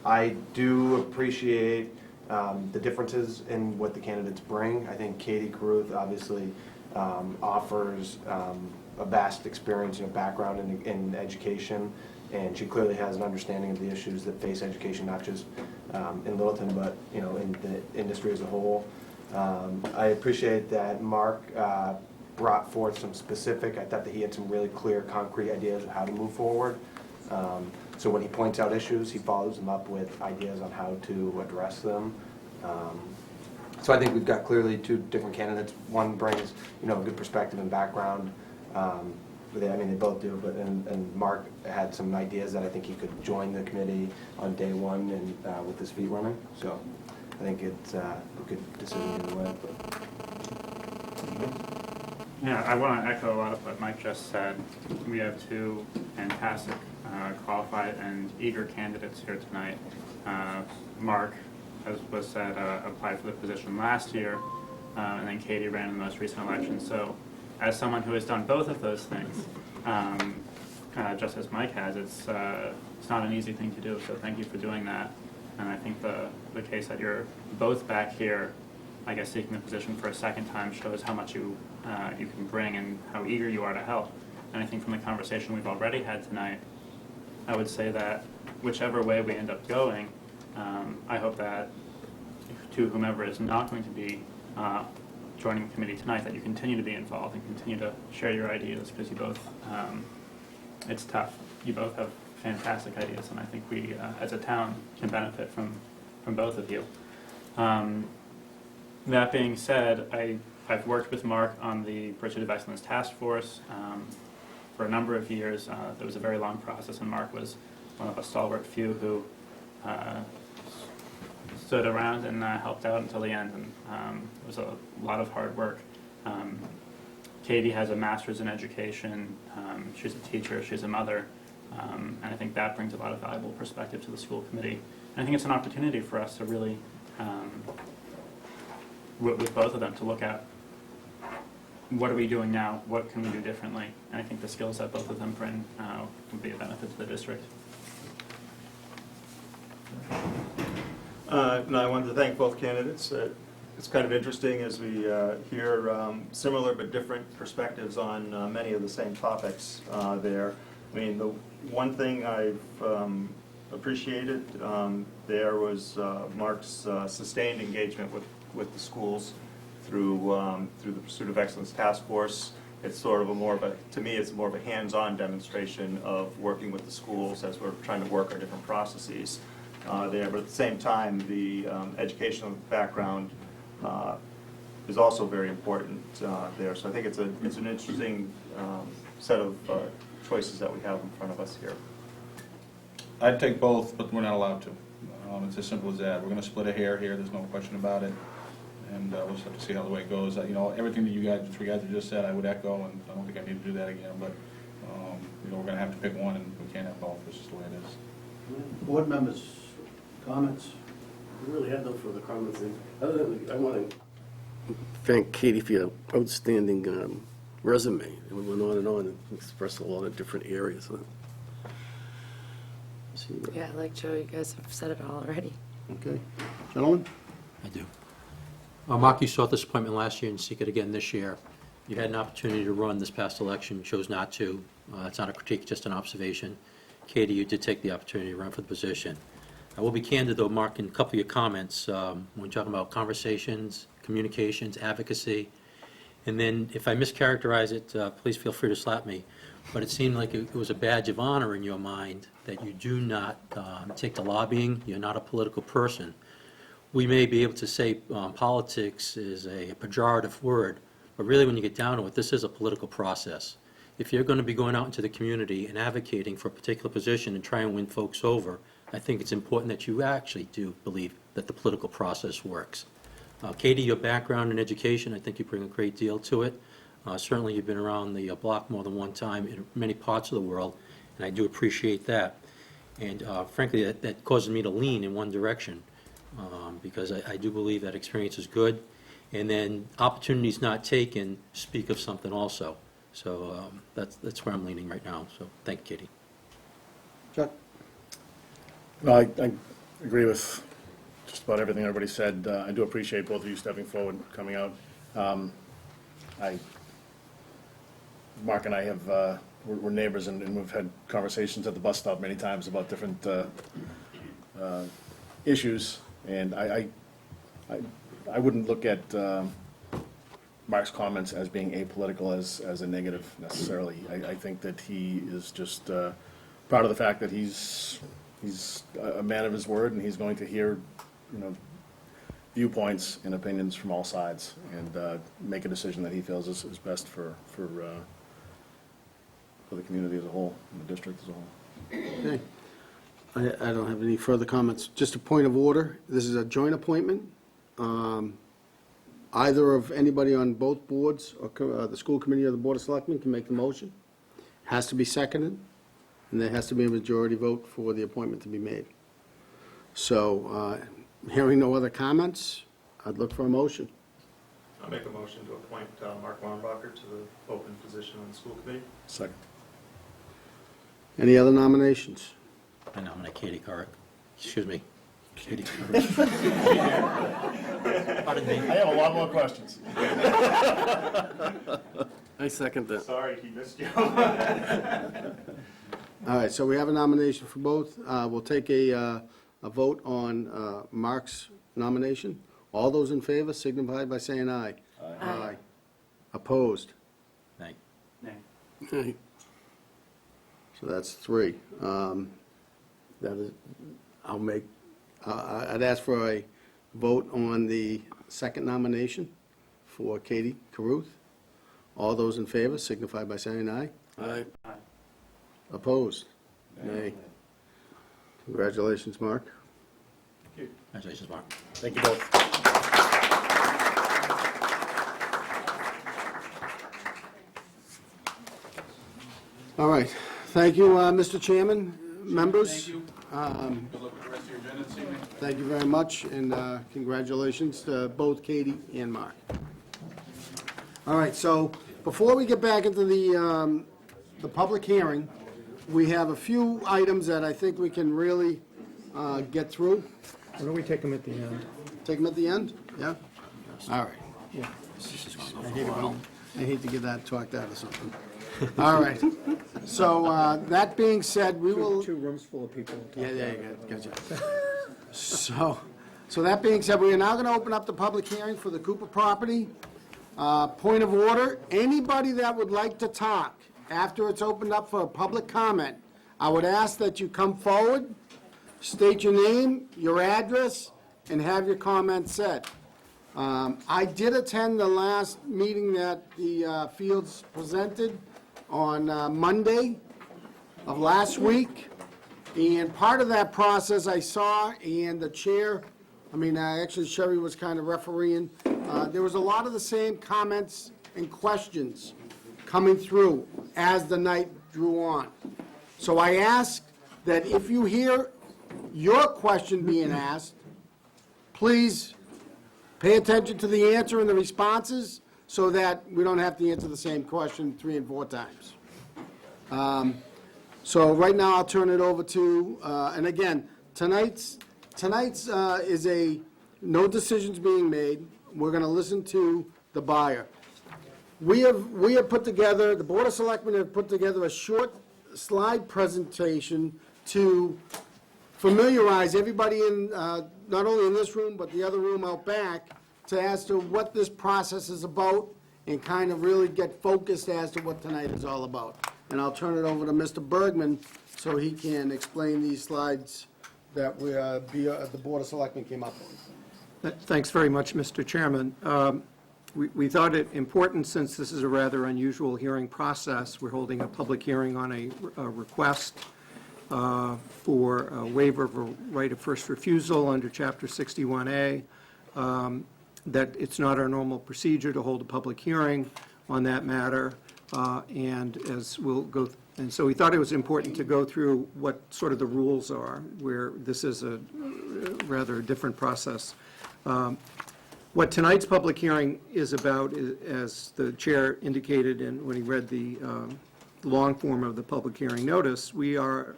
I do appreciate the differences in what the candidates bring. I think Katie Carruth obviously offers a vast experience, background in education, and she clearly has an understanding of the issues that face education, not just in Littleton, but in the industry as a whole. I appreciate that Mark brought forth some specific, I thought that he had some really clear, concrete ideas of how to move forward. So when he points out issues, he follows them up with ideas on how to address them. So I think we've got clearly two different candidates. One brings, a good perspective and background. They both do, but and Mark had some ideas that I think he could join the committee on day one and with his feet running. So I think it's a good decision either way. Yeah, I want to echo a lot of what Mike just said. We have two fantastic, qualified and eager candidates here tonight. Mark, as was said, applied for the position last year, and then Katie ran in the most recent election. So as someone who has done both of those things, just as Mike has, it's not an easy thing to do, so thank you for doing that. And I think the case that you're both back here, I guess seeking the position for a second time, shows how much you can bring and how eager you are to help. And I think from the conversation we've already had tonight, I would say that whichever way we end up going, I hope that to whomever is not going to be joining the committee tonight, that you continue to be involved and continue to share your ideas, because you both, it's tough. You both have fantastic ideas, and I think we, as a town, can benefit from both of you. That being said, I've worked with Mark on the Pursuit of Excellence Task Force for a number of years. There was a very long process, and Mark was one of a stalwart few who stood around and helped out until the end, and it was a lot of hard work. Katie has a master's in education. She's a teacher, she's a mother, and I think that brings a lot of valuable perspective to the school committee. And I think it's an opportunity for us to really, with both of them, to look at what are we doing now, what can we do differently, and I think the skills that both of them bring will be a benefit to the district. No, I wanted to thank both candidates. It's kind of interesting as we hear similar but different perspectives on many of the same topics there. I mean, the one thing I've appreciated there was Mark's sustained engagement with the schools through the Pursuit of Excellence Task Force. It's sort of to me, it's more of a hands-on demonstration of working with the schools as we're trying to work our different processes there. But at the same time, the educational background is also very important there. So I think it's an interesting set of choices that we have in front of us here. I'd take both, but we're not allowed to. It's as simple as that. We're going to split a hair here, there's no question about it, and we'll just have to see how the way it goes. Everything that the three guys have just said, I would echo, and I don't think I need to do that again, but we're going to have to pick one, and we can't have both. This is the way it is. Board members, comments? We really have no further comments. Other than, I want to thank Katie for your outstanding resume. And we went on and expressed a lot of different areas. Yeah, like Joe, you guys have said it all already. Okay. Gentlemen? I do. Mark, you sought this appointment last year and seek it again this year. You had an opportunity to run this past election, chose not to. It's not a critique, just an observation. Katie, you did take the opportunity to run for the position. I will be candid, though, Mark, in a couple of your comments, when you're talking about conversations, communications, advocacy, and then if I mischaracterize it, please feel free to slap me, but it seemed like it was a badge of honor in your mind that you do not take to lobbying, you're not a political person. We may be able to say politics is a pejorative word, but really when you get down to it, this is a political process. If you're going to be going out into the community and advocating for a particular position and try and win folks over, I think it's important that you actually do believe that the political process works. Katie, your background in education, I think you bring a great deal to it. Certainly you've been around the block more than one time in many parts of the world, and I do appreciate that. And frankly, that causes me to lean in one direction because I do believe that experience is good. And then opportunities not taken speak of something also. So that's where I'm leaning right now. So thank you, Katie. Chuck? Well, I agree with just about everything everybody said. I do appreciate both of you stepping forward, coming out. Mark and I have, we're neighbors, and we've had conversations at the bus stop many times about different issues, and I wouldn't look at Mark's comments as being apolitical as a negative necessarily. I think that he is just proud of the fact that he's a man of his word, and he's going to hear, viewpoints and opinions from all sides, and make a decision that he feels is best for the community as a whole, and the district as a whole. Okay. I don't have any further comments. Just a point of order. This is a joint appointment. Either of anybody on both boards, or the school committee or the board of selectmen, can make the motion. Has to be seconded, and there has to be a majority vote for the appointment to be made. So, hearing no other comments, I'd look for a motion. I'll make a motion to appoint Mark Warnbacher to the open position on the school committee. Second. Any other nominations? I nominate Katie Carrick. Excuse me. Katie Carrick. Pardon me. I have a lot more questions. I second that. Sorry, he missed you. All right, so we have a nomination for both. We'll take a vote on Mark's nomination. All those in favor signify by saying aye. Aye. Opposed? Nay. Hey, So that's three. That is, I'd ask for a vote on the second nomination for Katie Caruth. All those in favor signify by saying aye. aye. Opposed? Nay. Congratulations, Mark. Congratulations, Mark. Thank you both. All right. Thank you, Mr. Chairman, members. Thank you. Good luck with the rest of your agenda this evening. Thank you very much, and congratulations to both Katie and Mark. All right, so before we get back into the public hearing, we have a few items that I think we can really get through. Why don't we take them at the end? Take them at the end? Yeah? All right. Yeah. I hate to get that talked out of something. All right. So, that being said, we will... Two rooms full of people. Yeah, gotcha. So that being said, we are now going to open up the public hearing for the Cooper property. Point of order, anybody that would like to talk after it's opened up for a public comment, I would ask that you come forward, state your name, your address, and have your comment said. I did attend the last meeting that the Fields presented on Monday of last week, and part of that process I saw, and the chair, actually Sherry was kind of refereeing, there was a lot of the same comments and questions coming through as the night drew on. So I ask that if you hear your question being asked, please pay attention to the answer and the responses so that we don't have to answer the same question 3 and 4 times. So right now, I'll turn it over to, and again, tonight's is no decisions being made. We're going to listen to the buyer. We have put together, the Board of Selectmen have put together a short slide presentation to familiarize everybody in, not only in this room, but the other room out back, as to what this process is about and kind of really get focused as to what tonight is all about. And I'll turn it over to Mr. Bergman so he can explain these slides that the Board of Selectmen came up with. Thanks very much, Mr. Chairman. We thought it important, since this is a rather unusual hearing process, we're holding a public hearing on a request for a waiver of a right of first refusal under Chapter 61A, that it's not our normal procedure to hold a public hearing on that matter, and so we thought it was important to go through what sort of the rules are, where this is a rather different process. What tonight's public hearing is about, as the chair indicated when he read the long form of the public hearing notice, we are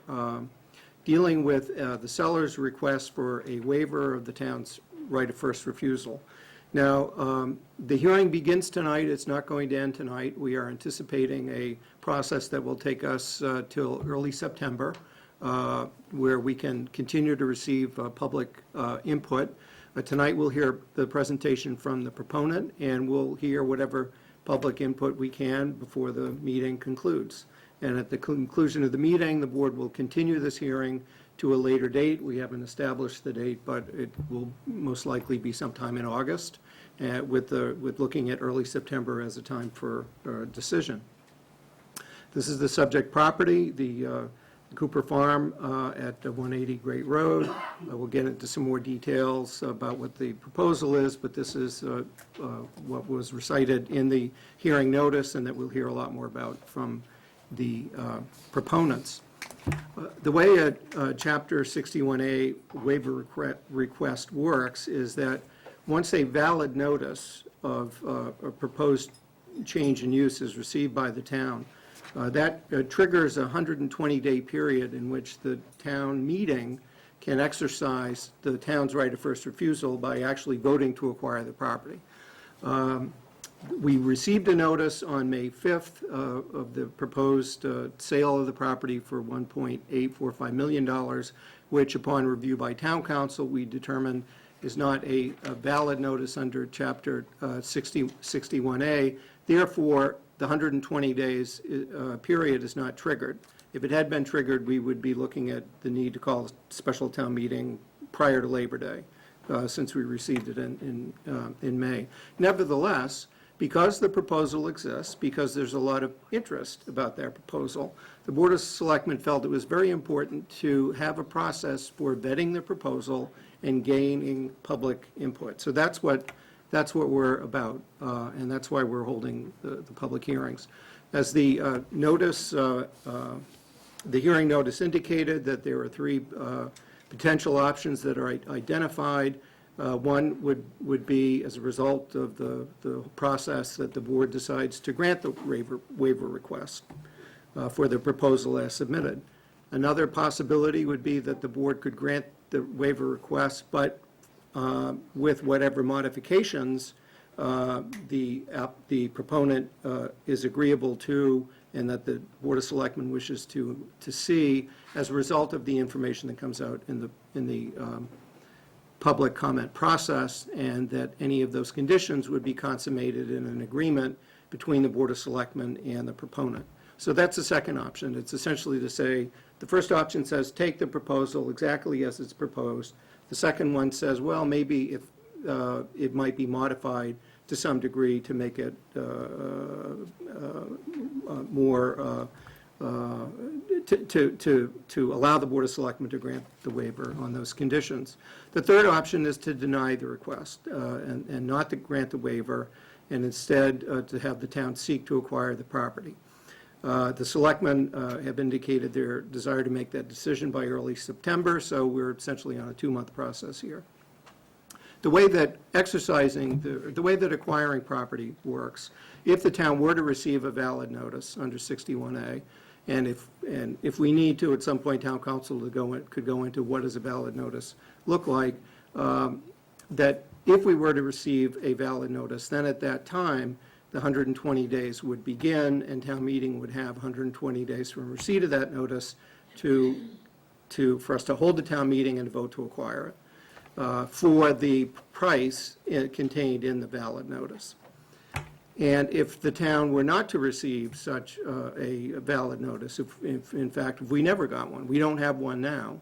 dealing with the seller's request for a waiver of the town's right of first refusal. Now, the hearing begins tonight. It's not going to end tonight. We are anticipating a process that will take us till early September, where we can continue to receive public input. Tonight, we'll hear the presentation from the proponent, and we'll hear whatever public input we can before the meeting concludes. And at the conclusion of the meeting, the board will continue this hearing to a later date. We haven't established the date, but it will most likely be sometime in August, with looking at early September as a time for decision. This is the subject property, the Cooper Farm at 180 Great Road. We'll get into some more details about what the proposal is, but this is what was recited in the hearing notice, and that we'll hear a lot more about from the proponents. The way a Chapter 61A waiver request works is that once a valid notice of a proposed change in use is received by the town, that triggers a 120-day period in which the town meeting can exercise the town's right of first refusal by actually voting to acquire the property. We received a notice on May 5th of the proposed sale of the property for $1.845 million, which, upon review by town council, we determined is not a valid notice under Chapter 61A. Therefore, the 120 days period is not triggered. If it had been triggered, we would be looking at the need to call a special town meeting prior to Labor Day, since we received it in May. Nevertheless, because the proposal exists, because there's a lot of interest about that proposal, the Board of Selectmen felt it was very important to have a process for vetting the proposal and gaining public input. So that's what we're about, and that's why we're holding the public hearings. As the notice, the hearing notice indicated, that there are 3 potential options that are identified. One would be as a result of the process that the board decides to grant the waiver request for the proposal as submitted. Another possibility would be that the board could grant the waiver request, but with whatever modifications the proponent is agreeable to, and that the Board of Selectmen wishes to see as a result of the information that comes out in the public comment process, and that any of those conditions would be consummated in an agreement between the Board of Selectmen and the proponent. So that's the second option. It's essentially to say, the first option says, take the proposal exactly as it's proposed. The second one says, well, maybe if it might be modified to some degree to make it more, to allow the Board of Selectmen to grant the waiver on those conditions. The third option is to deny the request and not to grant the waiver, and instead to have the town seek to acquire the property. The Selectmen have indicated their desire to make that decision by early September, so we're essentially on a 2-month process here. The way that the way that acquiring property works, if the town were to receive a valid notice under 61A, and if we need to, at some point, town council could go into what does a valid notice look like, that if we were to receive a valid notice, then at that time, the 120 days would begin, and town meeting would have 120 days from receipt of that notice for us to hold the town meeting and vote to acquire it for the price contained in the valid notice. And if the town were not to receive such a valid notice, if in fact, if we never got one, we don't have one now,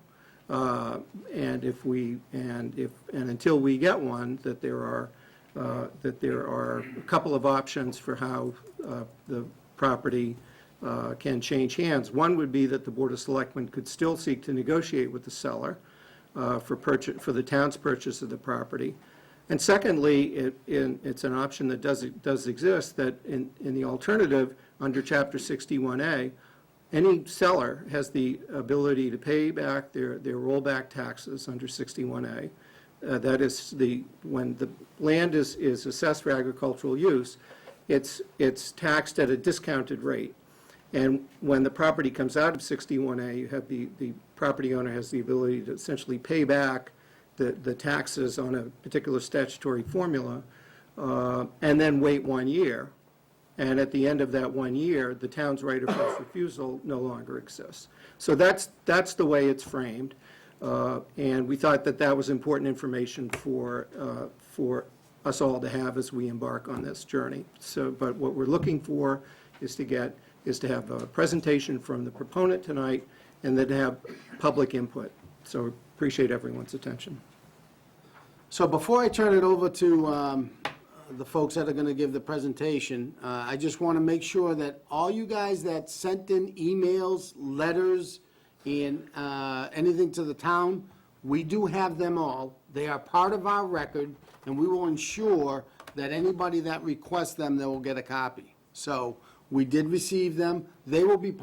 and until we get one, that there are a couple of options for how the property can change hands. One would be that the Board of Selectmen could still seek to negotiate with the seller for the town's purchase of the property. And secondly, it's an option that does exist, that in the alternative, under Chapter 61A, any seller has the ability to pay back their rollback taxes under 61A. That is, when the land is assessed for agricultural use, it's taxed at a discounted rate. And when the property comes out of 61A, you have the property owner has the ability to essentially pay back the taxes on a particular statutory formula, and then wait 1 year. And at the end of that 1 year, the town's right of first refusal no longer exists. So that's the way it's framed. And we thought that was important information for us all to have as we embark on this journey. But what we're looking for is to have a presentation from the proponent tonight, and then to have public input. So appreciate everyone's attention. So before I turn it over to the folks that are going to give the presentation, I just want to make sure that all you guys that sent in emails, letters, and anything to the town, we do have them all. They are part of our record, and we will ensure that anybody that requests them, they will get a copy. So we did receive them. They will be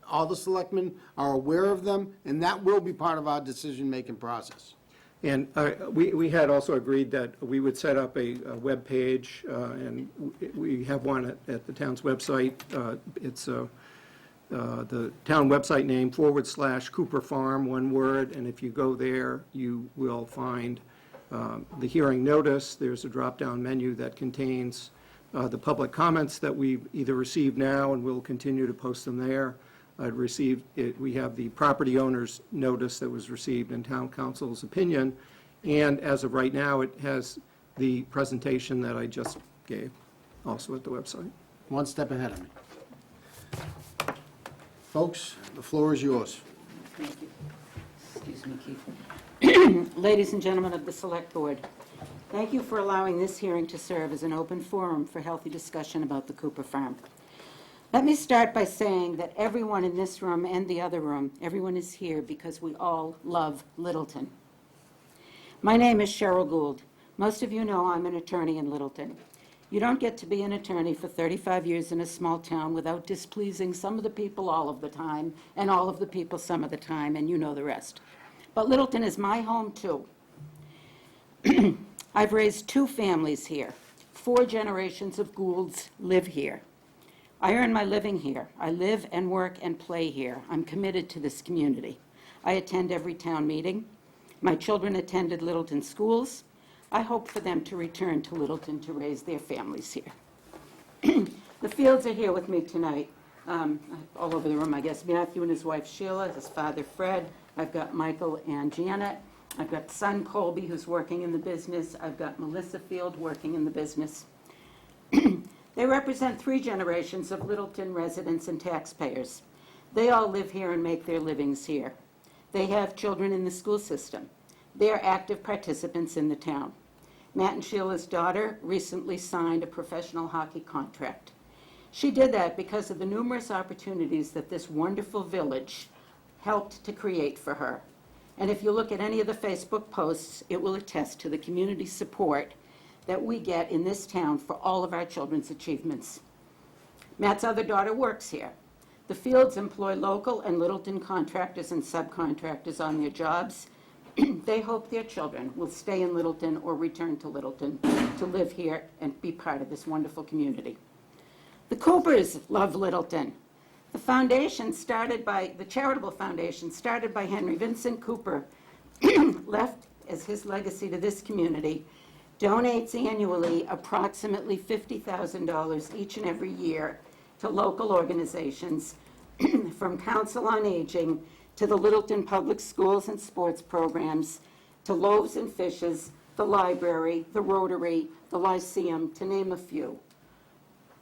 all the selectmen are aware of them, and that will be part of our decision-making process. And we had also agreed that we would set up a web page, and we have one at the town's website. It's the town website name / Cooper Farm, one word, and if you go there, you will find the hearing notice. There's a drop-down menu that contains the public comments that we've either received now, and we'll continue to post them there. We have the property owner's notice that was received in town council's opinion, and as of right now, it has the presentation that I just gave, also at the website. One step ahead of me. Folks, the floor is yours. Thank you. Excuse me, Keith. Ladies and gentlemen of the Select Board, thank you for allowing this hearing to serve as an open forum for healthy discussion about the Cooper Farm. Let me start by saying that everyone in this room and the other room, everyone is here because we all love Littleton. My name is Cheryl Gould. Most of you know I'm an attorney in Littleton. You don't get to be an attorney for 35 years in a small town without displeasing some of the people all of the time, and all of the people some of the time, and you know the rest. But Littleton is my home, too. I've raised 2 families here. 4 generations of Goulds live here. I earn my living here. I live and work and play here. I'm committed to this community. I attend every town meeting. My children attended Littleton schools. I hope for them to return to Littleton to raise their families here. The Fields are here with me tonight, all over the room, I guess. Matthew and his wife Sheila, his father Fred. I've got Michael and Janet. I've got son Colby, who's working in the business. I've got Melissa Field working in the business. They represent 3 generations of Littleton residents and taxpayers. They all live here and make their livings here. They have children in the school system. They are active participants in the town. Matt and Sheila's daughter recently signed a professional hockey contract. She did that because of the numerous opportunities that this wonderful village helped to create for her. And if you look at any of the Facebook posts, it will attest to the community support that we get in this town for all of our children's achievements. Matt's other daughter works here. The Fields employ local and Littleton contractors and subcontractors on their jobs. They hope their children will stay in Littleton or return to Littleton to live here and be part of this wonderful community. The Coopers love Littleton. The charitable foundation started by Henry Vincent Cooper left as his legacy to this community, donates annually approximately $50,000 each and every year to local organizations, from Council on Aging to the Littleton Public Schools and sports programs, to Loaves and Fishes, the library, the Rotary, the Lyceum, to name a few.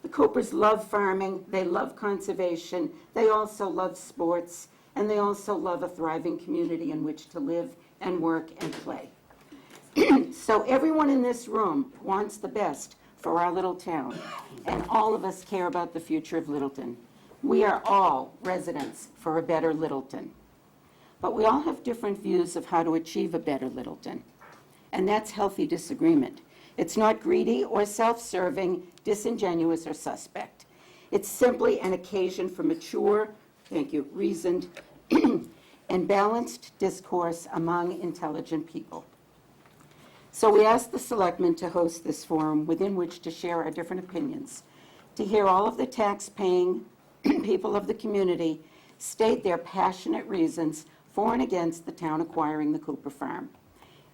The Coopers love farming, they love conservation, they also love sports, and they also love a thriving community in which to live and work and play. So everyone in this room wants the best for our little town, and all of us care about the future of Littleton. We are all residents for a better Littleton. But we all have different views of how to achieve a better Littleton, and that's healthy disagreement. It's not greedy or self-serving, disingenuous or suspect. It's simply an occasion for mature, reasoned, and balanced discourse among intelligent people. So we asked the Selectmen to host this forum within which to share our different opinions, to hear all of the tax-paying people of the community state their passionate reasons for and against the town acquiring the Cooper Farm.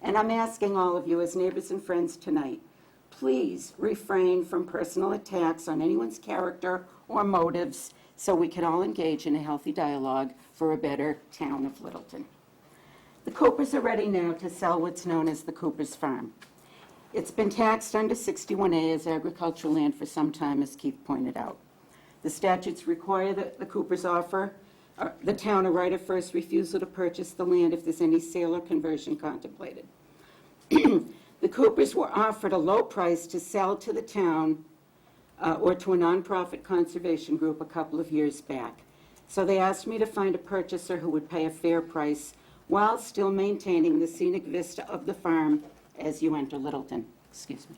And I'm asking all of you as neighbors and friends tonight, please refrain from personal attacks on anyone's character or motives so we can all engage in a healthy dialogue for a better town of Littleton. The Coopers are ready now to sell what's known as the Cooper's Farm. It's been taxed under 61A as agricultural land for some time, as Keith pointed out. The statutes require that the Coopers offer the town a right of first refusal to purchase the land if there's any sale or conversion contemplated. The Coopers were offered a low price to sell to the town or to a nonprofit conservation group a couple of years back. So they asked me to find a purchaser who would pay a fair price while still maintaining the scenic vista of the farm as you enter Littleton. Excuse me.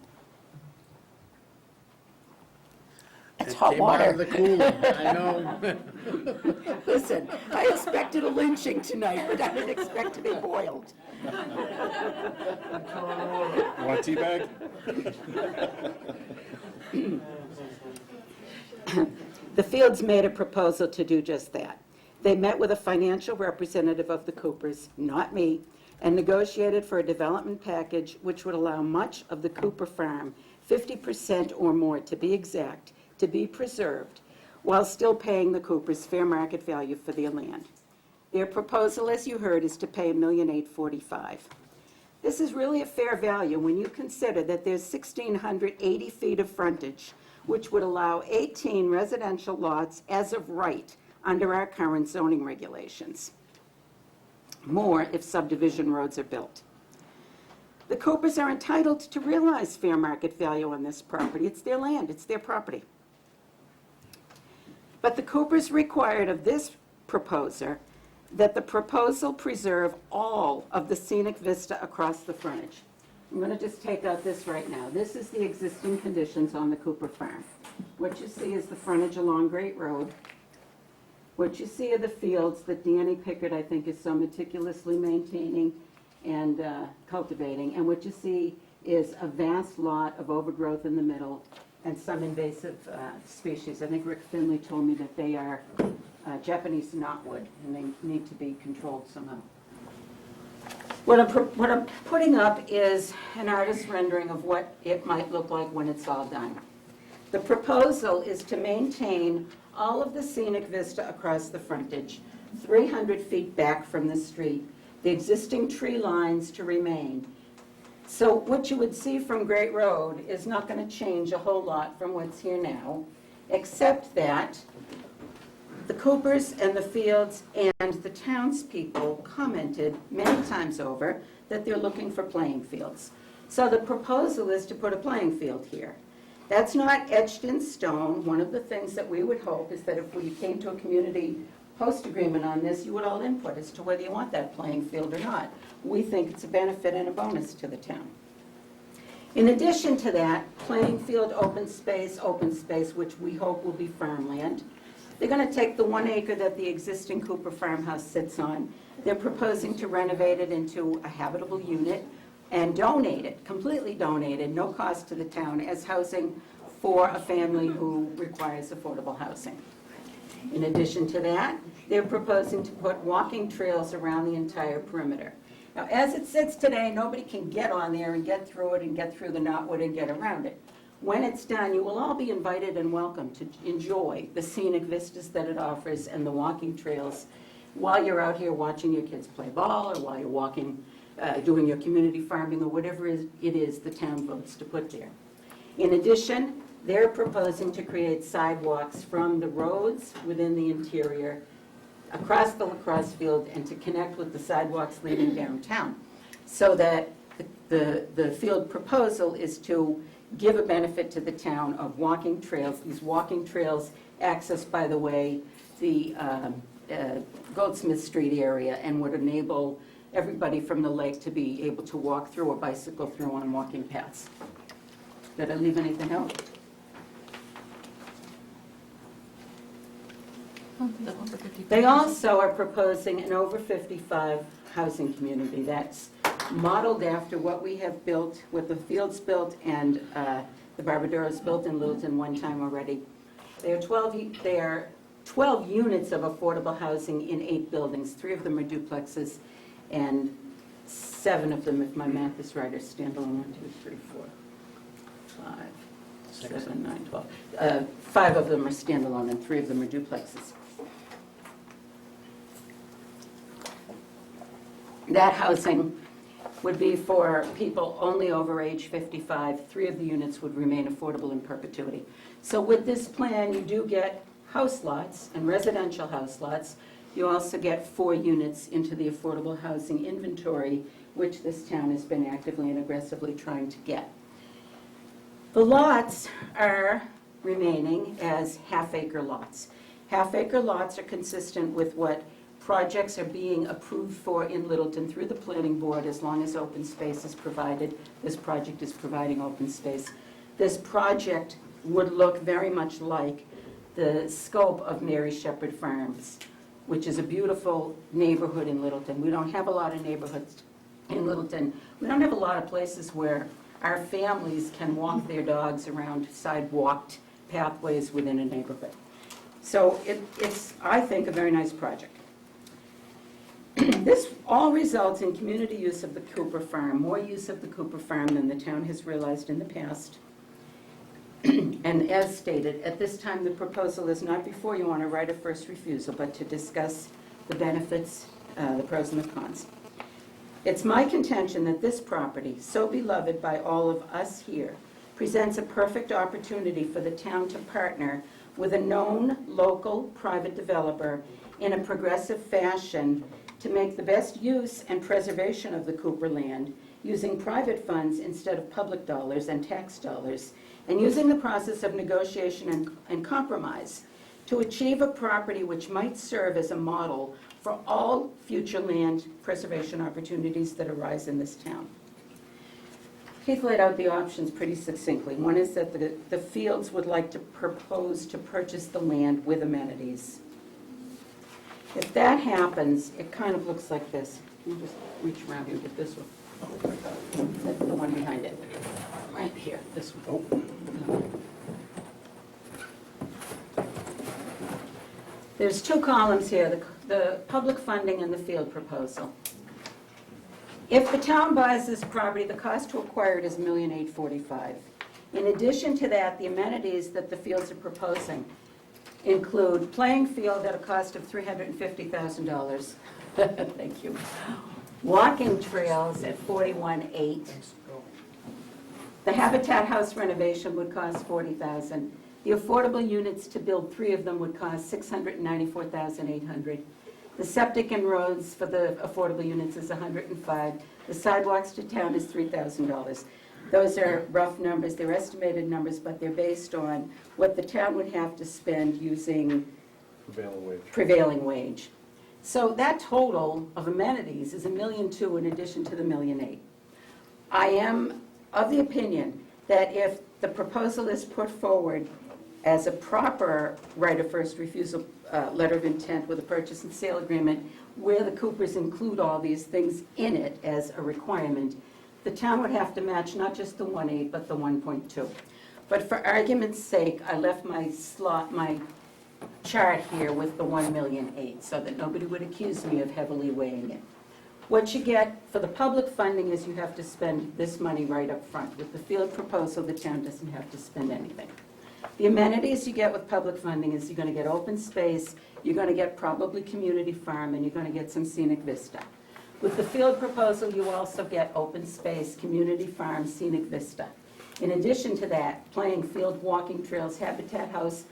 It's hot Came water. out of the cooler, I know. Listen, I expected a lynching tonight, but I didn't expect to be boiled. Want a tea bag? The Fields made a proposal to do just that. They met with a financial representative of the Coopers, not me, and negotiated for a development package which would allow much of the Cooper Farm, 50% or more to be exact, to be preserved, while still paying the Coopers fair market value for their land. Their proposal, as you heard, is to pay $1,845,000. This is really a fair value when you consider that there's 1,680 feet of frontage, which would allow 18 residential lots as of right under our current zoning regulations. More if subdivision roads are built. The Coopers are entitled to realize fair market value on this property. It's their land, it's their property. But the Coopers required of this proposer that the proposal preserve all of the scenic vista across the frontage. I'm going to just take out this right now. This is the existing conditions on the Cooper Farm. What you see is the frontage along Great Road. What you see are the fields that Danny Pickard, I think, is so meticulously maintaining and cultivating. And what you see is a vast lot of overgrowth in the middle and some invasive species. I think Rick Finley told me that they are Japanese knotwood, and they need to be controlled somehow. What I'm putting up is an artist's rendering of what it might look like when it's all done. The proposal is to maintain all of the scenic vista across the frontage, 300 feet back from the street, the existing tree lines to remain. So what you would see from Great Road is not going to change a whole lot from what's here now, except that the Coopers and the Fields and the townspeople commented many times over that they're looking for playing fields. So the proposal is to put a playing field here. That's not etched in stone. One of the things that we would hope is that if we came to a community host agreement on this, you would all input as to whether you want that playing field or not. We think it's a benefit and a bonus to the town. In addition to that, playing field, open space, which we hope will be farmland. They're going to take the 1 acre that the existing Cooper farmhouse sits on. They're proposing to renovate it into a habitable unit and donate it, completely donated, no cost to the town, as housing for a family who requires affordable housing. In addition to that, they're proposing to put walking trails around the entire perimeter. Now, as it sits today, nobody can get on there and get through it and get through the knotwood and get around it. When it's done, you will all be invited and welcome to enjoy the scenic vistas that it offers and the walking trails while you're out here watching your kids play ball or while you're walking, doing your community farming or whatever it is the town votes to put there. In addition, they're proposing to create sidewalks from the roads within the interior across the lacrosse field and to connect with the sidewalks leading downtown. So that the field proposal is to give a benefit to the town of walking trails. These walking trails access, by the way, the Goldsmith Street area and would enable everybody from the lake to be able to walk through or bicycle through on walking paths. Did I leave anything out? They also are proposing an over 55 housing community that's modeled after what we have built, what the Fields built and the Barbadoros built in Littleton one time already. There are 12 units of affordable housing in 8 buildings. 3 of them are duplexes and 7 of them, if my math is right, are standalone. 1, 2, 3, 4, 5, 7, 9, 12. 5 of them are standalone and 3 of them are duplexes. That housing would be for people only over age 55. 3 of the units would remain affordable in perpetuity. So with this plan, you do get house lots and residential house lots. You also get 4 units into the affordable housing inventory, which this town has been actively and aggressively trying to get. The lots are remaining as half-acre lots. Half-acre lots are consistent with what projects are being approved for in Littleton through the planning board as long as open space is provided. This project is providing open space. This project would look very much like the scope of Mary Shepherd Farms, which is a beautiful neighborhood in Littleton. We don't have a lot of neighborhoods in Littleton. We don't have a lot of places where our families can walk their dogs around sidewalked pathways within a neighborhood. So it's, I think, a very nice project. This all results in community use of the Cooper Farm, more use of the Cooper Farm than the town has realized in the past. And as stated, at this time, the proposal is not before you on a right of first refusal, but to discuss the benefits, the pros and the cons. It's my contention that this property, so beloved by all of us here, presents a perfect opportunity for the town to partner with a known local private developer in a progressive fashion to make the best use and preservation of the Cooper land, using private funds instead of public dollars and tax dollars, and using the process of negotiation and compromise to achieve a property which might serve as a model for all future land preservation opportunities that arise in this town. Keith laid out the options pretty succinctly. One is that the Fields would like to propose to purchase the land with amenities. If that happens, it kind of looks like this. Let me just reach around here and get this one. The one behind it. Right here, this one. There's 2 columns here, the public funding and the field proposal. If the town buys this property, the cost to acquire it is $1,845,000. In addition to that, the amenities that the fields are proposing include playing field at a cost of $350,000. Thank you. Walking trails at $41,800. The Habitat House renovation would cost $40,000. The affordable units to build 3 of them would cost $694,800. The septic and roads for the affordable units is $105,000. The sidewalks to town is $3,000. Those are rough numbers, they're estimated numbers, but they're based on what the town would have to spend using prevailing wage. So that total of amenities is $1.2 million in addition to the $1.8 million. I am of the opinion that if the proposal is put forward as a proper right of first refusal letter of intent with a purchase and sale agreement, where the Coopers include all these things in it as a requirement, the town would have to match not just the 1.8, but the 1.2. But for argument's sake, I left my chart here with the $1.8 million, so that nobody would accuse me of heavily weighing it. What you get for the public funding is you have to spend this money right up front. With the field proposal, the town doesn't have to spend anything. The amenities you get with public funding is you're going to get open space, you're going to get probably community farm, and you're going to get some scenic vista. With the field proposal, you also get open space, community farm, scenic vista. In addition to that, playing field, walking trails, Habitat House,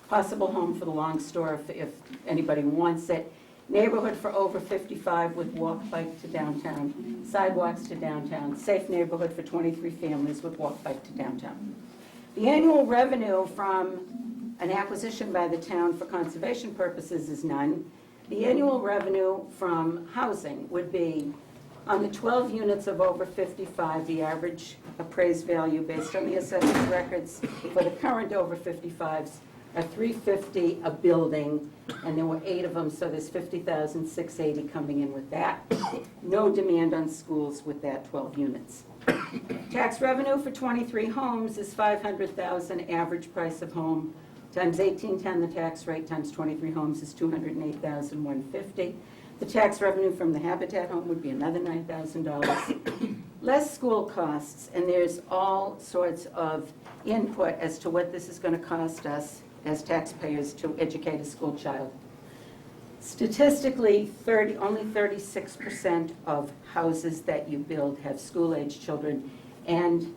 possible home for the long store if anybody wants it, neighborhood for over 55 with walk, bike to downtown, sidewalks to downtown, safe neighborhood for 23 families with walk, bike to downtown. The annual revenue from an acquisition by the town for conservation purposes is none. The annual revenue from housing would be, on the 12 units of over 55, the average appraised value based on the assessment records for the current over 55s are $350 a building, and there were 8 of them, so there's $50,680 coming in with that. No demand on schools with that 12 units. Tax revenue for 23 homes is $500,000, average price of home times 1810, the tax rate times 23 homes is $208,150. The tax revenue from the Habitat home would be another $9,000. Less school costs, and there's all sorts of input as to what this is going to cost us as taxpayers to educate a school child. Statistically, only 36% of houses that you build have school-age children, and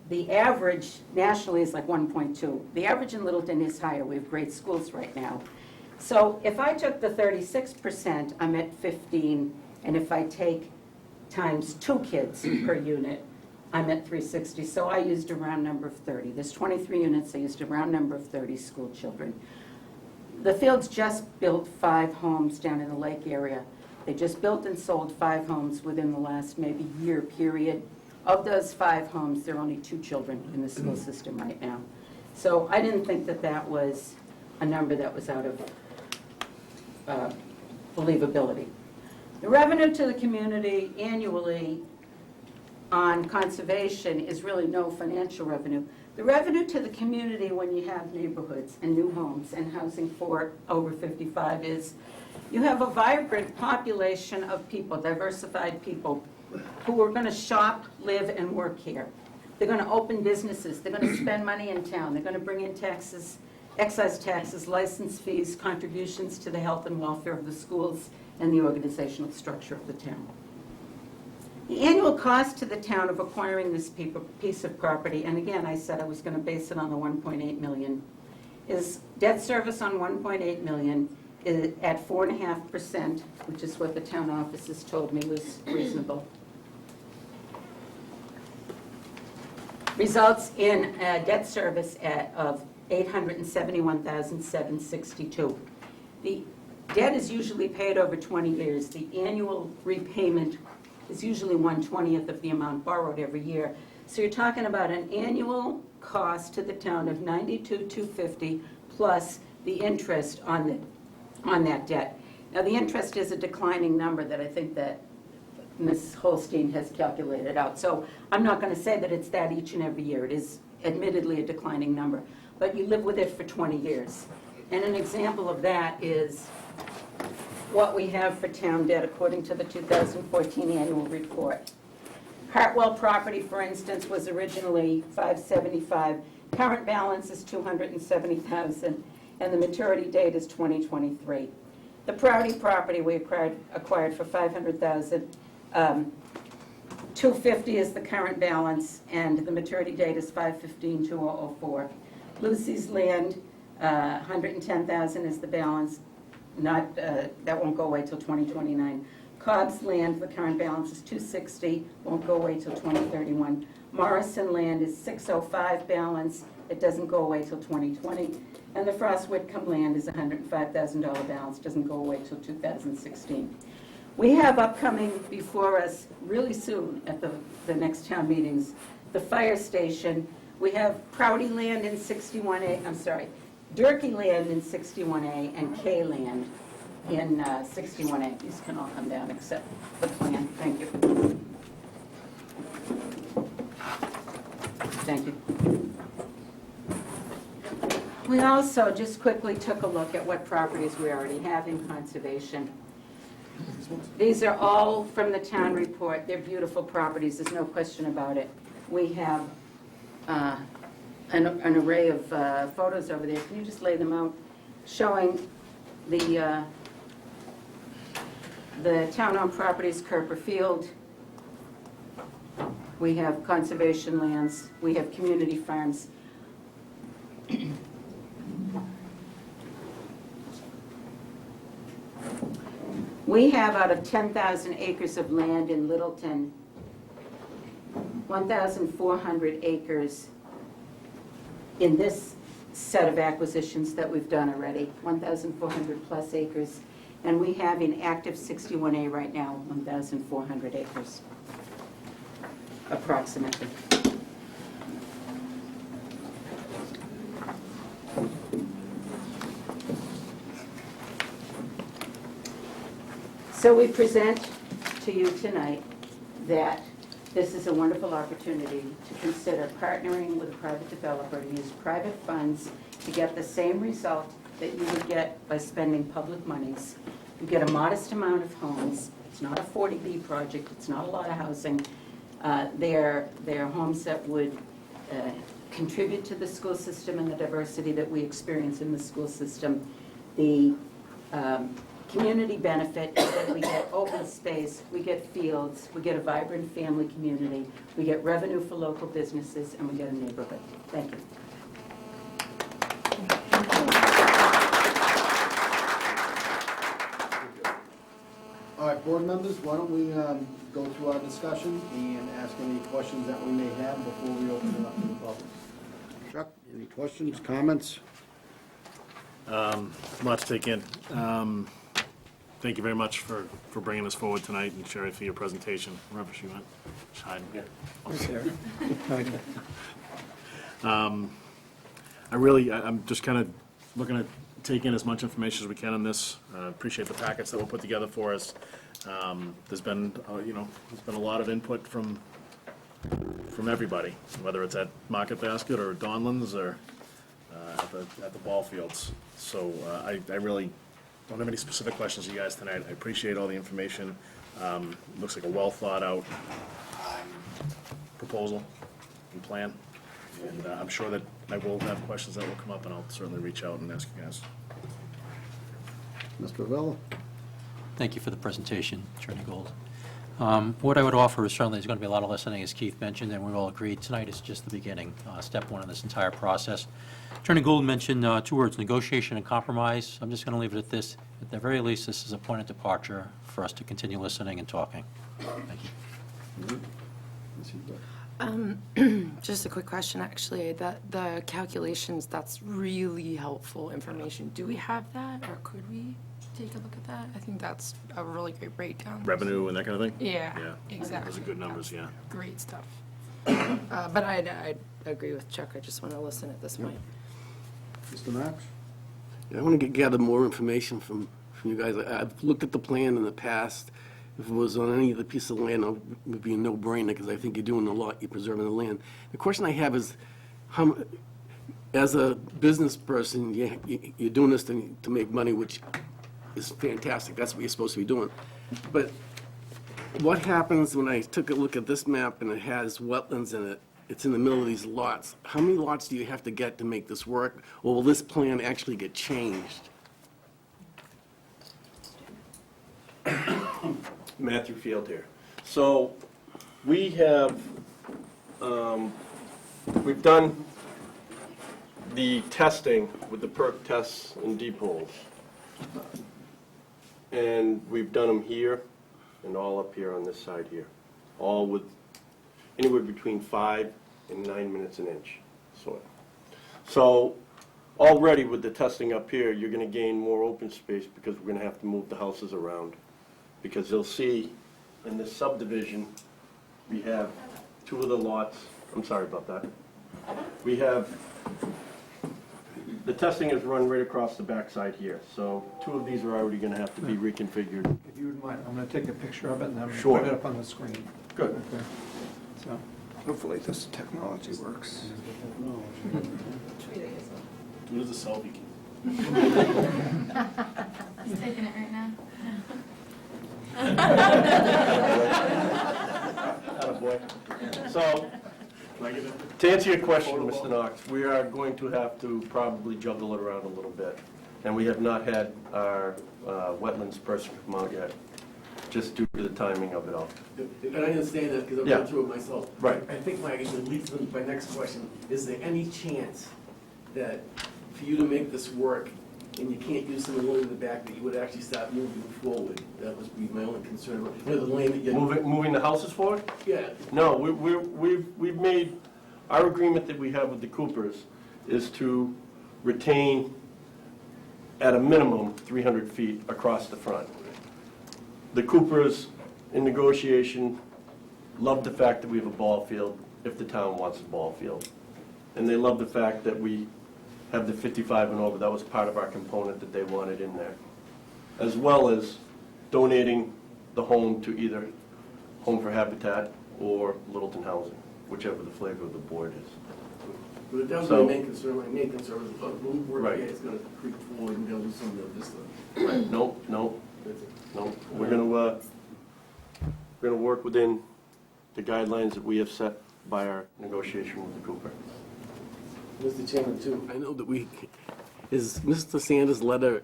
the average nationally is like 1.2. The average in Littleton is higher. We have great schools right now. So if I took the 36%, I'm at 15, and if I take times 2 kids per unit, I'm at 360. So I used a round number of 30. There's 23 units. I used a round number of 30 school children. The Fields just built 5 homes down in the lake area. They just built and sold 5 homes within the last maybe year period. Of those 5 homes, there are only 2 children in the school system right now. So I didn't think that that was a number that was out of believability. The revenue to the community annually on conservation is really no financial revenue. The revenue to the community when you have neighborhoods and new homes and housing for over 55 is you have a vibrant population of people, diversified people, who are going to shop, live, and work here. They're going to open businesses. They're going to spend money in town. They're going to bring in taxes, excise taxes, license fees, contributions to the health and welfare of the schools and the organizational structure of the town. The annual cost to the town of acquiring this piece of property, and again, I said I was going to base it on the $1.8 million, is debt service on $1.8 million is at 4.5%, which is what the town offices told me was reasonable. Results in debt service of $871,762. The debt is usually paid over 20 years. The annual repayment is usually 1/20th of the amount borrowed every year. So you're talking about an annual cost to the town of $92,250 plus the interest on that debt. Now, the interest is a declining number that I think that Ms. Holstein has calculated out. So I'm not going to say that it's that each and every year. It is admittedly a declining number, but you live with it for 20 years. And an example of that is what we have for town debt according to the 2014 annual report. Hartwell property, for instance, was originally $575. Current balance is $270,000, and the maturity date is 2023. The Prouty property we acquired for $500,000. $250 is the current balance, and the maturity date is 5/15/2004. Lucy's land, $110,000 is the balance. Not that won't go away till 2029. Cobb's land, the current balance is $260, won't go away till 2031. Morrison land is $605 balance, it doesn't go away till 2020. And the Frost Whitcomb land is $105,000 balance, doesn't go away till 2016. We have upcoming before us really soon at the next town meetings, the fire station. We have Prouty land in 61A, Durkee land in 61A and K land in 61A. These can all come down except the plan. Thank you. Thank you. We also just quickly took a look at what properties we already have in conservation. These are all from the town report. They're beautiful properties, there's no question about it. We have an array of photos over there. Can you just lay them out? Showing the town-owned properties, Kerper Field. We have conservation lands. We have community farms. We have, out of 10,000 acres of land in Littleton, 1,400 acres in this set of acquisitions that we've done already, 1,400 plus acres. And we have in active 61A right now, 1,400 acres, approximately. So we present to you tonight that this is a wonderful opportunity to consider partnering with a private developer to use private funds to get the same result that you would get by spending public monies. You get a modest amount of homes. It's not a 40B project. It's not a lot of housing. They're homes that would contribute to the school system and the diversity that we experience in the school system. The community benefit is that we get open space, we get fields, we get a vibrant family community, we get revenue for local businesses, and we get a neighborhood. Thank you. All right, board members, why don't we go through our discussion and ask any questions that we may have before we open it up to the public. Chuck, any questions, comments? Lot to take in. Thank you very much for bringing this forward tonight, and Sherry for your presentation, wherever she went. She's hiding. I'm just kind of looking to take in as much information as we can on this. Appreciate the packets that were put together for us. There's been a lot of input from everybody, whether it's at Market Basket or Donlands or at the ball fields. So I really don't have any specific questions to you guys tonight. I appreciate all the information. Looks like a well thought out proposal and plan. And I'm sure that I will have questions that will come up, and I'll certainly reach out and ask you guys. Mr. Vella? Thank you for the presentation, Attorney Gold. What I would offer is certainly there's going to be a lot of listening, as Keith mentioned, and we all agreed tonight is just the beginning, step one of this entire process. Attorney Gould mentioned two words, negotiation and compromise. I'm just going to leave it at this. At the very least, this is a point of departure for us to continue listening and talking. Thank you. Just a quick question, actually. The calculations, that's really helpful information. Do we have that, or could we take a look at that? I think that's a really great breakdown. Revenue and that kind of thing? Yeah, Yeah. exactly. Those are good numbers, yeah. Great stuff. But I agree with Chuck. I just want to listen at this point. Mr. Knox? Yeah, I want to gather more information from you guys. I've looked at the plan in the past. If it was on any other piece of land, it would be a no-brainer, because I think you're doing a lot, you're preserving the land. The question I have is, as a business person, you're doing this to make money, which is fantastic, that's what you're supposed to be doing. But what happens when I took a look at this map and it has wetlands in it? It's in the middle of these lots. How many lots do you have to get to make this work? Or will this plan actually get changed? Matthew Field here. So we have, we've done the testing with the perk tests and deep holes. And we've done them here and all up here on this side here. All with anywhere between 5 and 9 minutes an inch soil. So already with the testing up here, you're gonna gain more open space because we're gonna have to move the houses around. Because you'll see in this subdivision, we have 2 of the lots, I'm sorry about that. We have, the testing is run right across the backside here, so 2 of these are already gonna have to be reconfigured. If you would mind, I'm going to take a picture of it and then Sure. put it up on the screen. Good. Okay. So hopefully this technology works. Do it as a selfie. He's taking it right now. Attaboy. So, to answer your question, Mr. Knox, we are going to have to probably juggle it around a little bit. And we have not had our wetlands person come out yet, just due to the timing of it all. And I understand that because I've Yeah. gone through it myself. Right. I think it leads to my next question. Is there any chance that for you to make this work and you can't use some of the land in the back, that you would actually start moving forward? That was my only concern. You know, the land that you... Moving the houses forward? Yeah. No, we've made, our agreement that we have with the Coopers is to retain at a minimum 300 feet across the front. The Coopers, in negotiation, love the fact that we have a ball field if the town wants a ball field. And they love the fact that we have the 55 and over. That was part of our component that they wanted in there. As well as donating the home to either Home for Habitat or Littleton Housing, whichever the flavor of the board is. But that was So- my main concern. My main concern was the work Right. here is going to creep forward and build some of this stuff. Right, no, we're gonna work within the guidelines that we have set by our negotiation with the Cooper. Mr. Chairman, too, I know that is Mr. Sanders' letter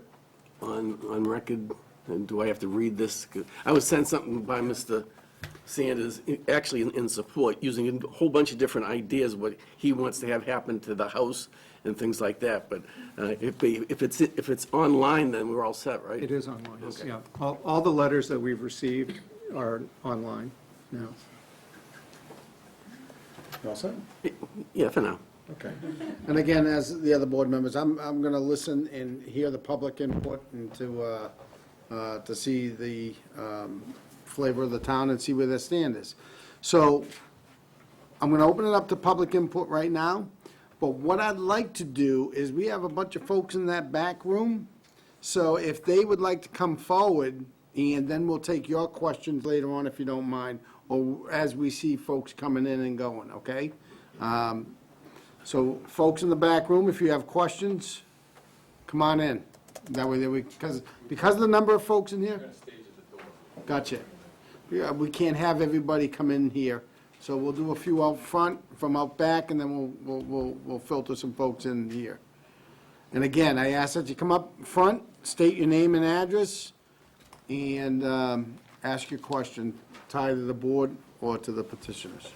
on record, and do I have to read this? I was sent something by Mr. Sanders, actually in support, using a whole bunch of different ideas, what he wants to have happen to the house and things like that, but if it's online, then we're all set, right? It is online, yes, Okay. yeah. All the letters that we've received are online now. You all set? Yeah, for now. Okay. And again, as the other board members, I'm going to listen and hear the public input and to see the flavor of the town and see where their stand is. So I'm going to open it up to public input right now, but what I'd like to do is we have a bunch of folks in that back room, so if they would like to come forward, and then we'll take your questions later on if you don't mind, or as we see folks coming in and going, okay? So folks in the back room, if you have questions, come on in. That way, because of the number of folks in here? Gotcha. Yeah, we can't have everybody come in here, so we'll do a few out front, from out back, and then we'll filter some folks in here. And again, I ask that you come up front, state your name and address, and ask your question, tie to the board or to the petitioners.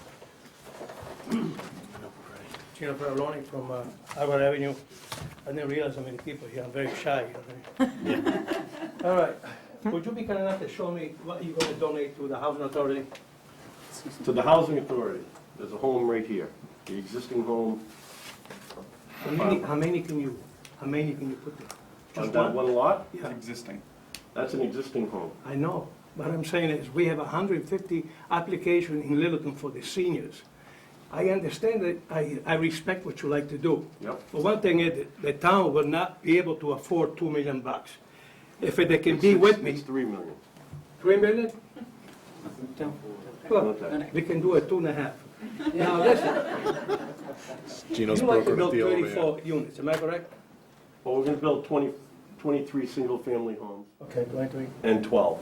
Jennifer Aloni from Arbor Avenue. I didn't realize how many people here. I'm very shy. All right. Would you be kind enough to show me what you're going to donate to the Housing Authority? To the Housing Authority, there's a home right here, the existing home. How many can you put there? On Just that one lot? Yeah. Existing. That's an existing home. I know. What I'm saying is we have 150 applications in Littleton for the seniors. I understand that, I respect what you like to do. Yep. But one thing is, the town will not be able to afford $2 million. If they can be with me. It's 3 million. 3 million? Well, Okay. we can do it 2.5. Now, listen. Gino's You like to broker build deal over 34 units, am I correct? Well, we're gonna build 20 23 single-family homes Okay, 23, and 12.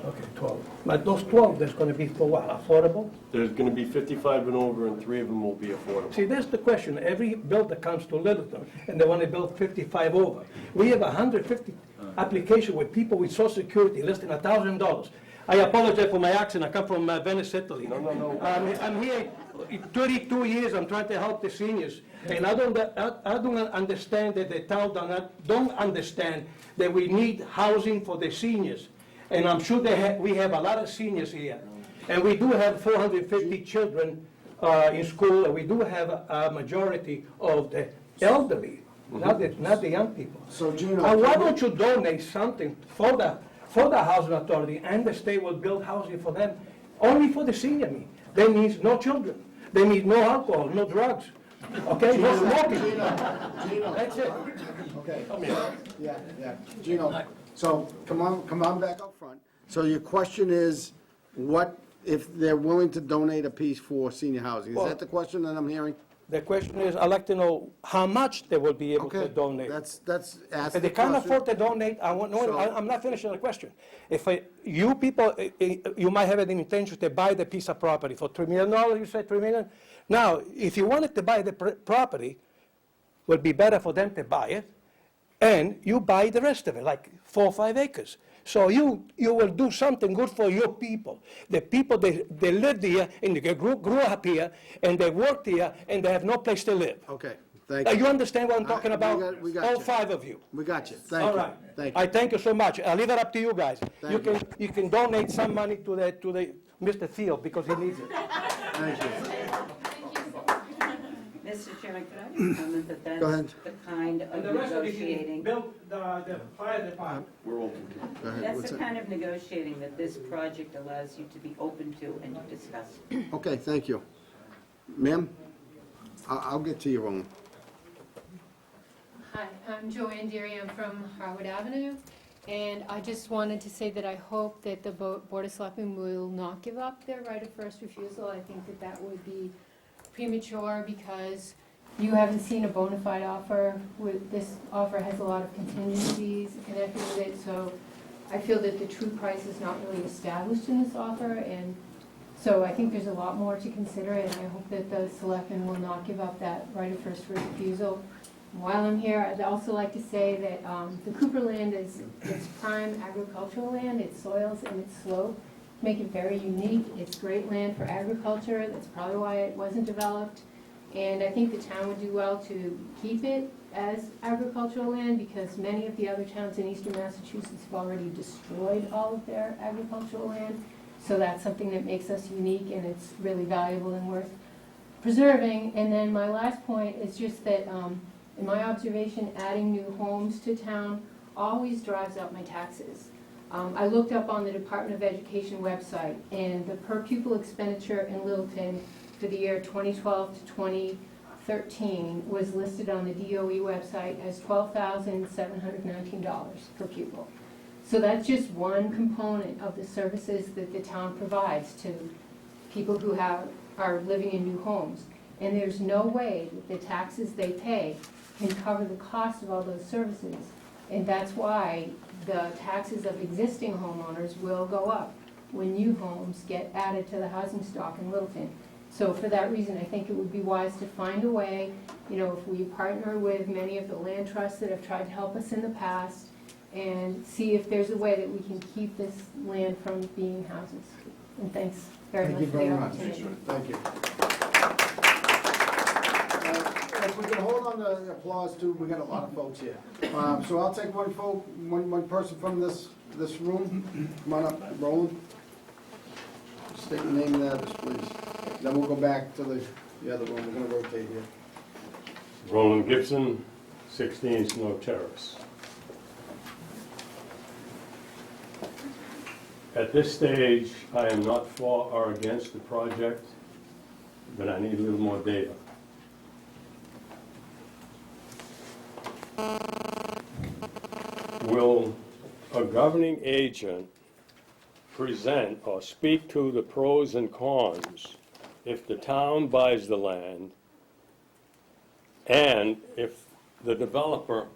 okay, 12. But those 12, there's gonna be for what, affordable? There's going to be 55 and over, and 3 of them will be affordable. See, that's the question. Every builder comes to Littleton, and they want to build 55 over. We have 150 applications with people with social security less than $1,000. I apologize for my accent. I come from Venice, Italy. No. I'm here 32 years. I'm trying to help the seniors. And I don't understand that the town don't understand that we need housing for the seniors. And I'm sure we have a lot of seniors here. And we do have 450 children in school, and we do have a majority of the elderly, not the young people. So, Gino, Why don't you donate something for the housing authority, and the state will build housing for them, only for the senior need. They need no children. They need no alcohol, no drugs. Okay, no smoking. Gino. That's it. Okay. Yeah. Gino, so come on back up front. So your question is, what if they're willing to donate a piece for senior housing? Is Well, that the question that I'm hearing? The question is, I'd like to know how much they will be able to Okay, donate. that's If ask the they can't question. afford to donate, I'm not finishing the question. You people, you might have an intention to buy the piece of property for $3 million, you said $3 million? Now, if you wanted to buy the property, it would be better for them to buy it, and you buy the rest of it, like 4 or 5 acres. So you will do something good for your people. The people, they lived here, and they grew up here, and they worked here, and they have no place to live. Okay, thank you. You understand what I'm talking about? we got All you. 5 of you. We got you. Thank All you. right. Thank you. I thank you so much. I'll leave it up to you guys. Thank You can donate some money to the Mr. Field, because he needs it. Thank you. Mr. Chairman, could I just comment that that's Go ahead. the kind of negotiating, Build the fire department. Go ahead. that's What's the that? kind of negotiating that this project allows you to be open to and to discuss. Okay, thank you. Ma'am, I'll get to you, Roland. Hi, I'm Joanne Deary. I'm from Harwood Avenue, and I just wanted to say that I hope that the Board of Selectmen will not give up their right of first refusal. I think that that would be premature, because you haven't seen a bona fide offer. This offer has a lot of contingencies connected with it, so I feel that the true price is not really established in this offer, and so I think there's a lot more to consider, and I hope that the Selectmen will not give up that right of first refusal. While I'm here, I'd also like to say that the Cooper land is its prime agricultural land. Its soils and its slope make it very unique. It's great land for agriculture. That's probably why it wasn't developed. And I think the town would do well to keep it as agricultural land, because many of the other towns in eastern Massachusetts have already destroyed all of their agricultural land. So that's something that makes us unique, and it's really valuable and worth preserving. And then my last point is just that, in my observation, adding new homes to town always drives up my taxes. I looked up on the Department of Education website, and the per pupil expenditure in Littleton for the year 2012 to 2013 was listed on the DOE website as $12,719 per pupil. So that's just one component of the services that the town provides to people who are living in new homes. And there's no way that the taxes they pay can cover the cost of all those services. And that's why the taxes of existing homeowners will go up when new homes get added to the housing stock in Littleton. So for that reason, I think it would be wise to find a way, if we partner with many of the land trusts that have tried to help us in the past, and see if there's a way that we can keep this land from being houses. And thanks very much for the opportunity. Thank you. If we can hold on the applause too, we got a lot of folks here. So I'll take one person from this room. Come on up, Roland. State your name and address, please. Then we'll go back to the other room. We're gonna rotate here. Roland Gibson, 16 Snow Terrace. At this stage, I am not for or against the project, but I need a little more data. Will a governing agent present or speak to the pros and cons if the town buys the land, and if the developer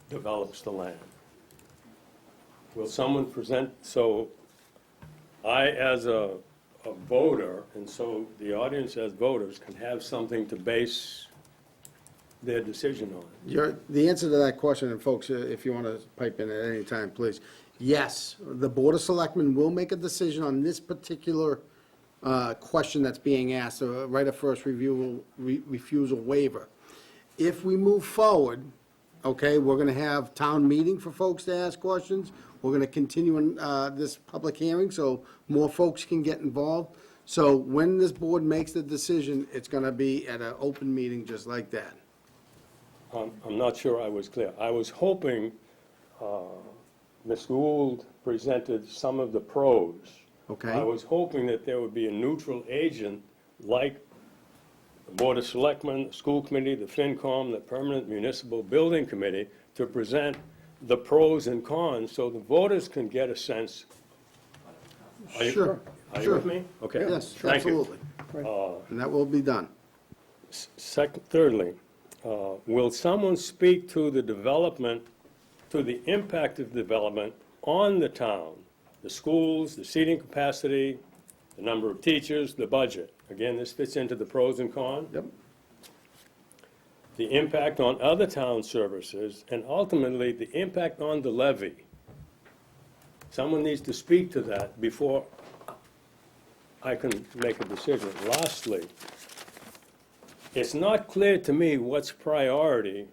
develops the land? Will someone present, so I, as a voter, and so the audience as voters, can have something to base their decision on? The answer to that question, and folks, if you want to pipe in at any time, please. Yes, the Board of Selectmen will make a decision on this particular question that's being asked, a right of first refusal waiver. If we move forward, okay, we're going to have town meeting for folks to ask questions. We're going to continue this public hearing so more folks can get involved. So when this board makes the decision, it's going to be at an open meeting just like that. I'm not sure I was clear. I was hoping Ms. Gould presented some of the pros. Okay. I was hoping that there would be a neutral agent like the Board of Selectmen, the School Committee, the FinCom, the Permanent Municipal Building Committee, to present the pros and cons so the voters can get a sense. Are you- Sure, Are you sure. with me? Okay. Yes, Thank you. absolutely. And that will be done. Thirdly, will someone speak to the development, to the impact of development on the town, the schools, the seating capacity, the number of teachers, the budget? Again, this fits into the pros and cons. Yep. The impact on other town services, and ultimately, the impact on the levy. Someone needs to speak to that before I can make a decision. Lastly, it's not clear to me what's priority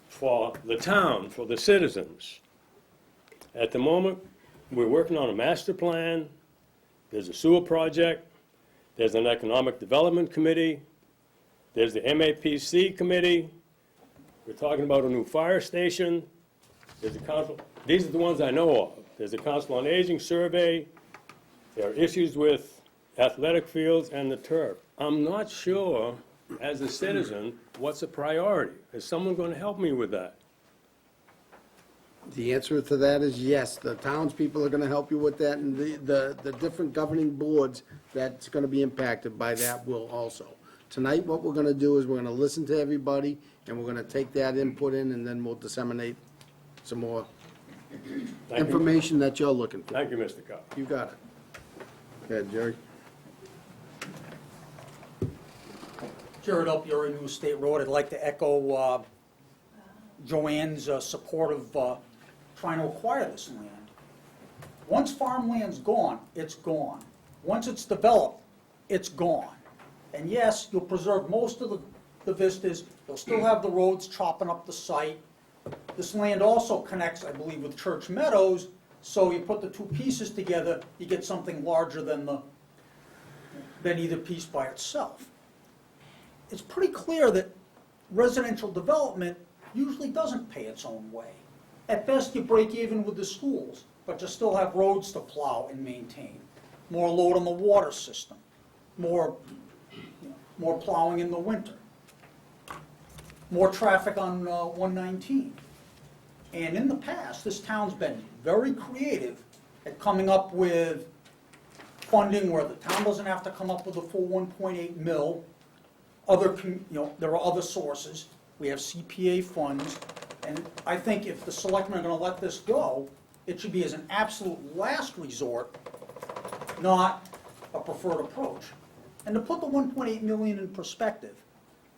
for the town, for the citizens. At the moment, we're working on a master plan, there's a sewer project, there's an economic development committee, there's the MAPC committee, we're talking about a new fire station, there's a council, these are the ones I know of. There's a council on aging survey, there are issues with athletic fields and the turf. I'm not sure, as a citizen, what's a priority. Is someone going to help me with that? The answer to that is yes. The townspeople are going to help you with that, and the different governing boards that's going to be impacted by that will also. Tonight, what we're going to do is we're going to listen to everybody, and we're going to take that input in, and then we'll disseminate some more information that you're looking for. Thank you, Mr. Cobb. You got it. Go ahead, Jerry. Jared Up, you're in New State Road. I'd like to echo Joanne's support of trying to acquire this land. Once farmland's gone, it's gone. Once it's developed, it's gone. And yes, you'll preserve most of the vistas. You'll still have the roads chopping up the site. This land also connects, I believe, with Church Meadows, so you put the two pieces together, you get something larger than either piece by itself. It's pretty clear that residential development usually doesn't pay its own way. At best, you break even with the schools, but you still have roads to plow and maintain, more load on the water system, more plowing in the winter, more traffic on 119. And in the past, this town's been very creative at coming up with funding where the town doesn't have to come up with a full 1.8 mil. There are other sources. We have CPA funds. And I think if the selectmen are going to let this go, it should be as an absolute last resort, not a preferred approach. And to put the 1.8 million in perspective,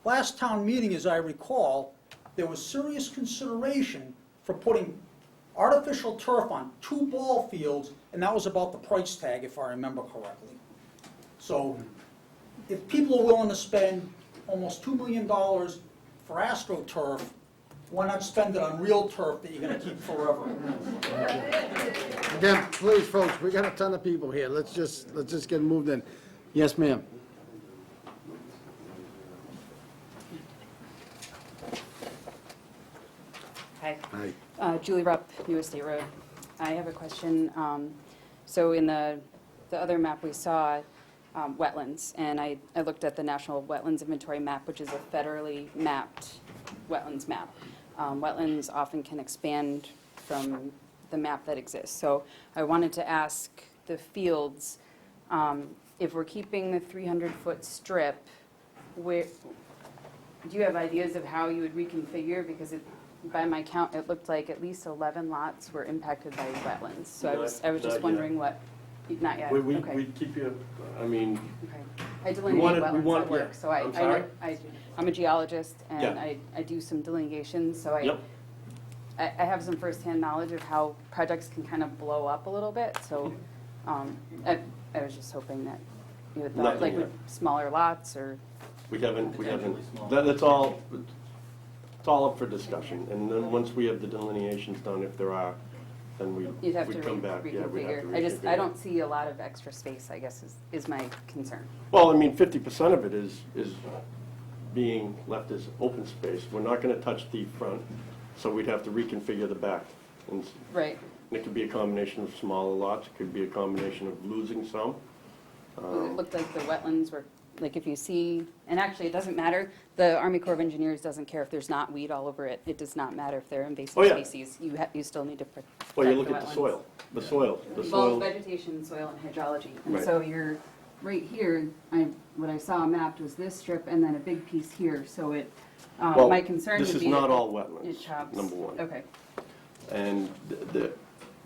last town meeting, as I recall, there was serious consideration for putting artificial turf on 2 ball fields, and that was about the price tag, if I remember correctly. So if people are willing to spend almost $2 million for AstroTurf, why not spend it on real turf that you're going to keep forever? Again, please, folks, we got a ton of people here. Let's just get moved in. Yes, ma'am. Hi. Hi. Julie Rupp, New Estate Road. I have a question. So in the other map we saw, wetlands, and I looked at the National Wetlands Inventory map, which is a federally mapped wetlands map. Wetlands often can expand from the map that exists. So I wanted to ask the fields, if we're keeping the 300-foot strip, do you have ideas of how you would reconfigure? Because by my count, it looked like at least 11 lots were impacted by wetlands. So I was Not just yet. wondering what, not yet, We okay. keep you, I mean, Okay. I we delineate wanted- we wetlands want- at work, yeah. so I I'm know, sorry? I'm a geologist, and Yeah. I do some delineation, so Yep. I have some firsthand knowledge of how projects can kind of blow up a little bit, so I was just hoping that you had thought, Nothing like, yet. with smaller lots, or, we haven't, that's all, it's all up for discussion. And then once we have the delineations done, if there are, then you'd have we'd to come back. Yeah, we'd have to reconfigure. I reconfigure. don't see a lot of extra space, I guess, is my concern. Well, I mean, 50% of it is being left as open space. We're not gonna touch the front, so we'd have to reconfigure the back. And Right. it could be a combination of smaller lots, it could be a combination of losing some. It looked like the wetlands were, like, if you see, and actually, it doesn't matter, the Army Corps of Engineers doesn't care if there's not weed all over it. It does not matter if they're invasive Oh, yeah. species. You still need to protect Well, you look the at the wetlands. soil, the Well, soil. vegetation, soil, and hydrology. And Right. so you're, right here, what I saw mapped was this strip and then a big piece here, so it, Well, my concern would be. this is not that all it wetlands, chops- number one. Okay. And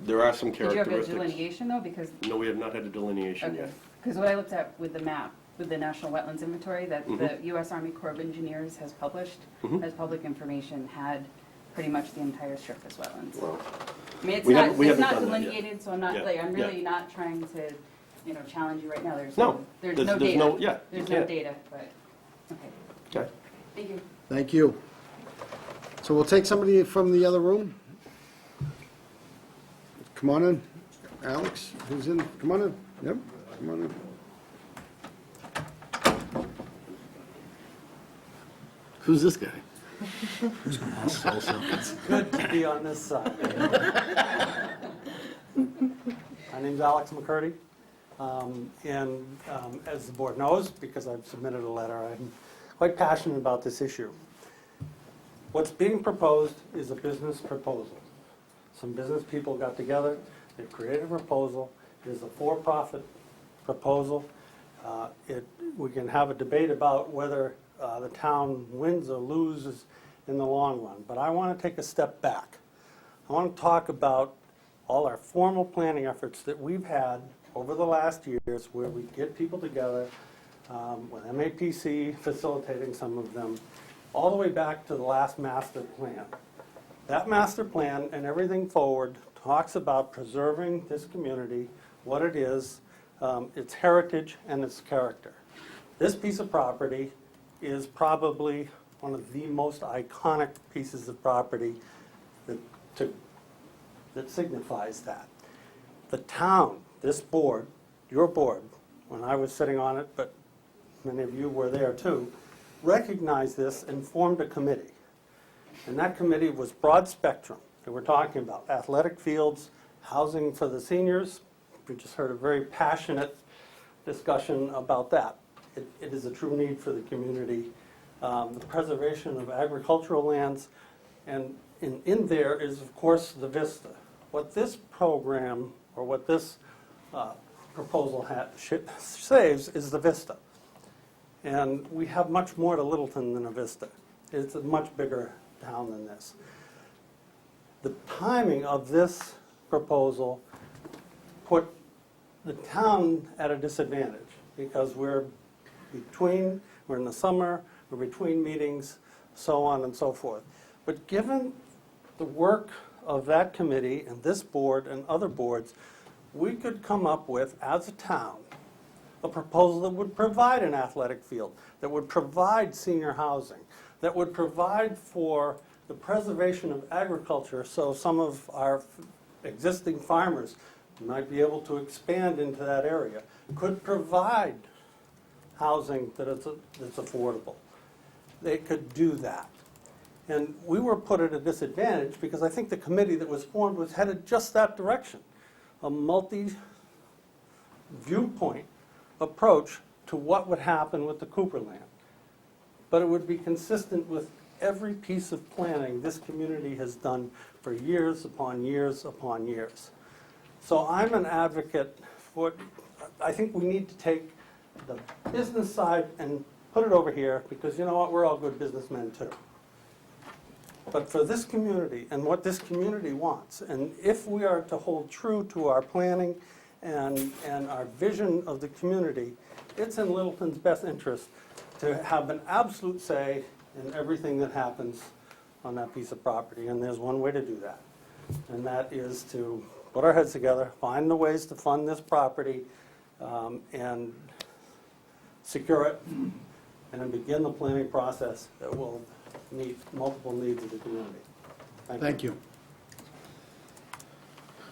there are some Did you have a characteristics. delineation, though? Because, No, we have not had a delineation okay. yet. Because what I looked at with the map, with the National Wetlands Inventory that the Mhm. U.S. Army Corps of Engineers has published, Mhm. as public information, had pretty much the entire strip as wetlands. Well, I mean, we it's haven't not done that yet. delineated, so I'm not, Yeah, like, I'm yeah. really not trying to, challenge you right now. There's No, there's there's- no there's data. no- yeah, you There's no can't. data, but, okay. Okay. Thank you. Thank you. So we'll take somebody from the other room. Come on in. Alex, who's in? Come on in. Yep, come on in. Who's this guy? It's good to be on this side. My name's Alex McCurdy, and as the board knows, because I've submitted a letter, I'm quite passionate about this issue. What's being proposed is a business proposal. Some business people got together, they've created a proposal, it is a for-profit proposal. We can have a debate about whether the town wins or loses in the long run, but I want to take a step back. I want to talk about all our formal planning efforts that we've had over the last years where we get people together, with MAPC facilitating some of them, all the way back to the last master plan. That master plan and everything forward talks about preserving this community, what it is, its heritage and its character. This piece of property is probably one of the most iconic pieces of property that signifies that. The town, this board, your board, when I was sitting on it, but many of you were there too, recognized this and formed a committee. And that committee was broad spectrum. They were talking about athletic fields, housing for the seniors. We just heard a very passionate discussion about that. It is a true need for the community. The preservation of agricultural lands, and in there is, of course, the vista. What this program, or what this proposal saves, is the vista. And we have much more to Littleton than a vista. It's a much bigger town than this. The timing of this proposal put the town at a disadvantage because we're in the summer, we're between meetings, so on and so forth. But given the work of that committee and this board and other boards, we could come up with, as a town, a proposal that would provide an athletic field, that would provide senior housing, that would provide for the preservation of agriculture so some of our existing farmers might be able to expand into that area, could provide housing that's affordable. They could do that. And we were put at a disadvantage because I think the committee that was formed was headed just that direction, a multi-viewpoint approach to what would happen with the Cooper land. But it would be consistent with every piece of planning this community has done for years upon years upon years. So I'm an advocate for, I think we need to take the business side and put it over here because you know what, we're all good businessmen too. But for this community and what this community wants, and if we are to hold true to our planning and our vision of the community, it's in Littleton's best interest to have an absolute say in everything that happens on that piece of property. And there's one way to do that, and that is to put our heads together, find the ways to fund this property, and secure it, and then begin the planning process that will meet multiple needs of the community. Thank you.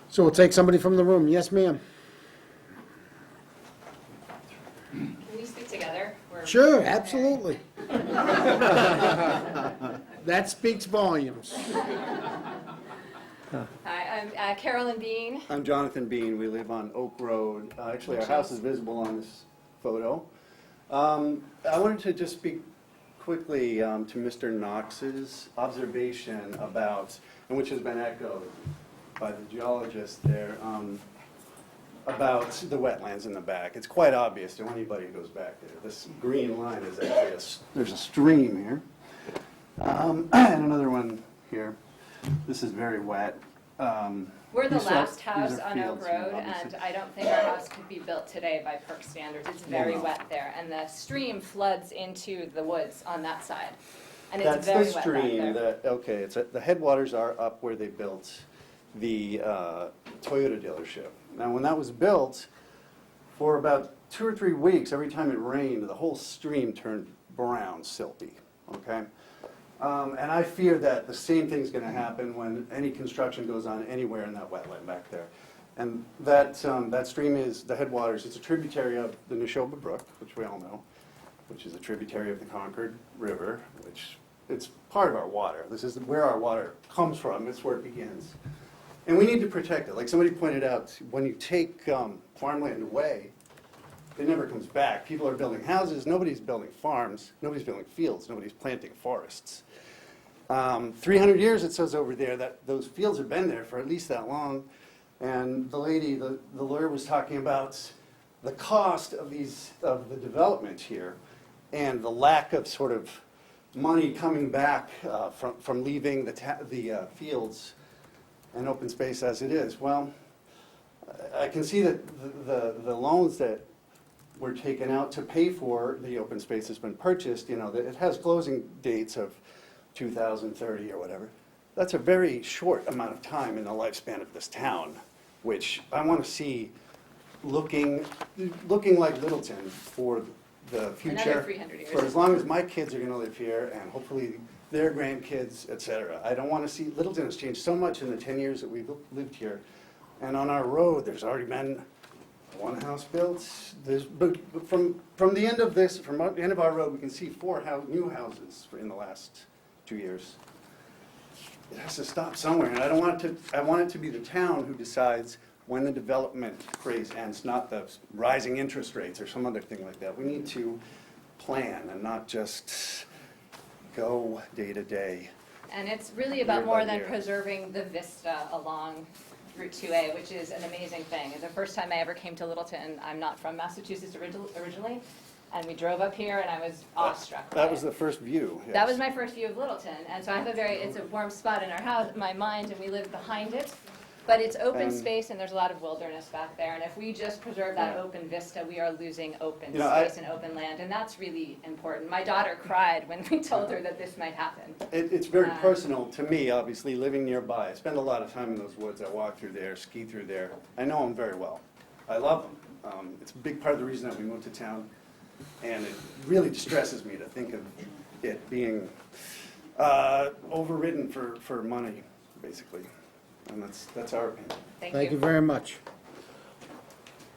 So we'll take somebody from the room. Yes, ma'am. Can we speak together? Sure, absolutely. That speaks volumes. Hi, I'm Carolyn Bean. I'm Jonathan Bean. We live on Oak Road. Actually, our house is visible on this photo. I wanted to just speak quickly to Mr. Knox's observation about, and which has been echoed by the geologist there, about the wetlands in the back. It's quite obvious to anybody who goes back there. This green line is actually there's a stream here, and another one here. This is very wet. We're the these are- last these house are on Oak fields, Road, obviously. and I don't think our house could be built today by PERC standards. It's very No. wet there, and the stream floods into the woods on that side. And That's it's very the wet stream back there. that, okay, the headwaters are up where they built the Toyota dealership. Now, when that was built, for about 2 or 3 weeks, every time it rained, the whole stream turned brown, silty, okay? And I fear that the same thing's gonna happen when any construction goes on anywhere in that wetland back there. And that stream is, the headwaters, it's a tributary of the Neshoba Brook, which we all know, which is a tributary of the Concord River, which it's part of our water. This is where our water comes from, it's where it begins. And we need to protect it. Like somebody pointed out, when you take farmland away, it never comes back. People are building houses, nobody's building farms, nobody's building fields, nobody's planting forests. 300 years it says over there that those fields have been there for at least that long. And the lady, the lawyer was talking about the cost of the development here and the lack of sort of money coming back from leaving the fields and open space as it is. Well, I can see that the loans that were taken out to pay for the open space has been purchased, that it has closing dates of 2030 or whatever. That's a very short amount of time in the lifespan of this town, which I want to see looking like Littleton for the future. Another 300 years. For as long as my kids are going to live here and hopefully their grandkids, et cetera. I don't want to see, Littleton has changed so much in the 10 years that we've lived here. And on our road, there's already been one house built. But from the end of this, from the end of our road, we can see 4 new houses in the last 2 years. It has to stop somewhere, and I want it to be the town who decides when the development craze ends, not the rising interest rates or some other thing like that. We need to plan and not just go day to day. And it's really about Year more by than year. preserving the vista along Route 2A, which is an amazing thing. The first time I ever came to Littleton, I'm not from Massachusetts originally, and we drove up here and I was awestruck. That was the first view. That yes. was my first view of Littleton, and so I have it's a warm spot in our house, my mind, and we live behind it. But it's open And- space and there's a lot of wilderness back there, and if we just preserve that open vista, we are losing open You know, space and open land, and that's really important. My daughter cried when we told her that this might happen. It's very personal to me, obviously, living nearby. I spend a lot of time in those woods. I walk through there, ski through there. I know them very well. I love them. It's a big part of the reason that we moved to town, and it really distresses me to think of it being overridden for money, basically. And that's our opinion. Thank you very much.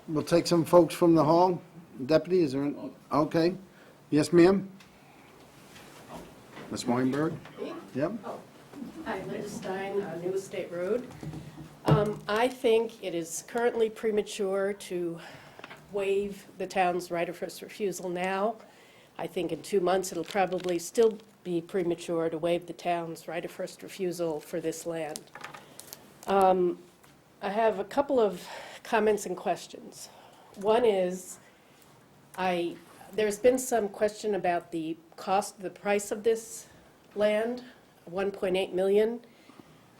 We'll take some folks from the hall. Deputy, is there, okay. Yes, ma'am? Ms. Weinberg? Yep. Hi, Linda Stein, New Estate Road. I think it is currently premature to waive the town's right of first refusal now. I think in 2 months, it'll probably still be premature to waive the town's right of first refusal for this land. I have a couple of comments and questions. One is, there's been some question about the price of this land. 1.8 million.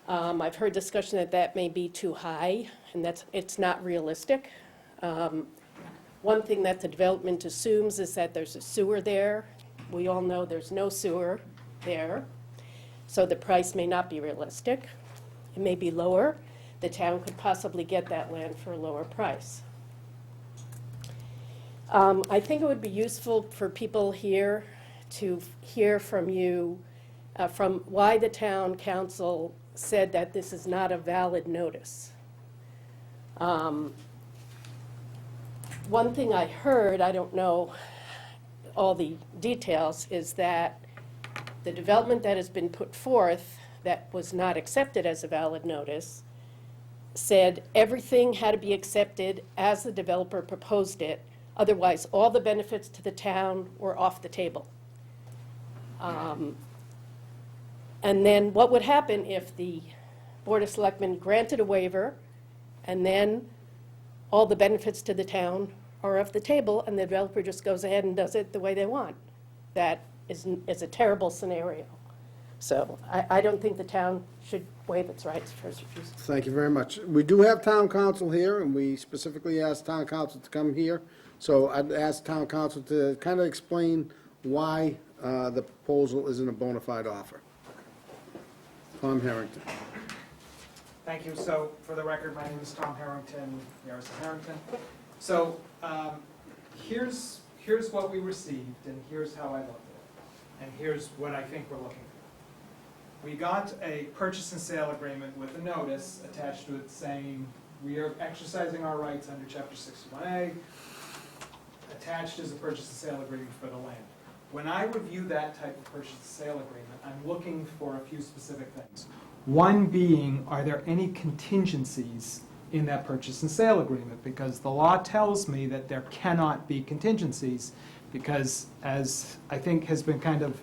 I've heard discussion that that may be too high, and it's not realistic. One thing that the development assumes is that there's a sewer there. We all know there's no sewer there, so the price may not be realistic. It may be lower. The town could possibly get that land for a lower price. I think it would be useful for people here to hear from you from why the town council said that this is not a valid notice. One thing I heard, I don't know all the details, is that the development that has been put forth that was not accepted as a valid notice said everything had to be accepted as the developer proposed it. Otherwise, all the benefits to the town were off the table. And then what would happen if the Board of Selectmen granted a waiver and then all the benefits to the town are off the table and the developer just goes ahead and does it the way they want? That is a terrible scenario. So I don't think the town should waive its rights of first refusal. Thank you very much. We do have town council here, and we specifically asked town council to come here. So I'd ask town council to kind of explain why the proposal isn't a bona fide offer. Tom Harrington. Thank you. So, for the record, my name is Tom Harrington, Harrison Harrington. So, here's what we received, and here's how I looked at it, and here's what I think we're looking for. We got a purchase and sale agreement with a notice attached to it saying we are exercising our rights under Chapter 61A. Attached is a purchase and sale agreement for the land. When I review that type of purchase and sale agreement, I'm looking for a few specific things. One being, are there any contingencies in that purchase and sale agreement? Because the law tells me that there cannot be contingencies because, as I think has been kind of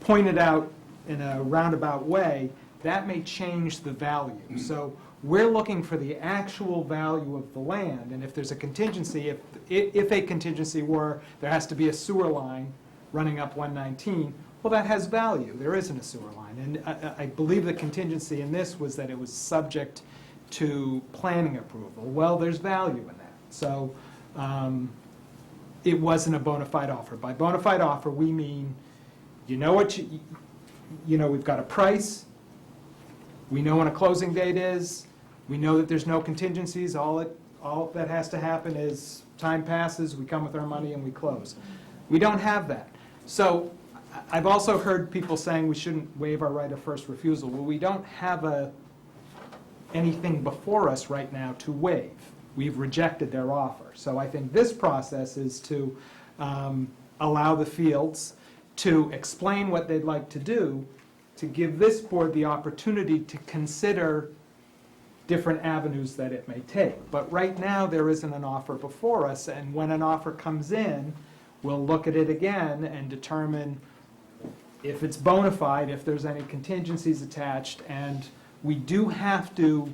pointed out in a roundabout way, that may change the value. So we're looking for the actual value of the land, and if there's a contingency, if a contingency were there has to be a sewer line running up 119, well, that has value. There isn't a sewer line. And I believe the contingency in this was that it was subject to planning approval. Well, there's value in that. So it wasn't a bona fide offer. By bona fide offer, we mean, you know what we've got a price, we know when a closing date is, we know that there's no contingencies, all that has to happen is time passes, we come with our money and we close. We don't have that. So I've also heard people saying we shouldn't waive our right of first refusal. Well, we don't have anything before us right now to waive. We've rejected their offer. So I think this process is to allow the Fields to explain what they'd like to do, to give this board the opportunity to consider different avenues that it may take. But right now, there isn't an offer before us, and when an offer comes in, we'll look at it again and determine if it's bona fide, if there's any contingencies attached, and we do have to,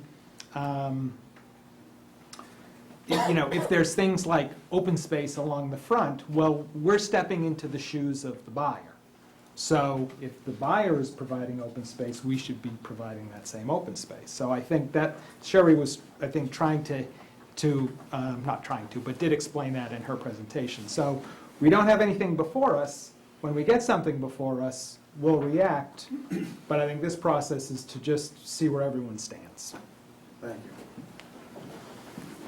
if there's things like open space along the front, well, we're stepping into the shoes of the buyer. So if the buyer is providing open space, we should be providing that same open space. So I think that Sherry was, I think, not trying to, but did explain that in her presentation. So we don't have anything before us. When we get something before us, we'll react. But I think this process is to just see where everyone stands. Thank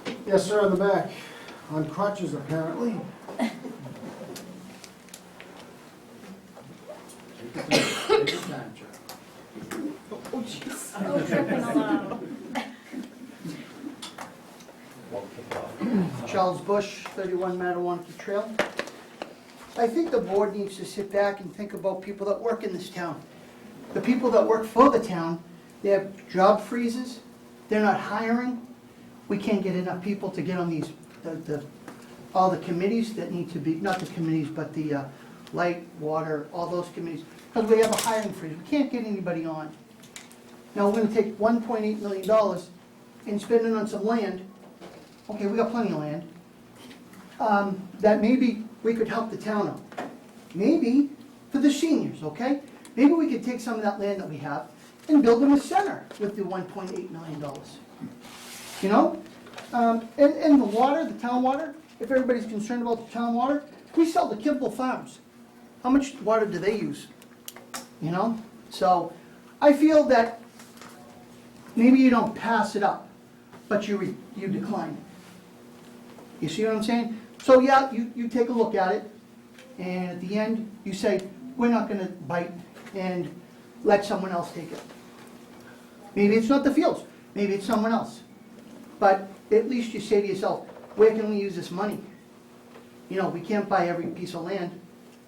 you. Yes, sir, in the back. On crutches, apparently. Take your time, Joe. Oh, jeez. No tripping allowed. Charles Bush, 31 Mattawamkeag Trail. I think the board needs to sit back and think about people that work in this town. The people that work for the town, they have job freezes, they're not hiring. We can't get enough people to get on these, all the committees that need to be, not the committees, but the light, water, all those committees, because we have a hiring freeze. We can't get anybody on. Now, we're gonna take $1.8 million and spend it on some land. Okay, we got plenty of land. That maybe we could help the town out. Maybe for the seniors, okay? Maybe we could take some of that land that we have and build them a center with the $1.8 million. You know? And the water, the town water, if everybody's concerned about the town water, we sell to Kimball Farms. How much water do they use? You know? So I feel that maybe you don't pass it up, but you decline it. You see what I'm saying? So yeah, you take a look at it, and at the end, you say, we're not gonna bite and let someone else take it. Maybe it's not the fields, maybe it's someone else. But at least you say to yourself, where can we use this money? You know, we can't buy every piece of land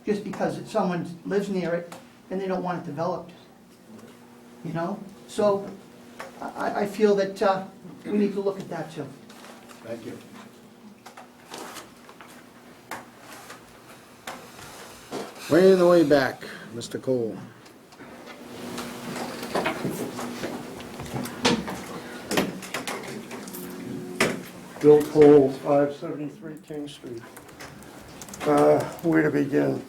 just because someone lives near it and they don't want it developed. You know? So I feel that we need to look at that too. Thank you. Way in the way back, Mr. Cole. Bill Cole, 573 King Street. Where to begin?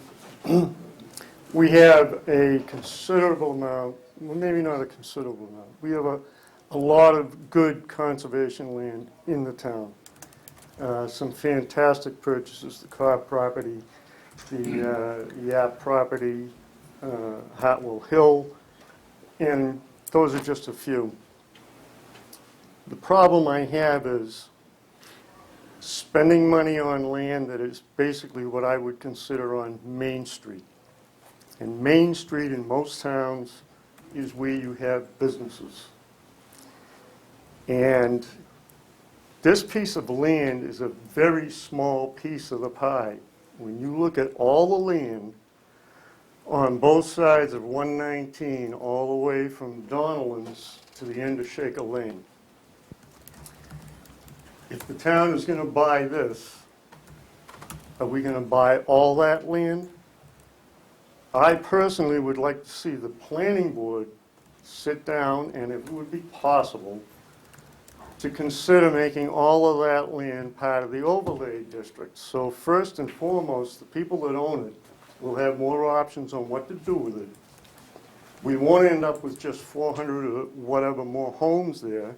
We have a considerable amount, well, maybe not a considerable amount, we have a lot of good conservation land in the town. Some fantastic purchases, the Cobb property, the Yap property, Hartwell Hill, and those are just a few. The problem I have is spending money on land that is basically what I would consider on Main Street. And Main Street in most towns is where you have businesses. And this piece of land is a very small piece of the pie. When you look at all the land on both sides of 119, all the way from Donnellan's to the end of Shaker Lane. If the town is going to buy this, are we going to buy all that land? I personally would like to see the planning board sit down and, if it would be possible, to consider making all of that land part of the overlay district. So first and foremost, the people that own it will have more options on what to do with it. We won't end up with just 400 or whatever more homes there.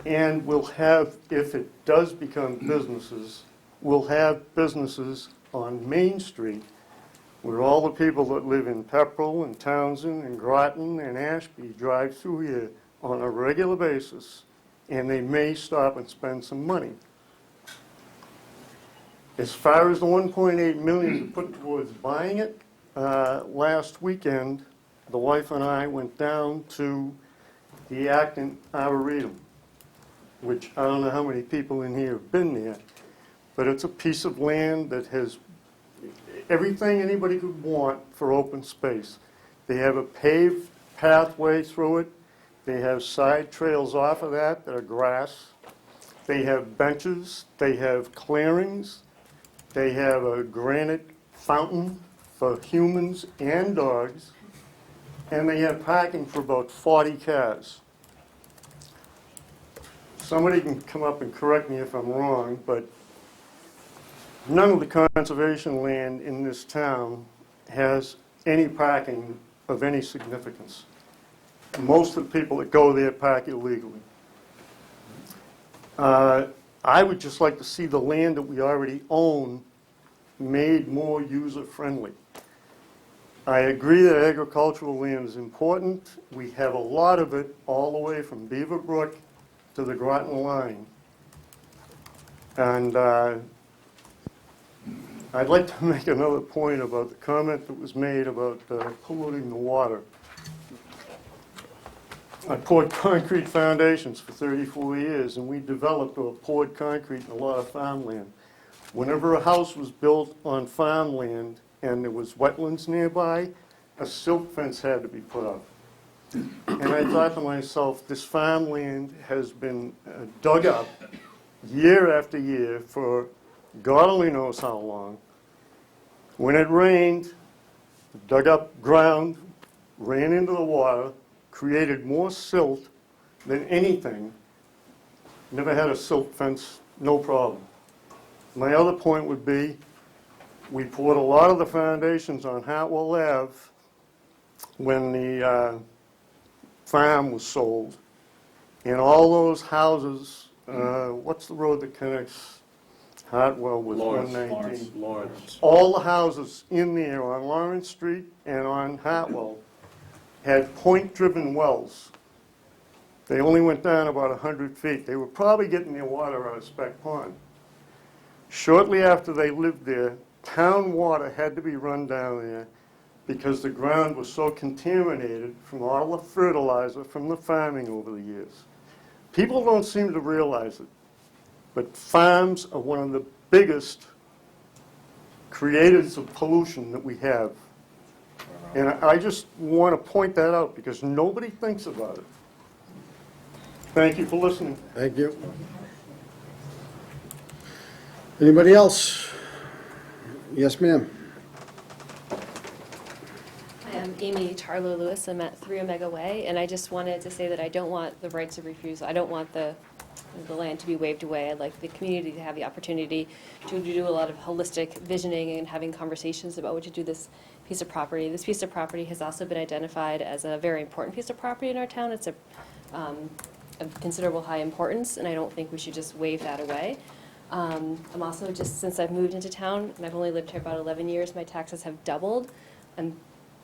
And we'll have, if it does become businesses, we'll have businesses on Main Street where all the people that live in Pepperell and Townsend and Groton and Ashby drive through here on a regular basis, and they may stop and spend some money. As far as the 1.8 million to put towards buying it, last weekend, the wife and I went down to the Acton Arboretum, which I don't know how many people in here have been there, but it's a piece of land that has everything anybody could want for open space. They have a paved pathway through it. They have side trails off of that are grass. They have benches. They have clearings. They have a granite fountain for humans and dogs. And they have parking for about 40 cars. Somebody can come up and correct me if I'm wrong, but none of the conservation land in this town has any parking of any significance. Most of the people that go there park illegally. I would just like to see the land that we already own made more user-friendly. I agree that agricultural land is important. We have a lot of it all the way from Beaver Brook to the Groton line. And I'd like to make another point about the comment that was made about polluting the water. I poured concrete foundations for 34 years, and we developed or poured concrete in a lot of farmland. Whenever a house was built on farmland and there was wetlands nearby, a silt fence had to be put up. And I thought to myself, this farmland has been dug up year after year for God only knows how long. When it rained, the dug up ground ran into the water, created more silt than anything. Never had a silt fence, no problem. My other point would be, we poured a lot of the foundations on Hartwell Ave when the farm was sold, and all those houses, what's the road that connects Hartwell with Lawrence, 119? Lawrence. All the houses in there on Lawrence Street and on Hartwell had point-driven wells. They only went down about 100 feet. They were probably getting their water out of Spec Pond. Shortly after they lived there, town water had to be run down there because the ground was so contaminated from all the fertilizer from the farming over the years. People don't seem to realize it, but farms are one of the biggest creators of pollution that we have. And I just want to point that out because nobody thinks about it. Thank you for listening. Thank you. Anybody else? Yes, ma'am. I'm Amy Tarlow Lewis. I'm at 3 Omega Way, and I just wanted to say that I don't want the rights of refusal. I don't want the land to be waved away. I'd like the community to have the opportunity to do a lot of holistic visioning and having conversations about what to do this piece of property. This piece of property has also been identified as a very important piece of property in our town. It's of considerable high importance, and I don't think we should just wave that away. I'm also, just since I've moved into town, and I've only lived here about 11 years, my taxes have doubled. I'm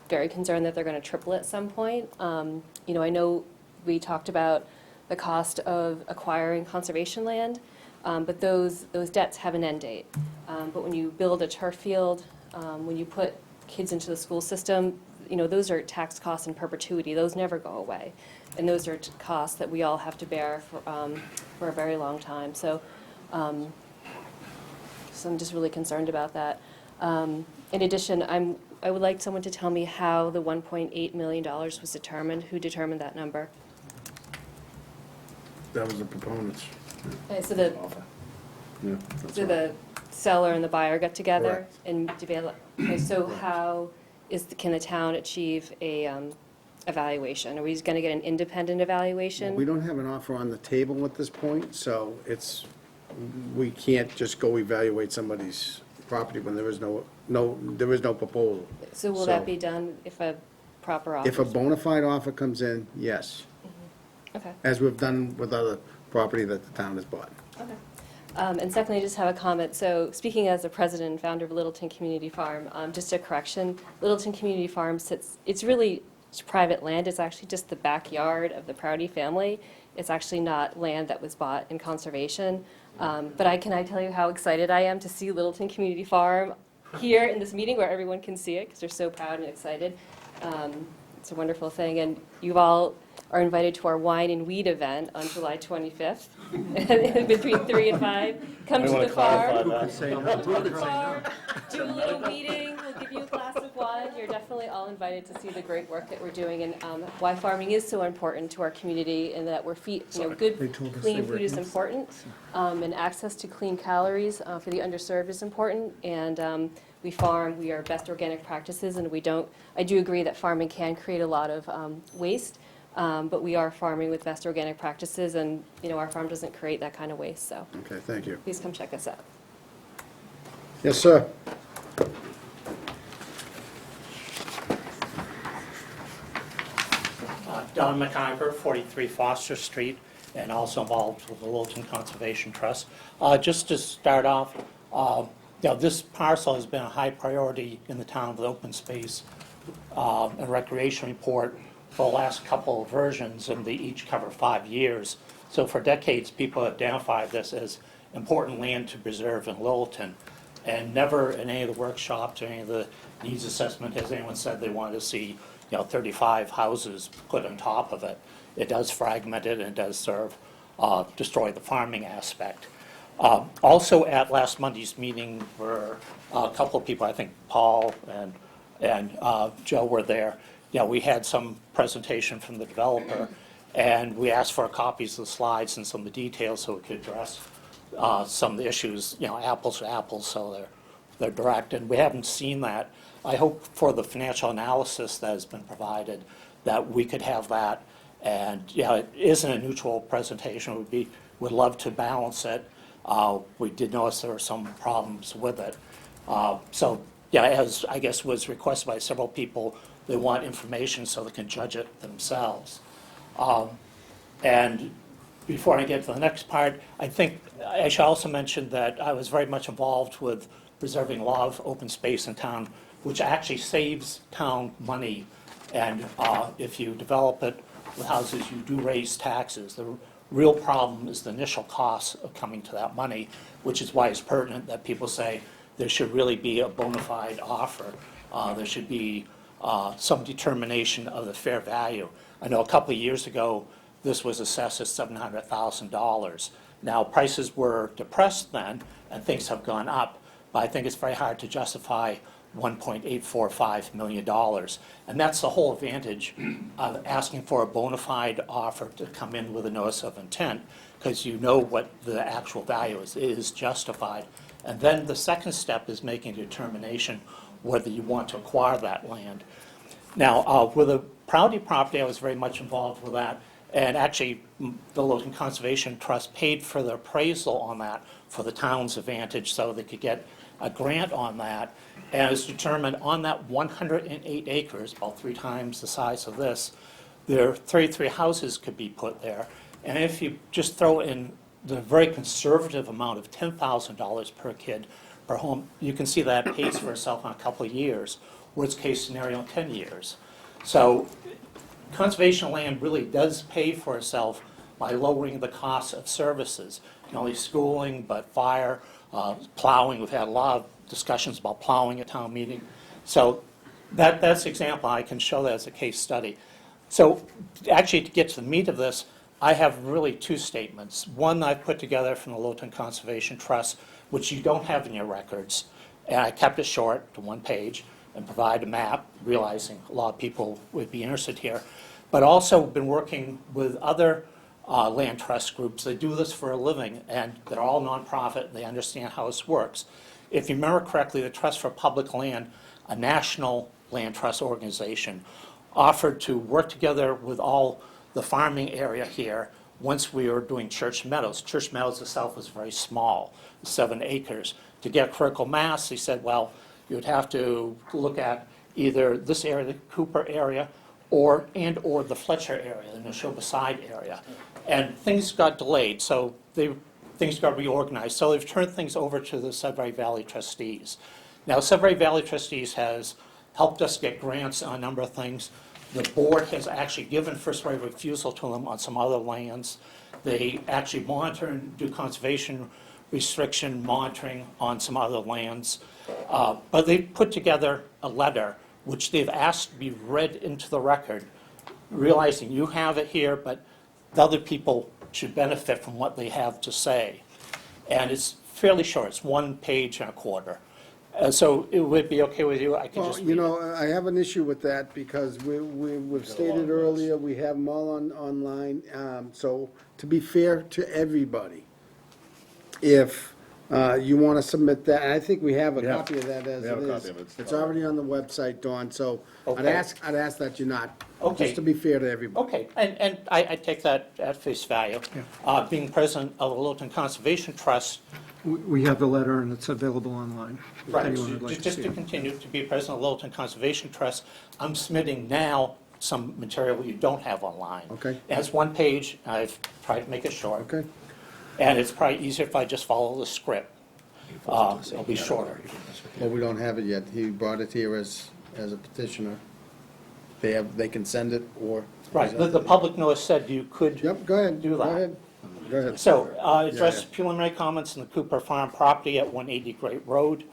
very concerned that they're going to triple at some point. You know, I know we talked about the cost of acquiring conservation land, but those debts have an end date. But when you build a turf field, when you put kids into the school system, you know, those are tax costs in perpetuity. Those never go away. And those are costs that we all have to bear for a very long time. So I'm just really concerned about that. In addition, I would like someone to tell me how the $1.8 million was determined. Who determined that number? That was the proponents. So Yeah, that's so right. the seller and the buyer got together Correct. and develop. Okay, so how can the town achieve a evaluation? Are we going to get an independent evaluation? We don't have an offer on the table at this point, so we can't just go evaluate somebody's property when there is no proposal. So will that be done if a proper offer? If a bona fide offer comes in, yes, Okay. as we've done with other property that the town has bought. Okay. And secondly, I just have a comment. So speaking as the president and founder of Littleton Community Farm, just a correction, Littleton Community Farm it's really private land. It's actually just the backyard of the Prouty family. It's actually not land that was bought in conservation. But can I tell you how excited I am to see Littleton Community Farm here in this meeting where everyone can see it because they're so proud and excited. It's a wonderful thing. And you all are invited to our wine and weed event on July 25th between 3 and 5. Come to the farm. Do a little weeding. We'll give you a glass of wine. You're definitely all invited to see the great work that we're doing and why farming is so important to our community and that good, clean food is important and access to clean calories for the underserved is important. And we farm, we are best organic practices, and I do agree that farming can create a lot of waste, but we are farming with best organic practices, and, our farm doesn't create that kind of waste, so. Okay, thank you. Please come check us out. Yes, sir. Don McIver, 43 Foster Street, and also involved with the Littleton Conservation Trust. Just to start off, this parcel has been a high priority in the town with open space and recreation report for the last couple of versions, and they each cover 5 years. So for decades, people have identified this as important land to preserve in Littleton. And never in any of the workshops or any of the needs assessment has anyone said they wanted to see 35 houses put on top of it. It does fragment it and it does destroy the farming aspect. Also at last Monday's meeting were a couple of people, I think Paul and Joe were there. We had some presentation from the developer and we asked for copies of the slides and some of the details so we could address some of the issues, apples to apples, so they're direct, and we haven't seen that. I hope for the financial analysis that has been provided that we could have that, and it isn't a neutral presentation. Would love to balance it. We did notice there were some problems with it. As I guess was requested by several people, They want information so they can judge it themselves. And before I get to the next part, I think I should also mention that I was very much involved with preserving a lot of open space in town, which actually saves town money. And if you develop it with houses, you do raise taxes. The real problem is the initial cost of coming to that money, which is why it's pertinent that people say there should really be a bona fide offer. There should be some determination of the fair value. I know a couple of years ago, this was assessed at $700,000. Now, prices were depressed then, and things have gone up, but I think it's very hard to justify $1.845 million. And that's the whole advantage of asking for a bona fide offer to come in with a notice of intent, because you know what the actual value is. It is justified. And then the second step is making a determination whether you want to acquire that land. Now, with the Prouty property, I was very much involved with that. And actually, the Littleton Conservation Trust paid for the appraisal on that for the town's advantage so they could get a grant on that. And it was determined on that 108 acres, about 3 times the size of this, there are 33 houses could be put there. And if you just throw in the very conservative amount of $10,000 per kid per home, you can see that pays for itself in a couple of years. Worst case scenario, 10 years. So conservation land really does pay for itself by lowering the cost of services, not only schooling, but fire, plowing. We've had a lot of discussions about plowing at town meeting. So that's an example. I can show that as a case study. So actually, to get to the meat of this, I have really 2 statements. One I've put together from the Littleton Conservation Trust, which you don't have in your records, and I kept it short to 1 page and provide a map, realizing a lot of people would be interested here. But also been working with other land trust groups that do this for a living, and they're all nonprofit, and they understand how this works. If you remember correctly, the Trust for Public Land, a national land trust organization, offered to work together with all the farming area here once we were doing Church Meadows. Church Meadows itself was very small, 7 acres. To get critical mass, they said, well, you would have to look at either this area, the Cooper area, or the Fletcher area, the Neshoba side area. And things got delayed, so things got reorganized. So they've turned things over to the Sudbury Valley trustees. Now, Sudbury Valley trustees has helped us get grants on a number of things. The board has actually given first right of refusal to them on some other lands. They actually monitor and do conservation restriction monitoring on some other lands. But they've put together a letter which they've asked to be read into the record, realizing you have it here, but the other people should benefit from what they have to say. And it's fairly short. It's 1 page and a quarter. So it would be okay with you? I could just read it. I have an issue with that because we've stated earlier, we have them all online. So to be fair to everybody, if you want to submit that, and I think we have a copy of that as it is. We have a copy of it. It's already on the website, Dawn, so I'd Okay. ask that you not, Okay. just to be fair to everybody. Okay, and I take that at face value. Being president of the Littleton Conservation Trust, We have the letter, and it's available online. if right, anyone would like to just see to it. continue to be president of the Littleton Conservation Trust, I'm submitting now some material you don't have online. Okay. And it's 1 page, I've tried to make it short. Okay. And it's probably easier if I just follow the script. It'll be shorter. Well, we don't have it yet. He brought it here as a petitioner. They can send it or. Right, the public notice said you could Yep, go ahead. do that. Go ahead. Go ahead. So, address Yeah. preliminary comments on the Cooper Farm property at 180 Great Road,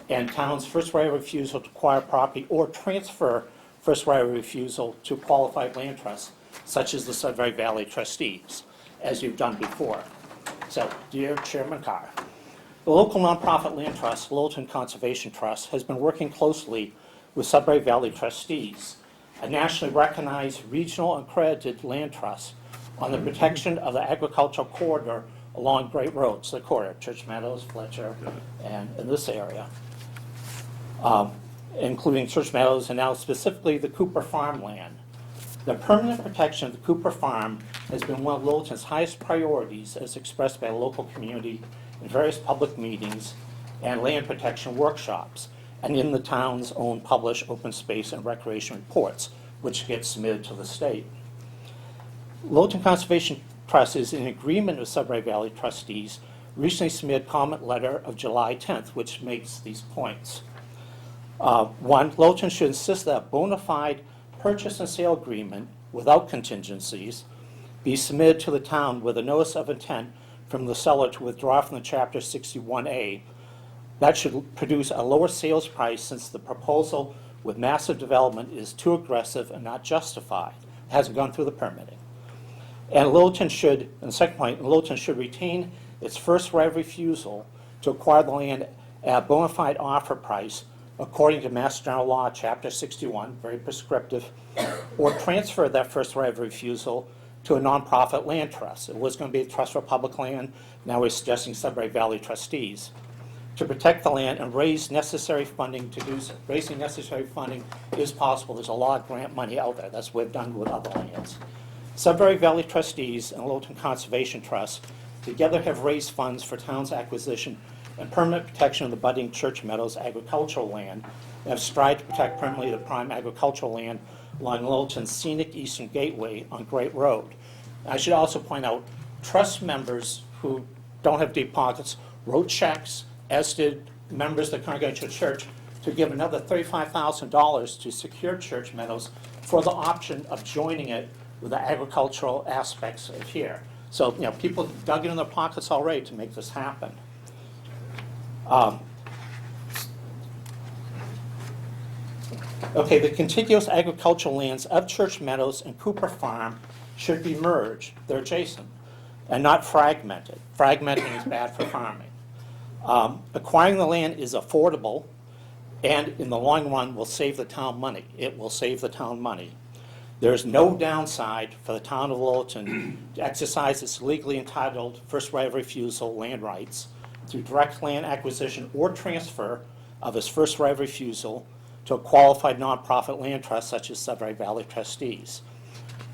and town's first right of refusal to acquire property or transfer first right of refusal to qualified land trusts, such as the Sudbury Valley trustees, as you've done before. So, dear Chairman Carr, the local nonprofit land trust, Littleton Conservation Trust, has been working closely with Sudbury Valley trustees, a nationally recognized regional accredited land trust, on the protection of the agricultural corridor along Great Roads, the corridor, Church Meadows, Fletcher, and in this area, including Church Meadows and now specifically the Cooper farmland. The permanent protection of the Cooper farm has been one of Littleton's highest priorities as expressed by the local community in various public meetings and land protection workshops. and in the town's own published open space and recreation reports, which get submitted to the state. Littleton Conservation Trust is in agreement with Sudbury Valley trustees, recently submitted comment letter of July 10th, which makes these points. One, Littleton should insist that a bona fide purchase and sale agreement without contingencies be submitted to the town with a notice of intent from the seller to withdraw from the Chapter 61A. That should produce a lower sales price since the proposal with massive development is too aggressive and not justified. It hasn't gone through the permitting. And Littleton should, and the second point, Littleton should retain its first right of refusal to acquire the land at a bona fide offer price according to Mass General Law, Chapter 61, very prescriptive, or transfer that first right of refusal to a nonprofit land trust. It was going to be a trust for public land. Now we're suggesting Sudbury Valley trustees to protect the land and raise necessary funding to do so. Raising necessary funding is possible. There's a lot of grant money out there. That's what we've done with other lands. Sudbury Valley trustees and Littleton Conservation Trust together have raised funds for town's acquisition and permanent protection of the budding Church Meadows agricultural land and have strived to protect permanently the prime agricultural land along Littleton's scenic eastern gateway on Great Road. I should also point out, trust members who don't have deep pockets wrote checks, as did members of the Congregational Church, to give another $35,000 to secure Church Meadows for the option of joining it with the agricultural aspects of here. So, you know, people dug in their pockets already to make this happen. Okay, the contiguous agricultural lands of Church Meadows and Cooper Farm should be merged. They're adjacent and not fragmented. Fragmenting is bad for farming. Acquiring the land is affordable and in the long run will save the town money. It will save the town money. There's no downside for the town of Littleton to exercise its legally entitled first right of refusal land rights through direct land acquisition or transfer of its first right of refusal to a qualified nonprofit land trust such as Sudbury Valley trustees,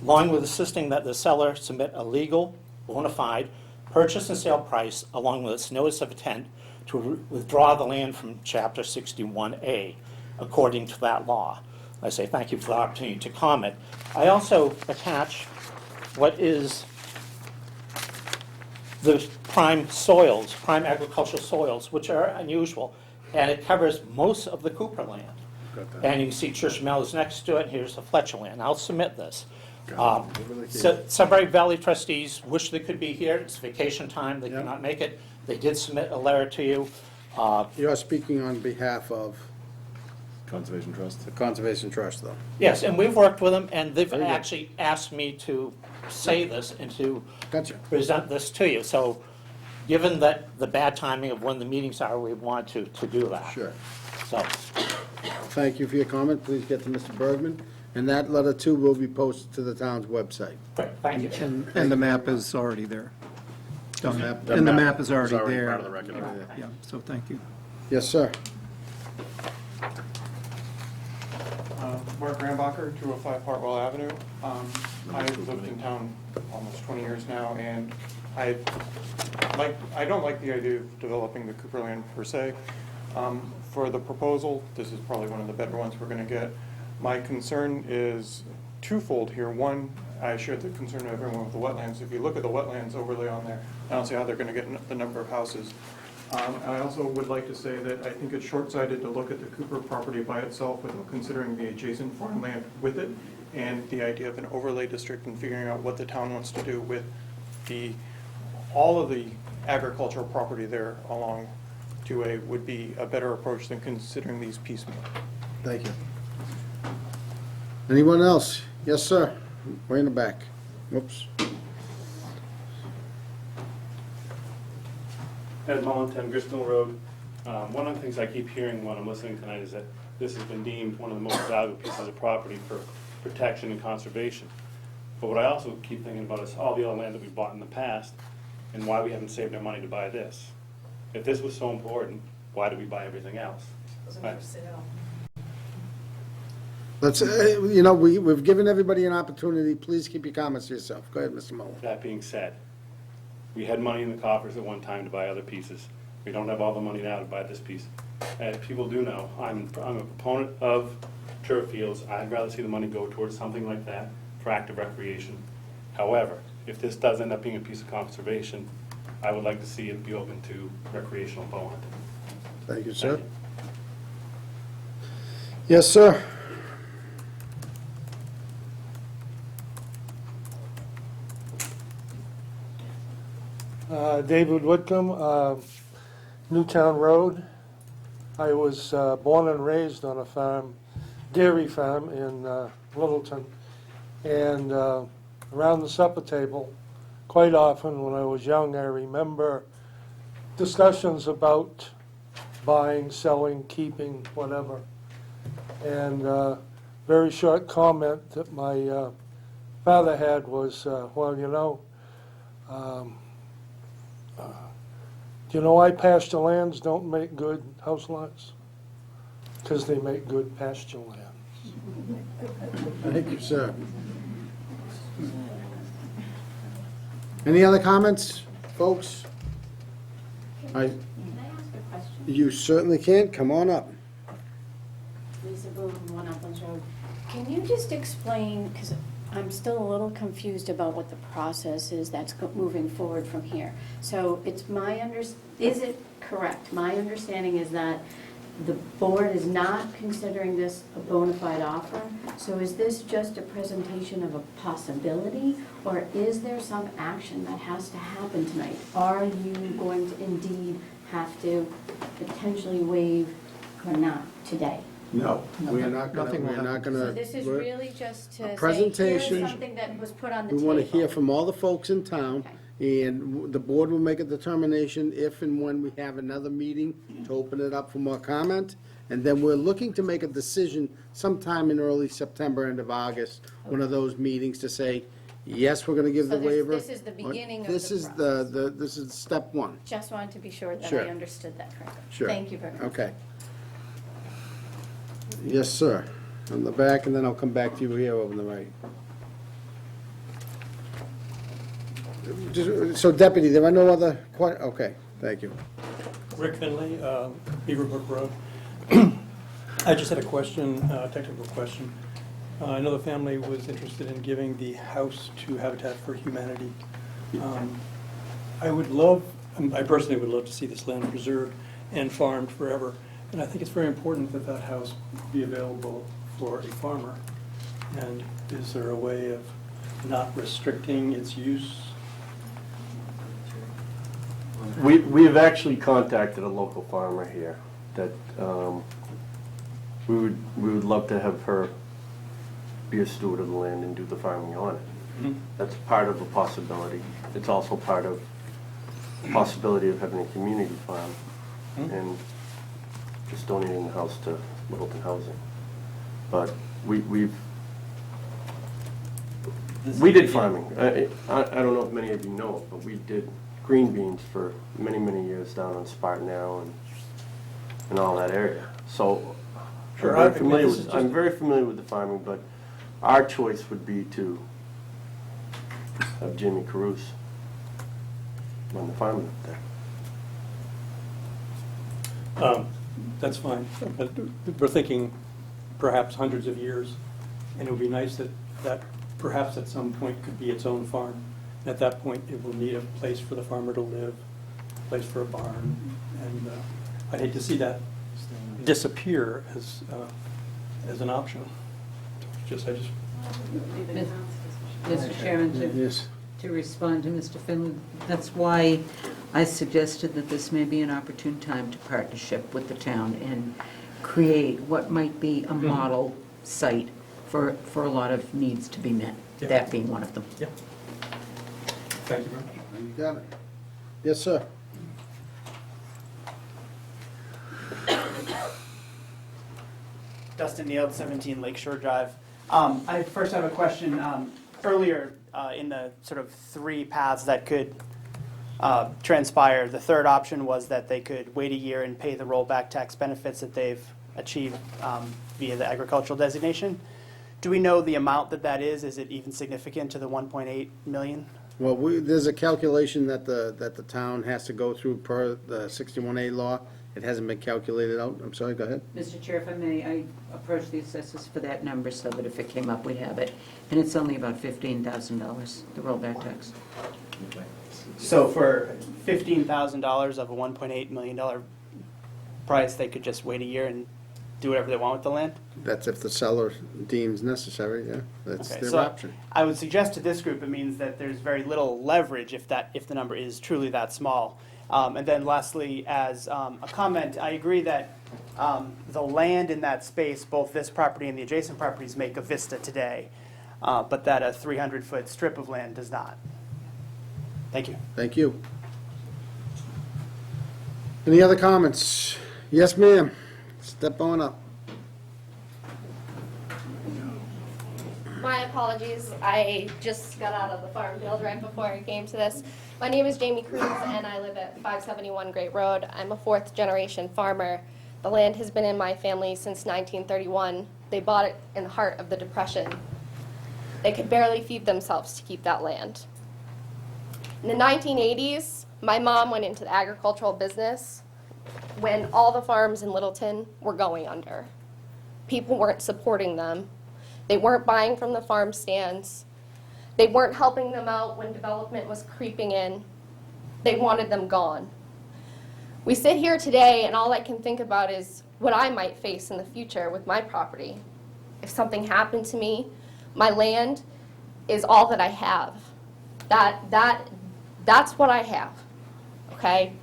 along with insisting that the seller submit a legal, bona fide purchase and sale price along with its notice of intent to withdraw the land from Chapter 61A according to that law. I say thank you for the opportunity to comment. I also attach what is the prime soils, prime agricultural soils, which are unusual, and it covers most of the Cooper land. And you can see Church Meadows next to it, and here's the Fletcher land. I'll submit this. Sudbury Valley trustees wish they could be here. It's vacation time. They cannot make it. They did submit a letter to you. You are speaking on behalf of? Conservation Trust. The Conservation Trust, though. Yes, and we've worked with them, and they've actually asked me to say this and to present this to you. So given that the bad timing of when the meetings are, we want to do that. Sure. So, Thank you for your comment. Please get to Mr. Bergman. And that letter, too, will be posted to the town's website. great, thank you. And the map is already there. Done. map- And the map is already already there. part of the record. Yeah, so thank you. Yes, sir. Mark Rambacher, 205 Hartwell Avenue. I've lived in town almost 20 years now, and I don't like the idea of developing the Cooper land per se. For the proposal, this is probably one of the better ones we're going to get. My concern is twofold here. One, I share the concern of everyone with the wetlands. If you look at the wetlands overlay on there, I don't see how they're going to get the number of houses. I also would like to say that I think it's short-sighted to look at the Cooper property by itself without considering the adjacent farmland with it and the idea of an overlay district and figuring out what the town wants to do with all of the agricultural property there along 2A would be a better approach than considering these piecemeal. Thank you. Anyone else? Yes, sir. Way in the back. Whoops. Ed Mullen, 10 Gristmill Road. One of the things I keep hearing when I'm listening tonight is that this has been deemed one of the most valuable pieces of property for protection and conservation. But what I also keep thinking about is all the other land that we bought in the past and why we haven't saved our money to buy this. If this was so important, why did we buy everything else? Let's, we've given everybody an opportunity. Please keep your comments to yourself. Go ahead, Mr. Mullin. That being said, we had money in the coffers at one time to buy other pieces. We don't have all the money now to buy this piece. as people do know, I'm a proponent of turf fields. I'd rather see the money go towards something like that for active recreation. However, if this does end up being a piece of conservation, I would like to see it be open to recreational bow hunting. Thank you, sir. Yes, sir. David Whitcomb, Newtown Road. I was born and raised on a farm, dairy farm in Littleton. And around the supper table, quite often when I was young, I remember discussions about buying, selling, keeping, whatever. And very short comment that my father had was, well, you know, do you know why pasture lands don't make good house lots? Because they make good pasture lands. Thank you, sir. Any other comments, folks? Can I ask a question? You certainly can. Come on up. Lisa Boone, 1 Uplands Road. Can you just explain, because I'm still a little confused about what the process is that's moving forward from here. So it's is it correct? My understanding is that the board is not considering this a bona fide offer. So is this just a presentation of a possibility, or is there some action that has to happen tonight? Are you going to indeed have to potentially waive or not today? No, we're not Nothing will gonna, So this is really just to say, presentation. here's something that was put on the We table. want to hear from all the folks in town, and the board will make a determination if and when we have another meeting to open it up for more comment. And then we're looking to make a decision sometime in early September, end of August, one of those meetings to say, yes, we're going to give the So waiver. this is the or beginning of This the is this is step one. Just wanted to be sure that Sure. I understood that correctly. Sure. Thank you very much. Okay. Yes, sir. On the back, and then I'll come back to you here over the right. So Deputy, there are no other okay, thank you. Rick Finley, Beaverbrook Road. I just had a question, technical question. I know the family was interested in giving the house to Habitat for Humanity. I personally would love to see this land preserved and farmed forever. And I think it's very important that that house be available for a farmer. And is there a way of not restricting its use? We have actually contacted a local farmer here that we would love to have her be a steward of the land and do the farming on it. Mhm. That's part of a possibility. It's also part of the possibility of having a community farm and just donating the house to Littleton Housing. But we did farming. I don't know if many of you know it, but we did green beans for many, many years down on Spartanell and all that area. So Sure, I'm very familiar with the farming, but our choice would be to have Jamie Caruso run the farming up there. That's fine, but we're thinking perhaps hundreds of years, and it would be nice that perhaps at some point could be its own farm. And at that point, it will need a place for the farmer to live, a place for a barn, and I'd hate to see that disappear as an option. Mr. Chairman, Yes. to respond to Mr. Finley, that's why I suggested that this may be an opportune time to partnership with the town and create what might be a model site for a lot of needs to be met, that being one of them. Yeah. Thank you very much. You got it. Yes, sir. Dustin Neal, 17 Lakeshore Drive. I first have a question. Earlier in the sort of three paths that could transpire, the third option was that they could wait a year and pay the rollback tax benefits that they've achieved via the agricultural designation. Do we know the amount that is? Is it even significant to the 1.8 million? Well, there's a calculation that the town has to go through per the 61A law, It hasn't been calculated out. I'm sorry, go ahead. Mr. Chair, if I may, I approached the assessors for that number so that if it came up, we'd have it. And it's only about $15,000, the rollback tax. So for $15,000 of a $1.8 million price, they could just wait a year and do whatever they want with the land? That's if the seller deems necessary, yeah. That's Okay, their so option. I would suggest to this group, it means that there's very little leverage if the number is truly that small. And then lastly, as a comment, I agree that the land in that space, both this property and the adjacent properties, make a vista today, but that a 300-foot strip of land does not. Thank you. Thank you. Any other comments? Yes, ma'am. Step on up. My apologies, I just got out of the farm field right before I came to this. My name is Jamie Cruz and I live at 571 Great Road. I'm a fourth generation farmer. The land has been in my family since 1931. They bought it in the heart of the Depression. They could barely feed themselves to keep that land. In the 1980s, my mom went into the agricultural business when all the farms in Littleton were going under. People weren't supporting them. They weren't buying from the farm stands. They weren't helping them out when development was creeping in. They wanted them gone. We sit here today and all I can think about is what I might face in the future with my property. If something happened to me, my land is all that I have. That's what I have, okay?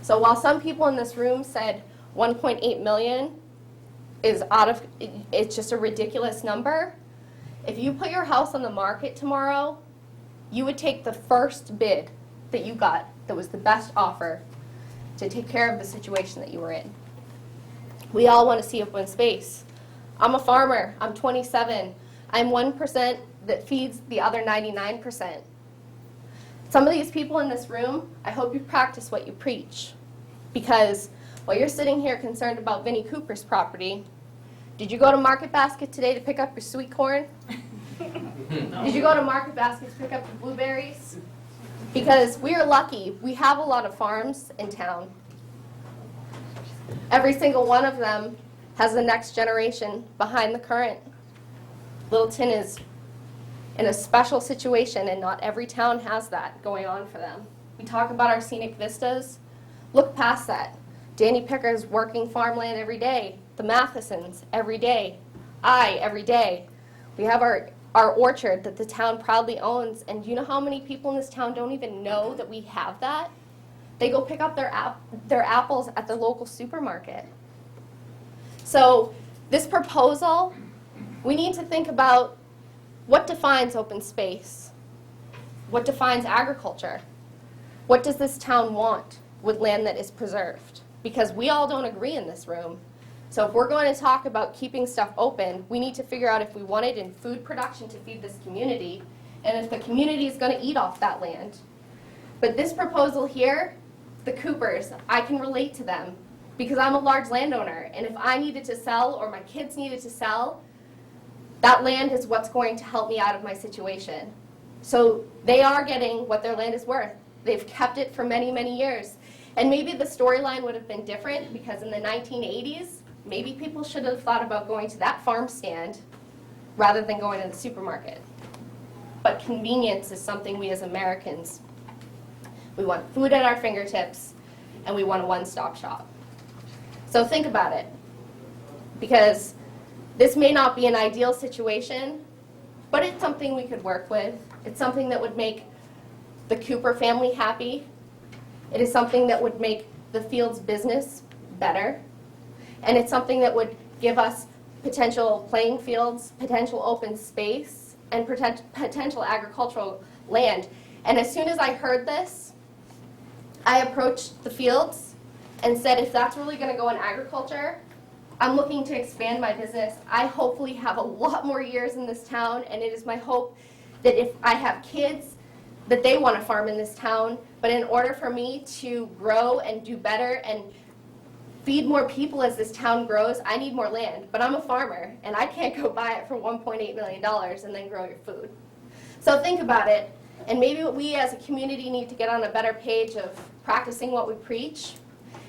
So while some people in this room said 1.8 million is it's just a ridiculous number, if you put your house on the market tomorrow, you would take the first bid that you got that was the best offer to take care of the situation that you were in. We all want to see open space. I'm a farmer. I'm 27. I'm 1% that feeds the other 99%. Some of these people in this room, I hope you practice what you preach. Because while you're sitting here concerned about Vinnie Cooper's property, did you go to Market Basket today to pick up your sweet corn? Did you go to Market Basket to pick up your blueberries? Because we are lucky. We have a lot of farms in town. Every single one of them has the next generation behind the current. Littleton is in a special situation, and not every town has that going on for them. We talk about our scenic vistas. Look past that. Danny Picker's working farmland every day. The Mathesons every day. Every day. We have our orchard that the town proudly owns, and do you know how many people in this town don't even know that we have that? They go pick up their apples at the local supermarket. So this proposal, we need to think about what defines open space? What defines agriculture? What does this town want with land that is preserved? Because we all don't agree in this room. So if we're going to talk about keeping stuff open, we need to figure out if we want it in food production to feed this community, and if the community is going to eat off that land. But this proposal here, the Coopers, I can relate to them because I'm a large landowner, and if I needed to sell or my kids needed to sell, that land is what's going to help me out of my situation. So they are getting what their land is worth. They've kept it for many, many years. And maybe the storyline would have been different because in the 1980s, maybe people should have thought about going to that farm stand rather than going to the supermarket. But convenience is something we as Americans, we want food at our fingertips, and we want a one-stop shop. So think about it, because this may not be an ideal situation, but it's something we could work with. It's something that would make the Cooper family happy. It is something that would make the Fields business better. And it's something that would give us potential playing fields, potential open space, and potential agricultural land. And as soon as I heard this, I approached the Fields and said, if that's really going to go in agriculture, I'm looking to expand my business. I hopefully have a lot more years in this town, and it is my hope that if I have kids, that they want to farm in this town. But in order for me to grow and do better and feed more people as this town grows, I need more land. But I'm a farmer, and I can't go buy it for $1.8 million and then grow your food. So think about it, and maybe we as a community need to get on a better page of practicing what we preach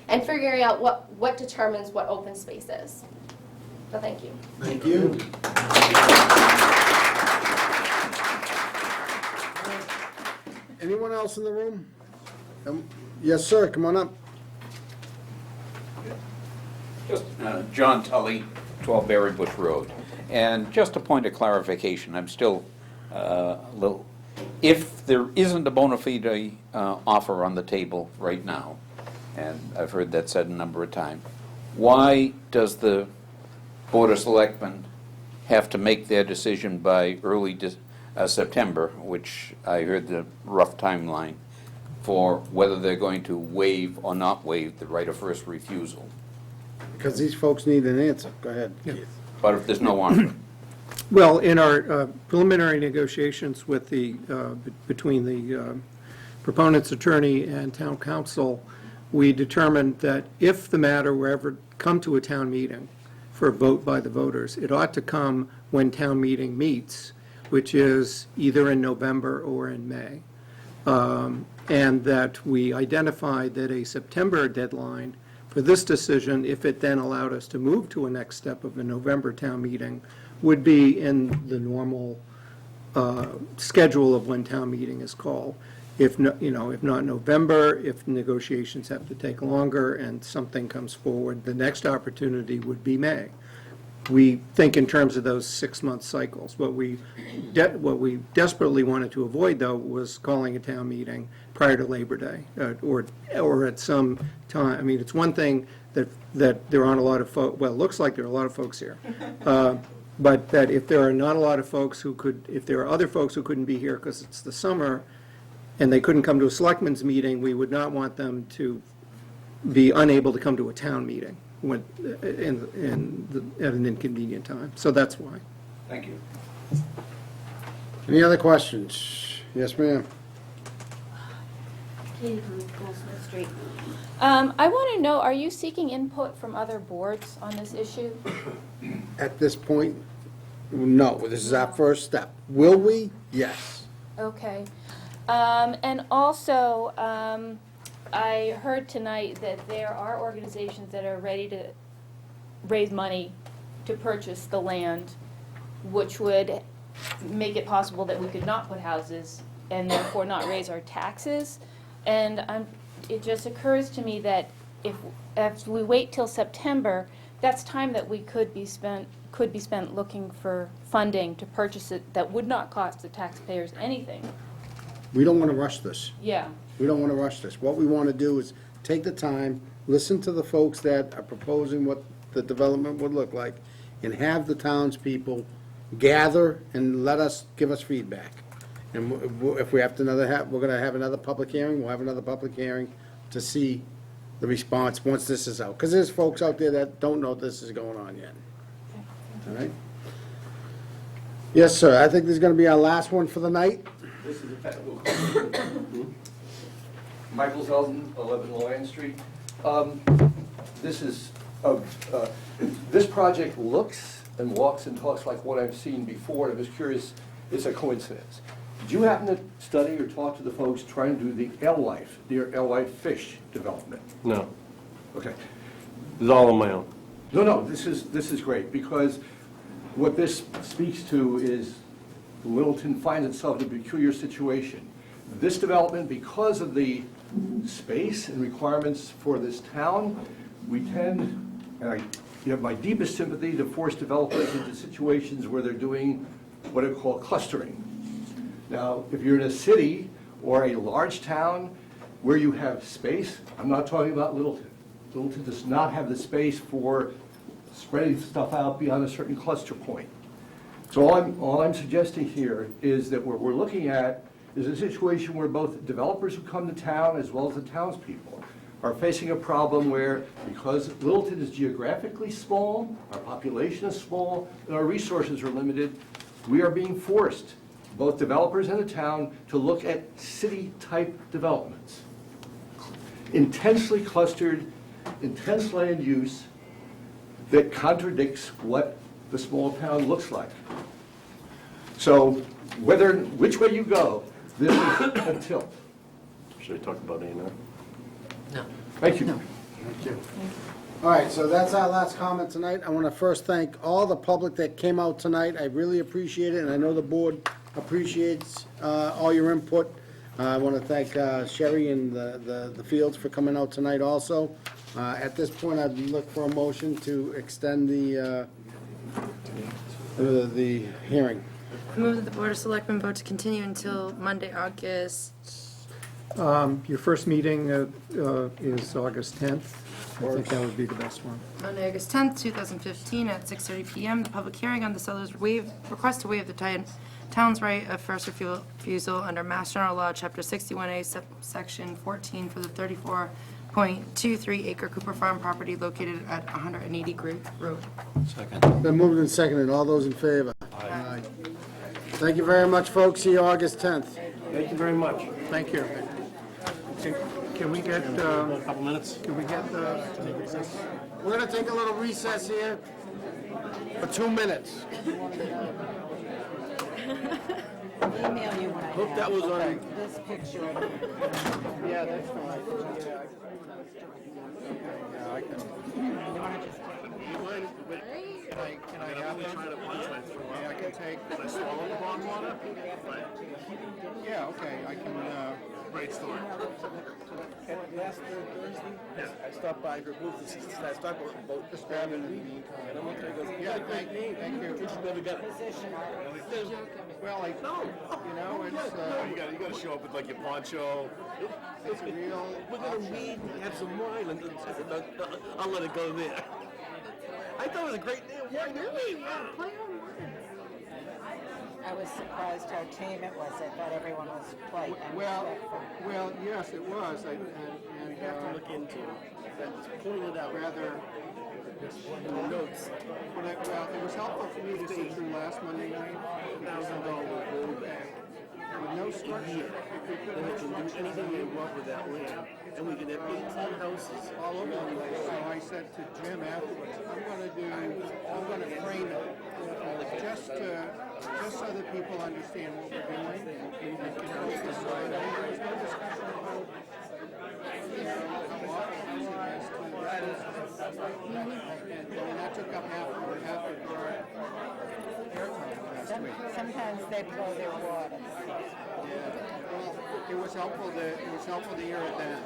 and figuring out what determines what open space is. So thank you. Thank you. Anyone else in the room? Yes, sir, come on up. John Tully, 12 Berry Bush Road. And just a point of clarification, I'm still a little, if there isn't a bona fide offer on the table right now, and I've heard that said a number of times, why does the Board of Selectmen have to make their decision by early September, which I heard the rough timeline, for whether they're going to waive or not waive the right of first refusal? Because these folks need an answer. Go ahead, Keith. But if there's no offer? Well, in our preliminary negotiations with between the proponent's attorney and town council, we determined that if the matter were ever come to a town meeting for a vote by the voters, it ought to come when town meeting meets, which is either in November or in May. And that we identified that a September deadline for this decision, if it then allowed us to move to a next step of a November town meeting, would be in the normal schedule of when town meeting is called. If not November, if negotiations have to take longer and something comes forward, the next opportunity would be May. We think in terms of those 6-month cycles. What we desperately wanted to avoid, though, was calling a town meeting prior to Labor Day, or at some time. I mean, it's one thing that there aren't a lot of folks, well, it looks like there are a lot of folks here, but that if there are not a lot of folks who could, if there are other folks who couldn't be here because it's the summer, and they couldn't come to a selectmen's meeting, we would not want them to be unable to come to a town meeting at an inconvenient time. So that's why. Thank you. Any other questions? Yes, ma'am. Katie from Goldsmith Street. I want to know, are you seeking input from other boards on this issue? At this point, no. This is our first step. Will we? Yes. Okay. And also, I heard tonight that there are organizations that are ready to raise money to purchase the land, which would make it possible that we could not put houses and therefore not raise our taxes. And it just occurs to me that if we wait till September, that's time that we could be spent looking for funding to purchase it that would not cost the taxpayers anything. We don't want to rush this. Yeah. We don't want to rush this. What we want to do is take the time, listen to the folks that are proposing what the development would look like, and have the townspeople gather and give us feedback. And if we have to we're going to have another public hearing, we'll have another public hearing to see the response once this is out. Because there's folks out there that don't know this is going on yet. All right? Yes, sir. I think this is going to be our last one for the night. This is a technical question. Michael Zeldin, 11 Loyan Street. This project looks and walks and talks like what I've seen before, and I'm just curious, it's a coincidence. Did you happen to study or talk to the folks trying to do the deer alewife fish development? No. Okay. This is all on my own. No, this is great, because what this speaks to is Littleton finds itself in a peculiar situation. This development, because of the space and requirements for this town, we tend, and you have my deepest sympathy, to force developers into situations where they're doing what I call clustering. Now, if you're in a city or a large town where you have space, I'm not talking about Littleton. Littleton does not have the space for spreading stuff out beyond a certain cluster point. So all I'm suggesting here is that what we're looking at is a situation where both developers who come to town as well as the townspeople are facing a problem where, because Littleton is geographically small, our population is small, and our resources are limited, we are being forced, both developers and the town, to look at city-type developments. Intensely clustered, intense land use that contradicts what the small town looks like. So which way you go, this is a tilt. Should I talk about A&R? No. Thank you. No. Thank you. All right, so that's our last comment tonight. I want to first thank all the public that came out tonight. I really appreciate it, and I know the board appreciates all your input. I want to thank Sherry and the Fields for coming out tonight also. At this point, I'd look for a motion to extend the hearing. I move that the Board of Selectmen vote to continue until Monday, August. Your first meeting is August 10th. I think that would be the best one. Monday, August 10th, 2015, at 6:30 PM. The public hearing on the seller's request to waive the town's right of first refusal under Mass General Law, Chapter 61A, Section 14, for the 34.23 acre Cooper Farm property located at 180 Grape Road. Second. Been moved and seconded. All those in favor? Aye. Thank you very much, folks. See you August 10th. Thank you very much. Thank you. Can we get, A couple minutes? can we get, We're going to take a little recess here for 2 minutes. Email you when I Hope that was on. this picture. Yeah, that's fine. Can I have them? Yeah, I can take. Can I swallow the bottled water? Yeah, okay, I can, Brainstorm. Last Thursday, I stopped by her booth, and I stopped about just grabbing it. And I'm looking, I goes, yeah, thank you. Kids never got it. Well, you know, it's, You gotta show up with like your poncho. it's real. We're gonna read, have some wine, and I'll let it go there. I thought it was a great name. Yeah, really? I was surprised how tame it was. I thought everyone was polite and respectful. Well, yes, it was, and You have to look into that, point it out. rather, In the notes. well, it was helpful for me to sit through last Monday night, $1,000 rollback with no structure. Then we can do anything we want with that land. And we can have 18 houses. All over the place. So I said to Jim afterwards, I'm gonna frame it just so that people understand what we're doing. And can focus on it. There was no discussion about, how awful it is and that took up half of our airtime last week. Sometimes they blow their water. Well, it was helpful to hear it then.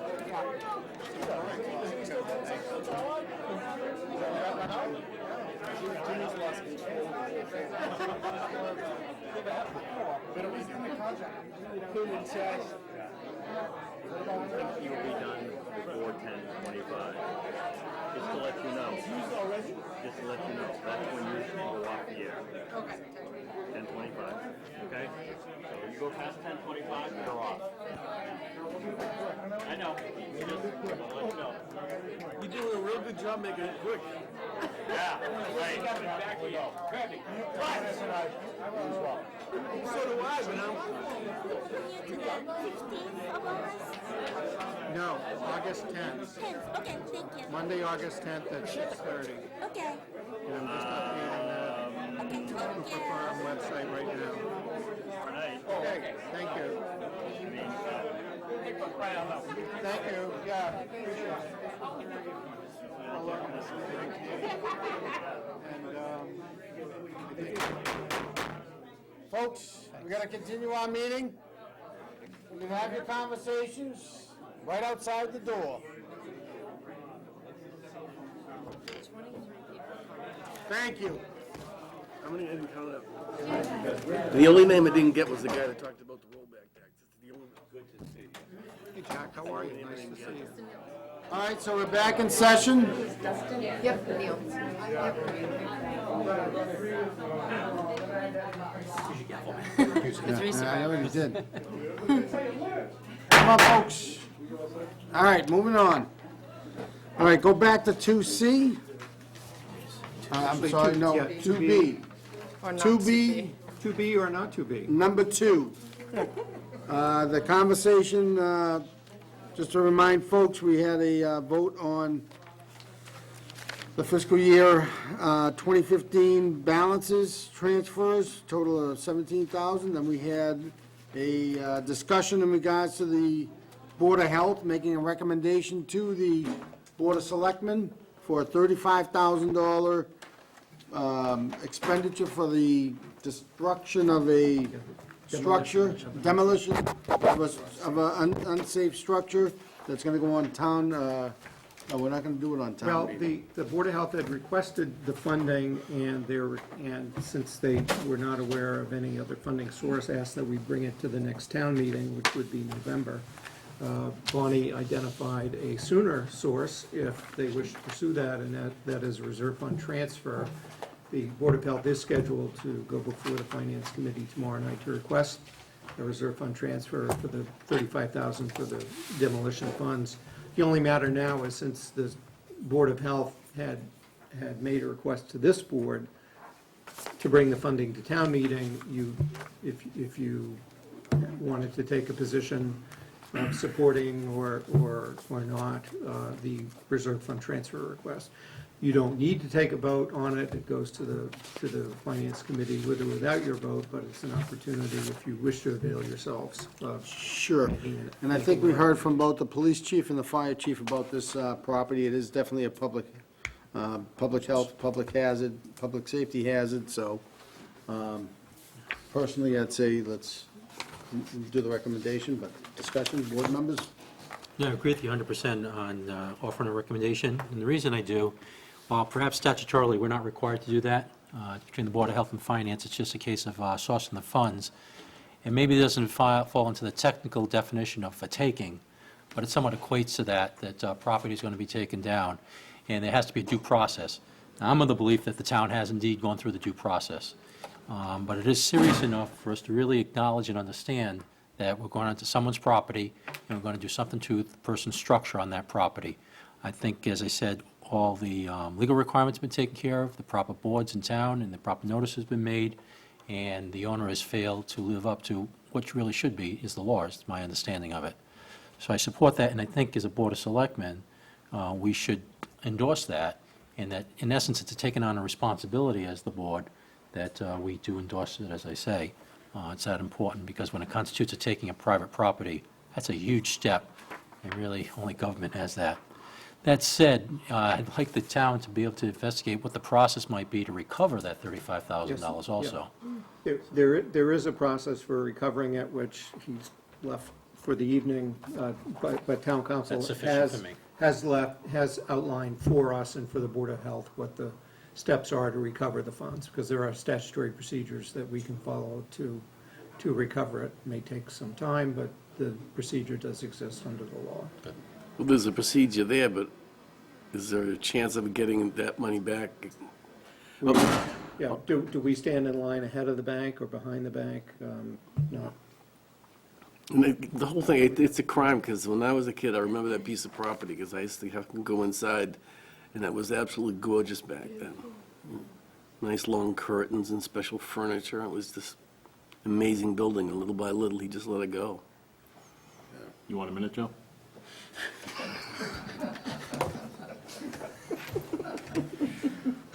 But it was in the contract. Human says. I don't think you'll be done before 10:25. Just to let you know. Just to let you know. That's when you go off the air. Okay. 10:25. Okay? So you go past 10:25, you're off. I know. Just I'll let you know. You're doing a real good job making it quick. Yeah, right. Exactly. So do I, but I'm. No, August 10th. Okay, thank you. Monday, August 10th at 6:30. Okay. And I'm just updating the Cooper Farm website right now. Okay, thank you. Thank you, yeah, appreciate it. I'll look at this. And, folks, we gotta continue our meeting. You can have your conversations right outside the door. Thank you. I'm gonna count it up. The only name I didn't get was the guy that talked about the rollback tax. It's the only good to see. Hey, Jack, how are you? Nice to see you. All right, so we're back in session. Yep, Neil. I already did. Come on, folks. All right, moving on. All right, go back to 2C. I'm sorry, no, Yeah, 2B. Or not 2B, to be or not to be? number 2. The conversation, just to remind folks, we had a vote on the fiscal year 2015 balances, transfers, total of $17,000. Then we had a discussion in regards to the Board of Health making a recommendation to the Board of Selectmen for a $35,000 expenditure for the destruction of a structure, demolition of an unsafe structure that's gonna go on town, no, we're not gonna do it on town Well, meeting. the Board of Health had requested the funding, and since they were not aware of any other funding source, asked that we bring it to the next town meeting, which would be November. Bonnie identified a sooner source if they wish to pursue that, and that is a reserve fund transfer. The Board of Health is scheduled to go before the Finance Committee tomorrow night to request a reserve fund transfer for the $35,000 for the demolition funds. The only matter now is, since the Board of Health had made a request to this board to bring the funding to town meeting, if you wanted to take a position supporting or not the reserve fund transfer request. You don't need to take a vote on it. It goes to the Finance Committee with or without your vote, but it's an opportunity if you wish to avail yourselves of. Sure. And I think we heard from both the police chief and the fire chief about this property. It is definitely a public health, public hazard, public safety hazard, so personally, I'd say let's do the recommendation, but discussion, board members? Yeah, I agree with you 100% on offering a recommendation. And the reason I do, while perhaps statutorily we're not required to do that, between the Board of Health and Finance, it's just a case of sourcing the funds. And maybe it doesn't fall into the technical definition of a taking, but it somewhat equates to that property is going to be taken down, and there has to be a due process. Now, I'm of the belief that the town has indeed gone through the due process. But it is serious enough for us to really acknowledge and understand that we're going onto someone's property, and we're going to do something to the person's structure on that property. I think, as I said, all the legal requirements have been taken care of, the proper boards in town, and the proper notice has been made, and the owner has failed to live up to what really should be, is the law, is my understanding of it. So I support that, and I think as a Board of Selectmen, we should endorse that, and that, in essence, it's taking on a responsibility as the board that we do endorse it, as I say. It's that important, because when it constitutes a taking of private property, that's a huge step, and really only government has that. That said, I'd like the town to be able to investigate what the process might be to recover that $35,000 also. Yeah. There is a process for recovering it, which he's left for the evening, but town council That's sufficient for me. has outlined for us and for the Board of Health what the steps are to recover the funds, because there are statutory procedures that we can follow to recover it. It may take some time, but the procedure does exist under the law. Well, there's a procedure there, but is there a chance of getting that money back? Yeah, do we stand in line ahead of the bank or behind the bank? No. And the whole thing, it's a crime, because when I was a kid, I remember that piece of property, because I used to have to go inside, and that was absolutely gorgeous back then. Nice long curtains and special furniture. It was this amazing building, and little by little, he just let it go. You want a minute, Joe?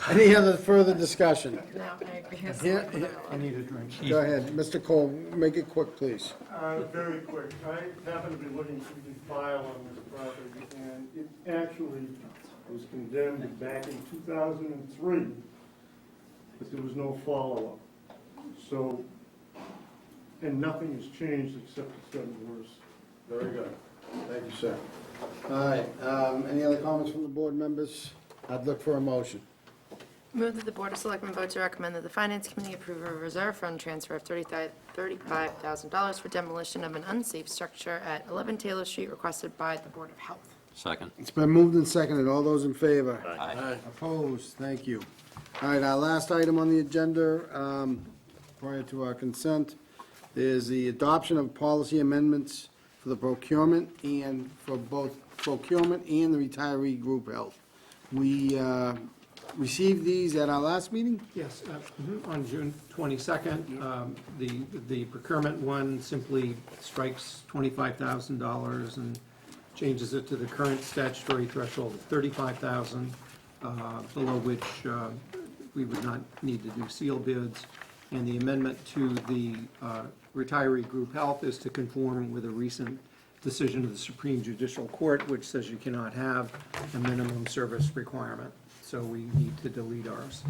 Any other further discussion? No, I agree. Here- I need a drink. Go ahead, Mr. Cole, make it quick, please. Very quick. I happen to be looking through the file on this property, and it actually was condemned back in 2003, but there was no follow-up. So, and nothing has changed except it's gotten worse. Very good. Thank you, sir. All right, any other comments from the board members? I'd look for a motion. Move that the Board of Selectmen vote to recommend that the Finance Committee approve a reserve fund transfer of $35,000 for demolition of an unsafe structure at 11 Taylor Street requested by the Board of Health. Second. It's been moved and seconded. All those in favor? Aye. Opposed? Thank you. All right, our last item on the agenda, prior to our consent, is the adoption of policy amendments for the procurement and for both procurement and the retiree group health. We received these at our last meeting? Yes, on June 22nd. The procurement one simply strikes $25,000 and changes it to the current statutory threshold of $35,000, below which we would not need to do seal bids. And the amendment to the retiree group health is to conform with a recent decision of the Supreme Judicial Court, which says you cannot have a minimum service requirement. So we need to delete ours.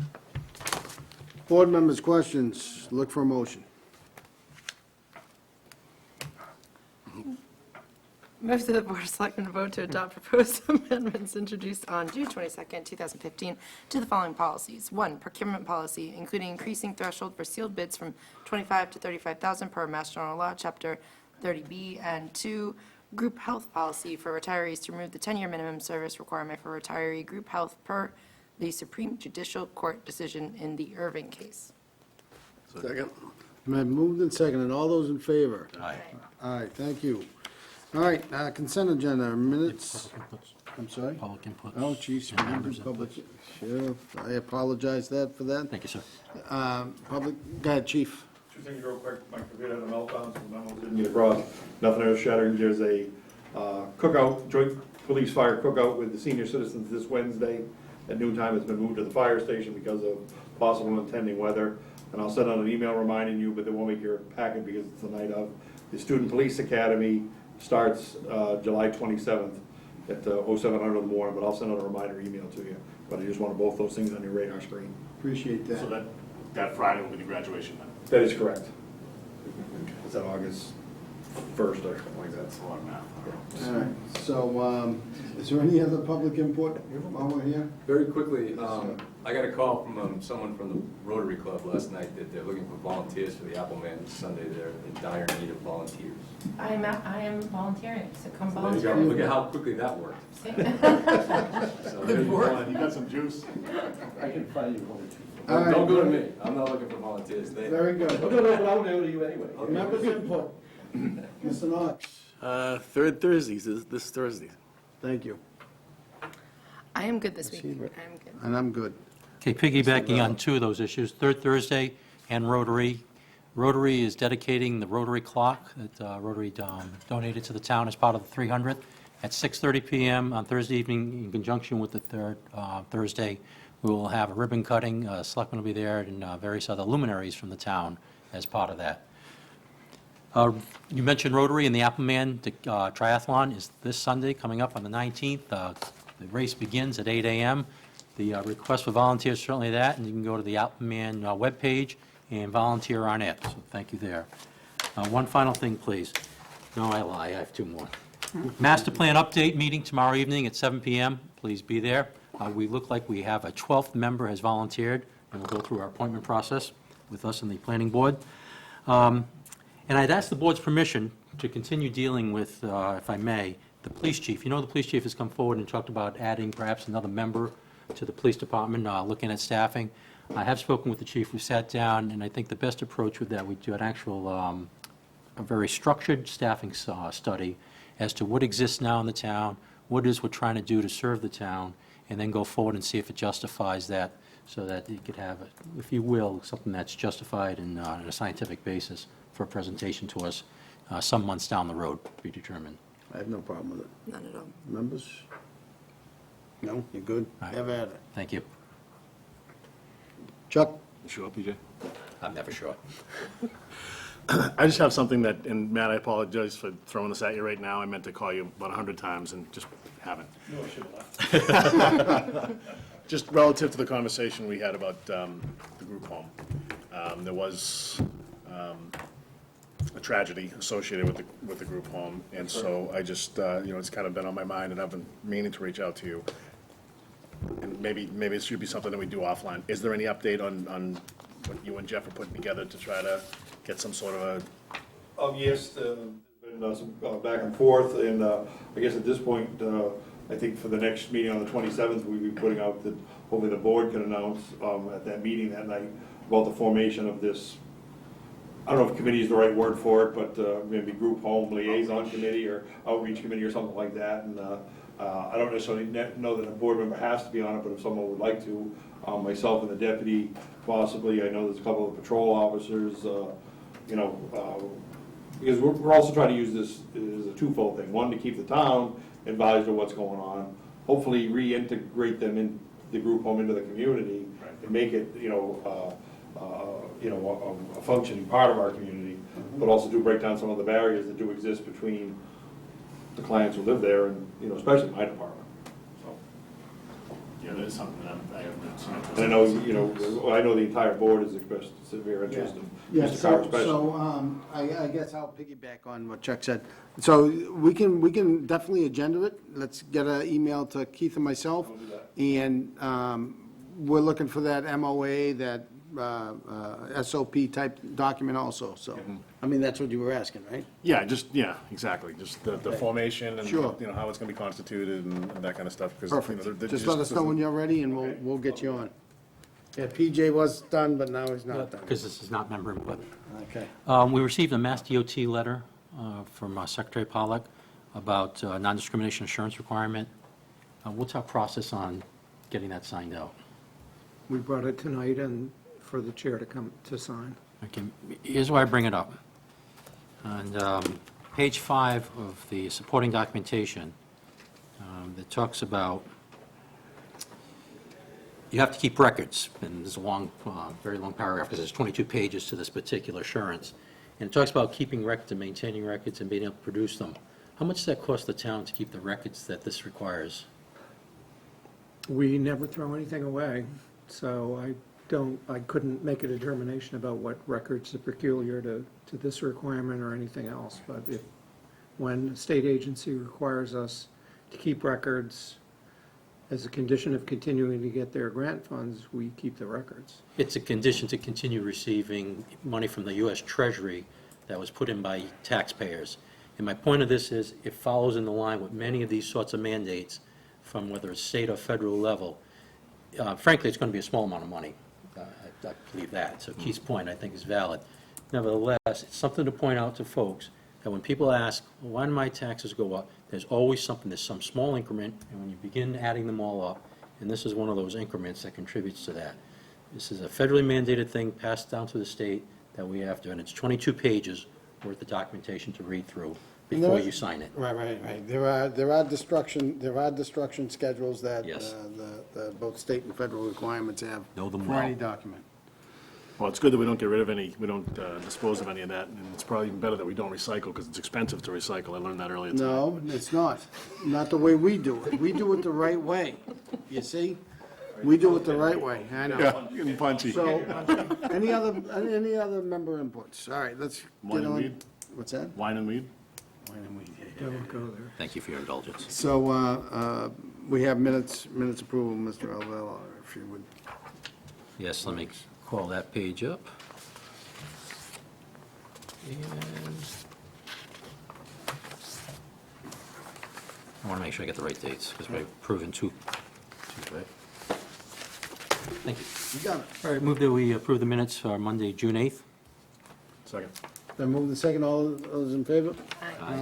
Board members' questions, look for a motion. Move that the Board of Selectmen vote to adopt proposed amendments introduced on June 22nd, 2015, to the following policies. 1, procurement policy, including increasing threshold for sealed bids from 25 to 35,000 per Mass General Law, Chapter 30B. And 2, group health policy for retirees to remove the 10-year minimum service requirement for retiree group health per the Supreme Judicial Court decision in the Irving case. Second. Been moved and seconded. All those in favor? Aye. Aye, thank you. All right, consent agenda, minutes. I'm sorry? Public input. Oh, geez, we didn't do public. Sure, I apologize for that. Thank you, sir. Public, go ahead, chief. Two things real quick, my computer had a meltdown, so the memos didn't get across. Nothing earth shattering, there's a cookout, joint police fire cookout with the senior citizens this Wednesday at noon time. It's been moved to the fire station because of possible impending weather. And I'll send out an email reminding you, but they won't make your packet because it's the night of. The Student Police Academy starts July 27th at 0700 in the morning, but I'll send out a reminder email to you. But I just wanted both those things on your radar screen. Appreciate that. So that Friday will be the graduation then? That is correct. Is that August 1st or something like that? That's a lot of math. All right, so, is there any other public input while we're here? Very quickly, I got a call from someone from the Rotary Club last night that they're looking for volunteers for the Appleman Sunday. They're in dire need of volunteers. I am volunteering, so come So there you go. volunteer. Look at how quickly that worked. So good work. You got some juice? I can find you one or two. All right. Don't go to me. I'm not looking for volunteers. Very good. No, but I'll know you anyway. Members' input. Mr. Knox. Third Thursdays, this Thursday. Thank you. I am good this week. I am good. And I'm good. Okay, piggybacking on two of those issues, third Thursday and Rotary. Rotary is dedicating the Rotary clock that Rotary donated to the town as part of the 300th at 6:30 p.m. on Thursday evening in conjunction with the third Thursday. We will have a ribbon cutting. Selectmen will be there and various other luminaries from the town as part of that. You mentioned Rotary and the Appleman Triathlon is this Sunday, coming up on the 19th. The race begins at 8 a.m. The request for volunteers is certainly that, and you can go to the Appleman webpage and volunteer on it. So thank you there. One final thing, please. No, I lie. I have two more. Master Plan Update meeting tomorrow evening at 7 p.m. Please be there. We look like we have a 12th member has volunteered, and we'll go through our appointment process with us and the Planning Board. And I'd ask the board's permission to continue dealing with, if I may, the police chief. You know, the police chief has come forward and talked about adding perhaps another member to the police department, looking at staffing. I have spoken with the chief. We sat down, and I think the best approach with that, we do an actual, a very structured staffing study as to what exists now in the town, what it is we're trying to do to serve the town, and then go forward and see if it justifies that, so that you could have, if you will, something that's justified in, on a scientific basis for a presentation to us some months down the road to be determined. I have no problem with it. None at all. Members? No, you're good? All right. Have at it. Thank you. Chuck? Sure, PJ? I'm never sure. I just have something that, and Matt, I apologize for throwing this at you right now. I meant to call you about 100 times and just haven't. No, I should have left. Just relative to the conversation we had about the group home. There was a tragedy associated with the group home, and so I just, it's kind of been on my mind, and I've been meaning to reach out to you. And maybe it should be something that we do offline. Is there any update on what you and Jeff are putting together to try to get some sort of a... Yes, there's been some back and forth, and I guess at this point, I think for the next meeting on the 27th, we'll be putting out that hopefully the board can announce at that meeting that night about the formation of this, I don't know if committee is the right word for it, but maybe group home liaison committee or outreach committee or something like that. And I don't necessarily know that a board member has to be on it, but if someone would like to, myself and the deputy possibly. I know there's a couple of patrol officers, because we're also trying to use this as a twofold thing. One, to keep the town advised of what's going on, hopefully reintegrate them in the group home into the community and make it, a functioning part of our community, but also to break down some of the barriers that do exist between the clients who live there, and, you know, especially my department, so. Yeah, that is something that And I know, you know, I know the entire board has expressed severe interest in Yeah, Mr. Carr especially. so, I guess I'll piggyback on what Chuck said. So we can definitely agenda it. Let's get an email to Keith and myself. And we're looking for that MOA, that SOP type document also, so. I mean, that's what you were asking, right? Yeah, exactly, just the formation and, Sure. you know, how it's gonna be constituted and that kind of stuff, because. Perfect. Just let us know when you're ready and we'll get you on. Yeah, PJ was done, but now he's not done. Because this is not member input. Okay. We received a Mass DOT letter from Secretary Pollack about non-discrimination insurance requirement. What's our process on getting that signed out? We brought it tonight and for the chair to come to sign. Okay, here's why I bring it up. On page 5 of the supporting documentation, it talks about you have to keep records, and there's a long, very long paragraph, because there's 22 pages to this particular assurance. And it talks about keeping records and maintaining records and being able to produce them. How much does that cost the town to keep the records that this requires? We never throw anything away, so I couldn't make a determination about what records are peculiar to this requirement or anything else. But when a state agency requires us to keep records as a condition of continuing to get their grant funds, we keep the records. It's a condition to continue receiving money from the U.S. Treasury that was put in by taxpayers. And my point of this is, it follows in the line with many of these sorts of mandates from whether it's state or federal level. Frankly, it's going to be a small amount of money. I believe that. So Keith's point, I think, is valid. Nevertheless, it's something to point out to folks that when people ask, well, why do my taxes go up? There's always something, there's some small increment, and when you begin adding them all up, and this is one of those increments that contributes to that. This is a federally mandated thing passed down to the state that we have to, and it's 22 pages worth of documentation to read through before you sign it. Right. There are destruction schedules that Yes. both state and federal requirements have Know them for well. any document. Well, it's good that we don't get rid of any, we don't dispose of any of that, and it's probably even better that we don't recycle, because it's expensive to recycle. I learned that earlier today. No, it's not. Not the way we do it. We do it the right way. You see? We do it the right way. I know. Yeah, getting punchy. So, any other member inputs? All right, let's Wine get and on. weed? What's that? Wine and weed? Wine and weed, yeah. Don't go there. Thank you for your indulgence. So, we have minutes approval, Mr. Alvella, if you would. Yes, let me call that page up. And I want to make sure I get the right dates, because we're approving two, right? Thank you. You got it. All right, move that we approve the minutes for Monday, June 8th. Second. Then move the second. All those in favor? Aye.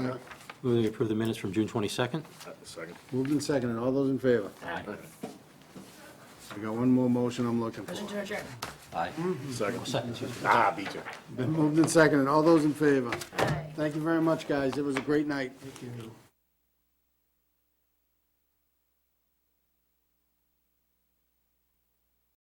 Move that we approve the minutes from June 22nd. Second. Moved and seconded. All those in favor? Aye. I got one more motion I'm looking for. Motion to adjourn. Aye. Second. Second. Beat you. Been moved and seconded. All those in favor? Thank you very much, guys. It was a great night. Thank you.